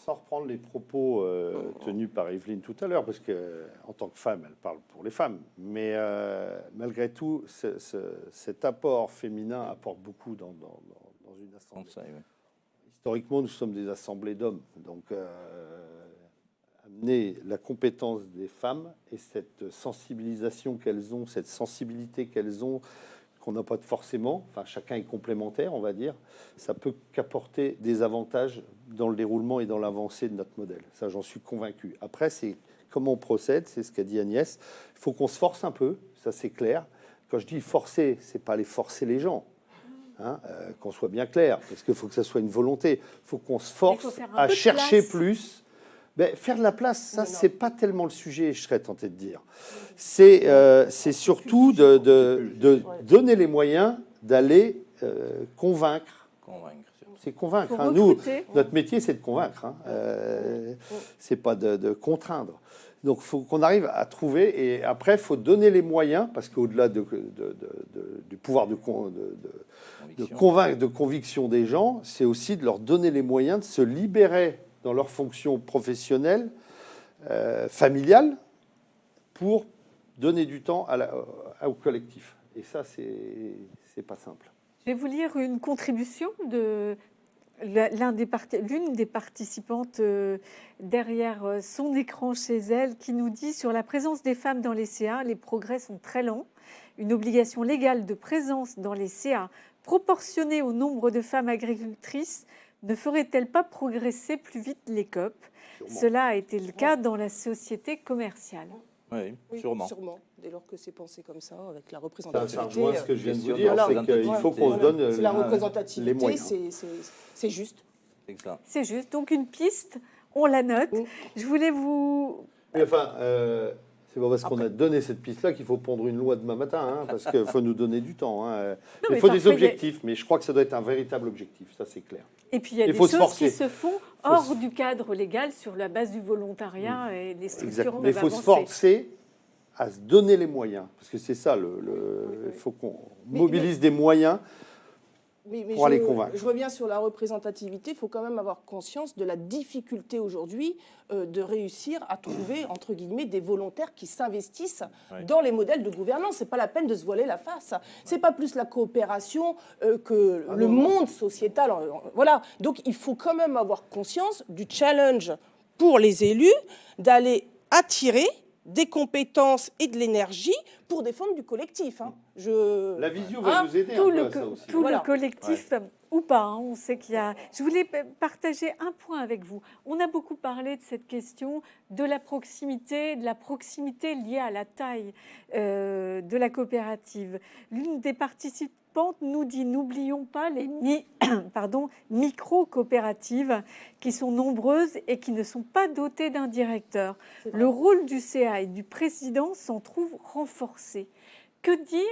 Sans reprendre les propos tenus par Evelyne tout à l'heure, parce qu'en tant que femme, elle parle pour les femmes, mais malgré tout, cet apport féminin apporte beaucoup dans une assemblée. Historiquement, nous sommes des assemblées d'hommes, donc amener la compétence des femmes et cette sensibilisation qu'elles ont, cette sensibilité qu'elles ont, qu'on n'a pas forcément, enfin chacun est complémentaire, on va dire, ça peut qu'apporter des avantages dans le déroulement et dans l'avancée de notre modèle. Ça, j'en suis convaincu. Après, c'est comment on procède, c'est ce qu'a dit Agnès. Il faut qu'on se force un peu, ça c'est clair. Quand je dis forcer, c'est pas aller forcer les gens, hein, qu'on soit bien clair, parce qu'il faut que ça soit une volonté. Il faut qu'on se force à chercher plus. Ben, faire de la place, ça, c'est pas tellement le sujet, je serais tenté de dire. C'est surtout de donner les moyens d'aller convaincre. C'est convaincre. Hein. Nous, notre métier, c'est de convaincre. Hein. C'est pas de contraindre. Donc, il faut qu'on arrive à trouver. Et après, il faut donner les moyens, parce qu'au-delà du pouvoir de convaincre, de conviction des gens, c'est aussi de leur donner les moyens de se libérer dans leur fonction professionnelle, familiale, pour donner du temps au collectif. Et ça, c'est pas simple. Je vais vous lire une contribution de l'une des participantes derrière son écran chez elle, qui nous dit: sur la présence des femmes dans les CA, les progrès sont très lents. Une obligation légale de présence dans les CA proportionnée au nombre de femmes agricultrices ne ferait-elle pas progresser plus vite les COP? Cela a été le cas dans la société commerciale. Oui, sûrement. Dès lors que c'est pensé comme ça, avec la représentativité. Ça rejoint ce que je viens de vous dire, c'est qu'il faut qu'on se donne la représentativité, les moyens. C'est juste. C'est juste. Donc une piste, on la note. Je voulais vous... Mais enfin, c'est pas parce qu'on a donné cette piste-là qu'il faut pondre une loi demain matin, hein, parce qu'il faut nous donner du temps. Hein. Il faut des objectifs, mais je crois que ça doit être un véritable objectif, ça c'est clair. Et puis il y a des choses qui se font hors du cadre légal sur la base du volontariat et des structures. Mais il faut se forcer à se donner les moyens, parce que c'est ça, il faut qu'on mobilise des moyens pour aller convaincre. Je reviens sur la représentativité. Il faut quand même avoir conscience de la difficulté aujourd'hui de réussir à trouver, entre guillemets, des volontaires qui s'investissent dans les modèles de gouvernance. C'est pas la peine de se voiler la face. C'est pas plus la coopération que le monde sociétal. Voilà. Donc il faut quand même avoir conscience du challenge pour les élus d'aller attirer des compétences et de l'énergie pour défendre du collectif. Hein. La visio va nous aider tout un peu à ça aussi. Tout le collectif ou pas, hein, on sait qu'il y a... Je voulais partager un point avec vous. On a beaucoup parlé de cette question de la proximité liée à la taille de la coopérative. L'une des participantes nous dit: n'oublions pas les micro-coopératives qui sont nombreuses et qui ne sont pas dotées d'un directeur. Le rôle du CA et du président s'en trouve renforcé. Que dire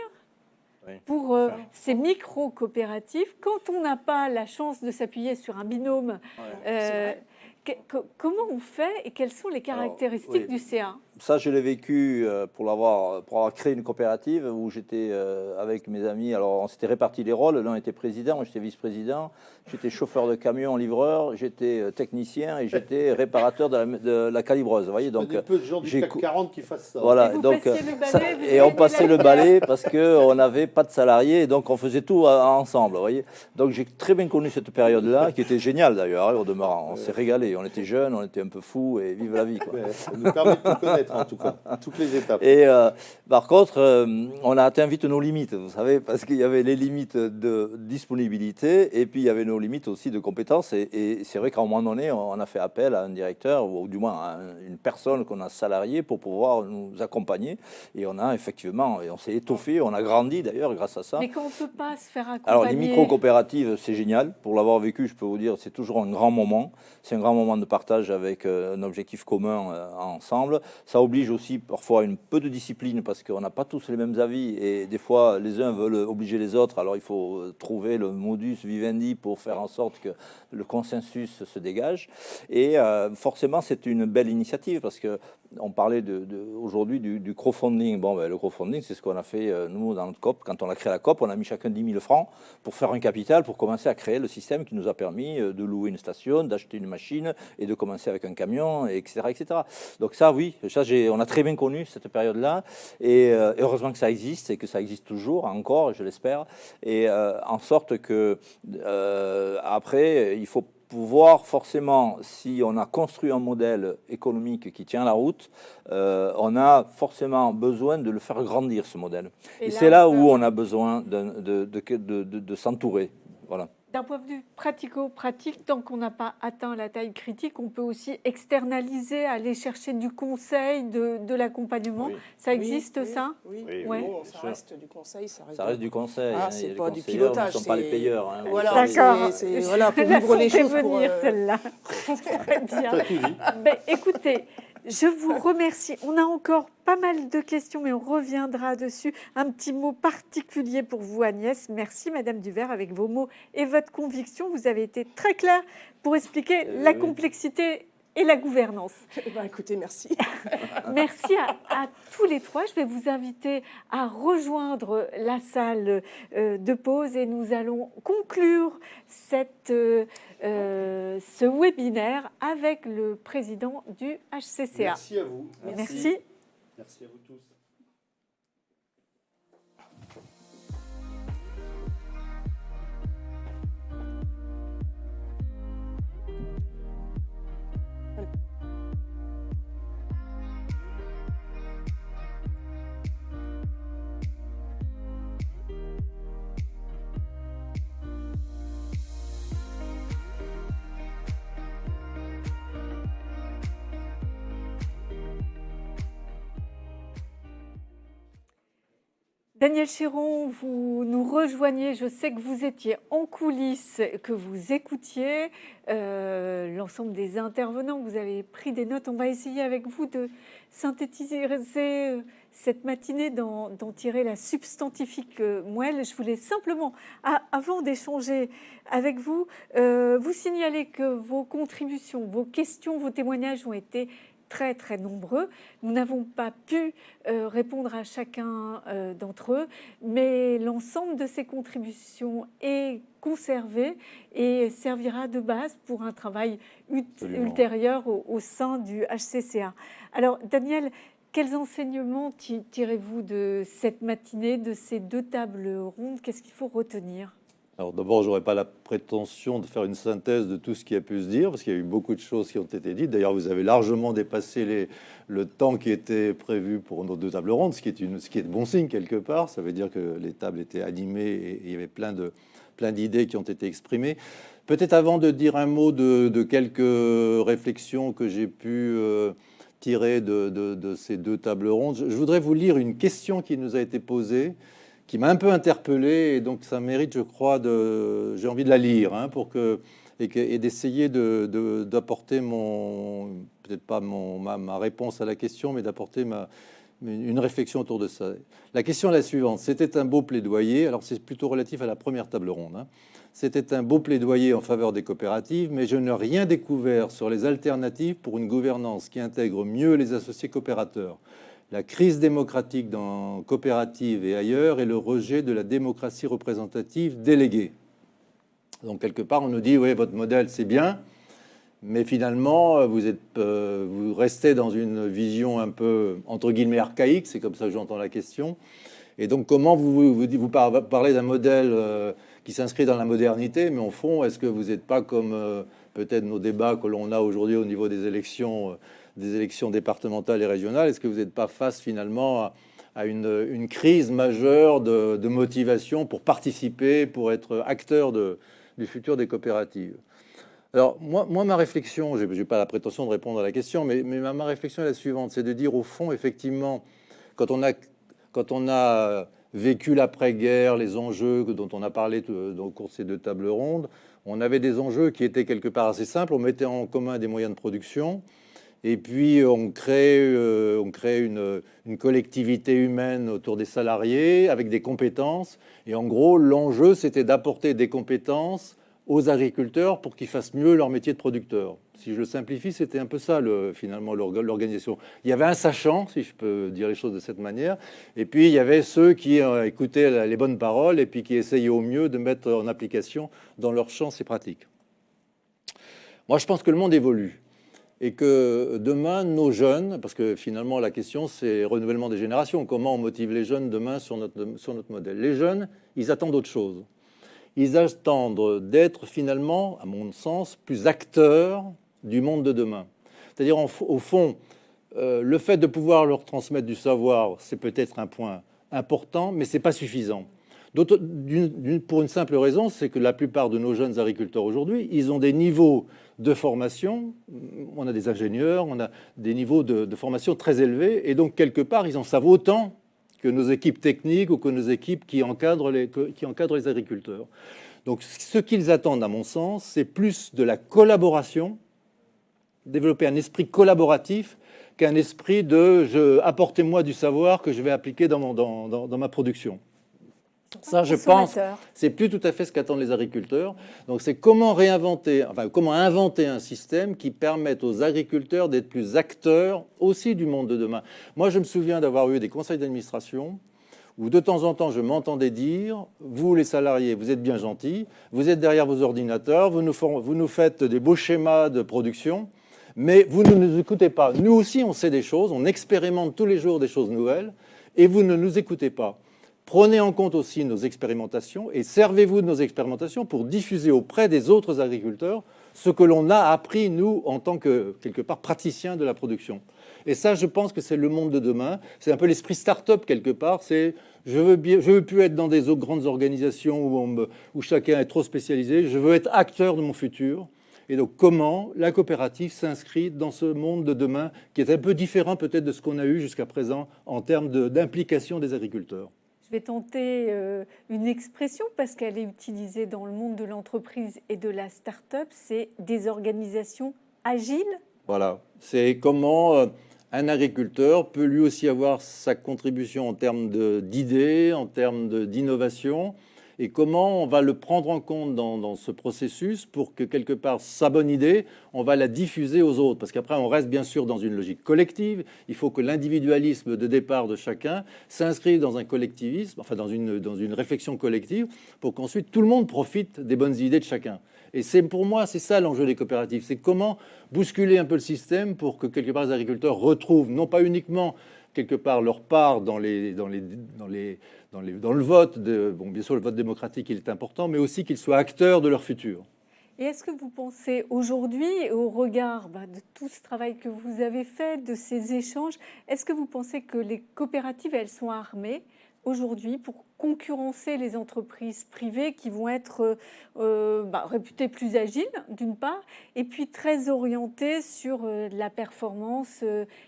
pour ces micro-coopératives quand on n'a pas la chance de s'appuyer sur un binôme? Comment on fait et quelles sont les caractéristiques du CA? Ça, je l'ai vécu pour avoir créé une coopérative où j'étais avec mes amis. Alors, on s'était répartis les rôles. L'un était président, moi j'étais vice-président. J'étais chauffeur de camion, livreur. J'étais technicien et j'étais réparateur de la calibreuse. Vous voyez, donc il y a peu de gens du CAC 40 qui fassent ça. Voilà, et donc on passait le balai parce que on n'avait pas de salariés, et donc on faisait tout ensemble. Vous voyez, donc j'ai très bien connu cette période-là, qui était géniale d'ailleurs. Au demeurant, on s'est régalé. On était jeunes, on était un peu fous et vive la vie, quoi. Ça nous permet de tout connaître. être, en tout cas, toutes les étapes. Et par contre, on a atteint vite nos limites, vous savez, parce qu'il y avait les limites de disponibilité et puis il y avait nos limites aussi de compétences. Et c'est vrai qu'à un moment donné, on a fait appel à un directeur, ou du moins à une personne qu'on a salariée pour pouvoir nous accompagner. Et on a effectivement, et on s'est étoffé, on a grandi d'ailleurs grâce à ça. Mais quand on ne peut pas se faire accompagner... Alors les micro-coopératives, c'est génial. Pour l'avoir vécu, je peux vous dire, c'est toujours un grand moment. C'est un grand moment de partage avec un objectif commun ensemble. Ça oblige aussi parfois un peu de discipline parce qu'on n'a pas tous les mêmes avis et des fois les uns veulent obliger les autres. Alors il faut trouver le modus vivendi pour faire en sorte que le consensus se dégage. Et forcément, c'est une belle initiative parce que on parlait aujourd'hui du crowdfunding. Bon, ben, le crowdfunding, c'est ce qu'on a fait, nous, dans notre COP. Quand on a créé la COP, on a mis chacun 10 000 francs pour faire un capital, pour commencer à créer le système qui nous a permis de louer une station, d'acheter une machine et de commencer avec un camion, etc. etc. Donc ça, oui, ça, on a très bien connu cette période-là. Et heureusement que ça existe et que ça existe toujours, encore, je l'espère. Et en sorte que, après, il faut pouvoir forcément, si on a construit un modèle économique qui tient la route, on a forcément besoin de le faire grandir, ce modèle. Et c'est là où on a besoin de s'entourer. Voilà. D'un point de vue pratico-pratique, tant qu'on n'a pas atteint la taille critique, on peut aussi externaliser, aller chercher du conseil, de l'accompagnement. Oui. Ça existe, ça? Oui, Ouais. Bon, ça reste du conseil. Ça reste du conseil. Ah, hein, c'est les pas du conseillers pilotage. ne sont pas les payeurs. Hein, voilà, d'accord. Voilà, faut vivre les choses pour... venir, celle-là. Très bien. Mais écoutez, je vous remercie. On a encore pas mal de questions, mais on reviendra dessus. Un petit mot particulier pour vous, Agnès. Merci, Madame Duvert, avec vos mots et votre conviction. Vous avez été très claire pour expliquer la complexité et la gouvernance. Écoutez, merci. Merci à tous les trois. Je vais vous inviter à rejoindre la salle de pause et nous allons conclure ce webinaire avec le président du HCCA. Merci à vous. Merci. Merci à vous tous. Daniel Chéron, vous nous rejoignez. Je sais que vous étiez en coulisses, que vous écoutiez l'ensemble des intervenants. Vous avez pris des notes. On va essayer avec vous de synthétiser cette matinée, d'en tirer la substantifique moelle. Je voulais simplement, avant d'échanger avec vous, vous signaler que vos contributions, vos questions, vos témoignages ont été très très nombreux. Nous n'avons pas pu répondre à chacun d'entre eux, mais l'ensemble de ces contributions est conservé et servira de base pour un travail ultérieur au sein du HCCA. Alors Daniel, quels enseignements tirez-vous de cette matinée, de ces deux tables rondes? Qu'est-ce qu'il faut retenir? Alors d'abord, je n'aurais pas la prétention de faire une synthèse de tout ce qui a pu se dire, parce qu'il y a eu beaucoup de choses qui ont été dites. D'ailleurs, vous avez largement dépassé le temps qui était prévu pour nos deux tables rondes, ce qui est bon signe quelque part. Ça veut dire que les tables étaient animées et il y avait plein d'idées qui ont été exprimées. Peut-être avant de dire un mot de quelques réflexions que j'ai pu tirer de ces deux tables rondes, je voudrais vous lire une question qui nous a été posée, qui m'a un peu interpellé, et donc ça mérite, je crois, j'ai envie de la lire, hein, et d'essayer d'apporter peut-être pas ma réponse à la question, mais d'apporter une réflexion autour de ça. La question est la suivante. C'était un beau plaidoyer, alors c'est plutôt relatif à la première table ronde, hein. C'était un beau plaidoyer en faveur des coopératives, mais je n'ai rien découvert sur les alternatives pour une gouvernance qui intègre mieux les associés coopérateurs. La crise démocratique dans coopératives et ailleurs et le rejet de la démocratie représentative déléguée. Donc, quelque part, on nous dit, oui, votre modèle, c'est bien, mais finalement, vous restez dans une vision un peu, entre guillemets, archaïque, c'est comme ça que j'entends la question. Et donc, comment vous parlez d'un modèle qui s'inscrit dans la modernité, mais au fond, est-ce que vous n'êtes pas comme peut-être nos débats que l'on a aujourd'hui au niveau des élections départementales et régionales, est-ce que vous n'êtes pas face finalement à une crise majeure de motivation pour participer, pour être acteur du futur des coopératives? Alors, moi ma réflexion, je n'ai pas la prétention de répondre à la question, mais ma réflexion est la suivante, c'est de dire au fond, effectivement, quand on a vécu l'après-guerre, les enjeux dont on a parlé au cours de ces 2 tables rondes, on avait des enjeux qui étaient quelque part assez simples, on mettait en commun des moyens de production, et puis on crée une collectivité humaine autour des salariés avec des compétences, et en gros, l'enjeu, c'était d'apporter des compétences aux agriculteurs pour qu'ils fassent mieux leur métier de producteur. Si je le simplifie, c'était un peu ça, finalement, l'organisation. Il y avait un sachant, si je peux dire les choses de cette manière, et puis il y avait ceux qui écoutaient les bonnes paroles et puis qui essayaient au mieux de mettre en application dans leur champ ces pratiques. Moi, je pense que le monde évolue et que demain, nos jeunes, parce que finalement, la question, c'est renouvellement des générations. Comment on motive les jeunes demain sur notre modèle? Les jeunes, ils attendent autre chose. Ils attendent d'être finalement, à mon sens, plus acteurs du monde de demain. C'est-à-dire, au fond, le fait de pouvoir leur transmettre du savoir, c'est peut-être un point important, mais ce n'est pas suffisant. Pour une simple raison, c'est que la plupart de nos jeunes agriculteurs aujourd'hui, ils ont des niveaux de formation, on a des ingénieurs, on a des niveaux de formation très élevés, et donc quelque part, ils en savent autant que nos équipes techniques ou que nos équipes qui encadrent les agriculteurs. Donc ce qu'ils attendent, à mon sens, c'est plus de la collaboration, développer un esprit collaboratif qu'un esprit de apportez-moi du savoir que je vais appliquer dans ma production. Ça, je pense, c'est plus tout à fait ce qu'attendent les agriculteurs. Donc, c'est comment inventer un système qui permette aux agriculteurs d'être plus acteurs aussi du monde de demain. Moi, je me souviens d'avoir eu des conseils d'administration où de temps en temps, je m'entendais dire, vous les salariés, vous êtes bien gentils, vous êtes derrière vos ordinateurs, vous nous faites des beaux schémas de production, mais vous ne nous écoutez pas. Nous aussi, on sait des choses, on expérimente tous les jours des choses nouvelles, et vous ne nous écoutez pas. Prenez en compte aussi nos expérimentations et servez-vous de nos expérimentations pour diffuser auprès des autres agriculteurs ce que l'on a appris, nous, en tant que, quelque part, praticiens de la production. Et ça, je pense que c'est le monde de demain. C'est un peu l'esprit start-up, quelque part. C'est je veux plus être dans des grandes organisations où chacun est trop spécialisé. Je veux être acteur de mon futur. Et donc, comment la coopérative s'inscrit dans ce monde de demain qui est un peu différent peut-être de ce qu'on a eu jusqu'à présent en termes d'implication des agriculteurs. Je vais tenter une expression parce qu'elle est utilisée dans le monde de l'entreprise et de la start-up, c'est des organisations agiles. Voilà, c'est comment un agriculteur peut lui aussi avoir sa contribution en termes d'idées, en termes d'innovation, et comment on va le prendre en compte dans ce processus pour que, quelque part, sa bonne idée, on va la diffuser aux autres. Parce qu'après, on reste bien sûr dans une logique collective. Il faut que l'individualisme de départ de chacun s'inscrive dans un collectivisme, enfin dans une réflexion collective, pour qu'ensuite tout le monde profite des bonnes idées de chacun. Et pour moi, c'est ça l'enjeu des coopératives. C'est comment bousculer un peu le système pour que, quelque part, les agriculteurs retrouvent, non pas uniquement quelque part leur part dans le vote. Bien sûr, le vote démocratique, il est important, mais aussi qu'ils soient acteurs de leur futur. Et est-ce que vous pensez aujourd'hui, au regard de tout ce travail que vous avez fait, de ces échanges, est-ce que vous pensez que les coopératives, elles sont armées aujourd'hui pour concurrencer les entreprises privées qui vont être réputées plus agiles, d'une part, et puis très orientées sur la performance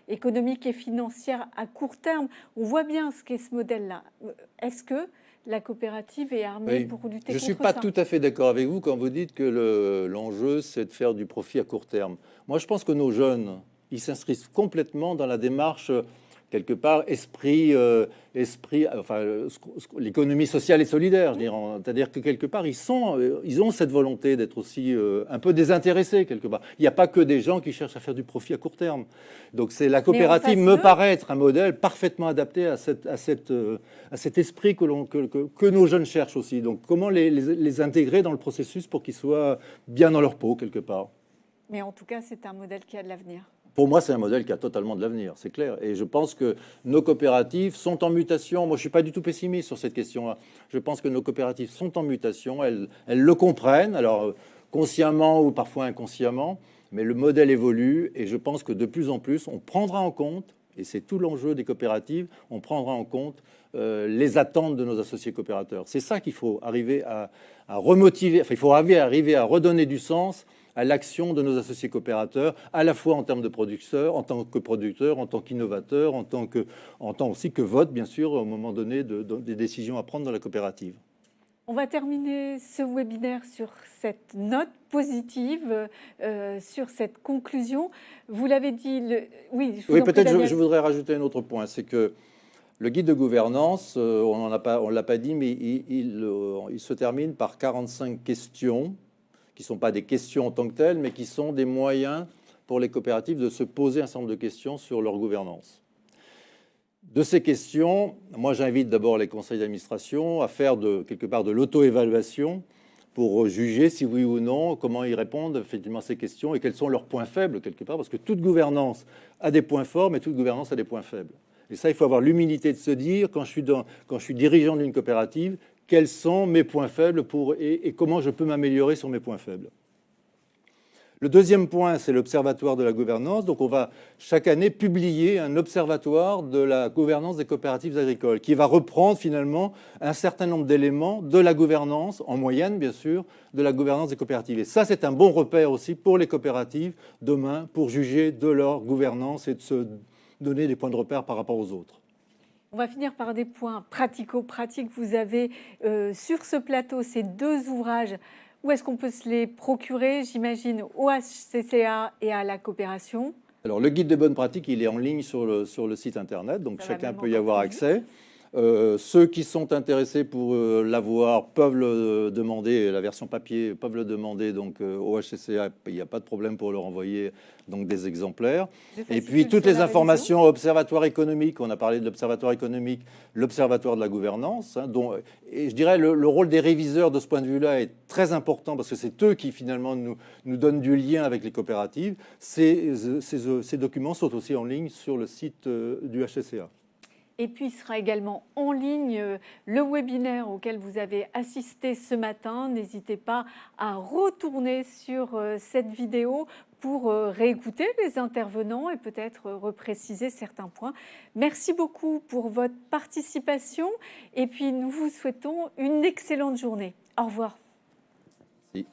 économique et financière à court terme? On voit bien ce qu'est ce modèle-là. Est-ce que la coopérative est armée pour lutter contre ça? Je ne suis pas tout à fait d'accord avec vous quand vous dites que l'enjeu, c'est de faire du profit à court terme. Moi, je pense que nos jeunes, ils s'inscrivent complètement dans la démarche quelque part, l'économie sociale et solidaire, je dirais. C'est-à-dire que quelque part, ils ont cette volonté d'être aussi un peu désintéressés, quelque part. Il n'y a pas que des gens qui cherchent à faire du profit à court terme. Donc la coopérative me paraît être un modèle parfaitement adapté à cet esprit que nos jeunes cherchent aussi. Donc comment les intégrer dans le processus pour qu'ils soient bien dans leur peau, quelque part. Mais en tout cas, c'est un modèle qui a de l'avenir. Pour moi, c'est un modèle qui a totalement de l'avenir, c'est clair. Et je pense que nos coopératives sont en mutation. Moi, je ne suis pas du tout pessimiste sur cette question-là. Je pense que nos coopératives sont en mutation. Elles le comprennent, alors consciemment ou parfois inconsciemment, mais le modèle évolue. Et je pense que de plus en plus, on prendra en compte, et c'est tout l'enjeu des coopératives, on prendra en compte les attentes de nos associés coopérateurs. C'est ça qu'il faut arriver à remotiver. Enfin, il faut arriver à redonner du sens à l'action de nos associés coopérateurs, à la fois en termes de producteurs, en tant qu'innovateurs, en tant aussi que vote, bien sûr, au moment donné des décisions à prendre dans la coopérative. On va terminer ce webinaire sur cette note positive, sur cette conclusion. Vous l'avez dit, oui, peut-être je voudrais rajouter un autre point, c'est que le guide de gouvernance, on ne l'a pas dit, mais il se termine par 45 questions, qui ne sont pas des questions en tant que telles, mais qui sont des moyens pour les coopératives de se poser un certain nombre de questions sur leur gouvernance. De ces questions, moi j'invite d'abord les conseils d'administration à faire quelque part de l'auto-évaluation pour juger si oui ou non, comment ils répondent effectivement à ces questions et quels sont leurs points faibles quelque part, parce que toute gouvernance a des points forts, mais toute gouvernance a des points faibles. Et ça, il faut avoir l'humilité de se dire, quand je suis dirigeant d'une coopérative, quels sont mes points faibles et comment je peux m'améliorer sur mes points faibles. Le deuxième point, c'est l'observatoire de la gouvernance. Donc, on va chaque année publier un observatoire de la gouvernance des coopératives agricoles qui va reprendre finalement un certain nombre d'éléments de la gouvernance, en moyenne bien sûr, de la gouvernance des coopératives. Et ça, c'est un bon repère aussi pour les coopératives demain pour juger de leur gouvernance et de se donner des points de repère par rapport aux autres. On va finir par des points pratico-pratiques. Vous avez sur ce plateau ces deux ouvrages. Où est-ce qu'on peut se les procurer, j'imagine, au HCCA et à la coopération? Alors, le guide des bonnes pratiques, il est en ligne sur le site internet, donc chacun peut y avoir accès. Ceux qui sont intéressés pour l'avoir peuvent le demander, la version papier peuvent le demander donc au HCCA, il n'y a pas de problème pour leur envoyer donc des exemplaires. Et puis toutes les informations, observatoire économique, on a parlé de l'observatoire économique, l'observatoire de la gouvernance, hein, et je dirais le rôle des réviseurs de ce point de vue-là est très important parce que c'est eux qui finalement nous donnent du lien avec les coopératives. Ces documents sont aussi en ligne sur le site du HCCA. Et puis, il sera également en ligne le webinaire auquel vous avez assisté ce matin. N'hésitez pas à retourner sur cette vidéo pour réécouter les intervenants et peut-être repréciser certains points. Merci beaucoup pour votre participation et puis nous vous souhaitons une excellente journée. Au revoir. Merci.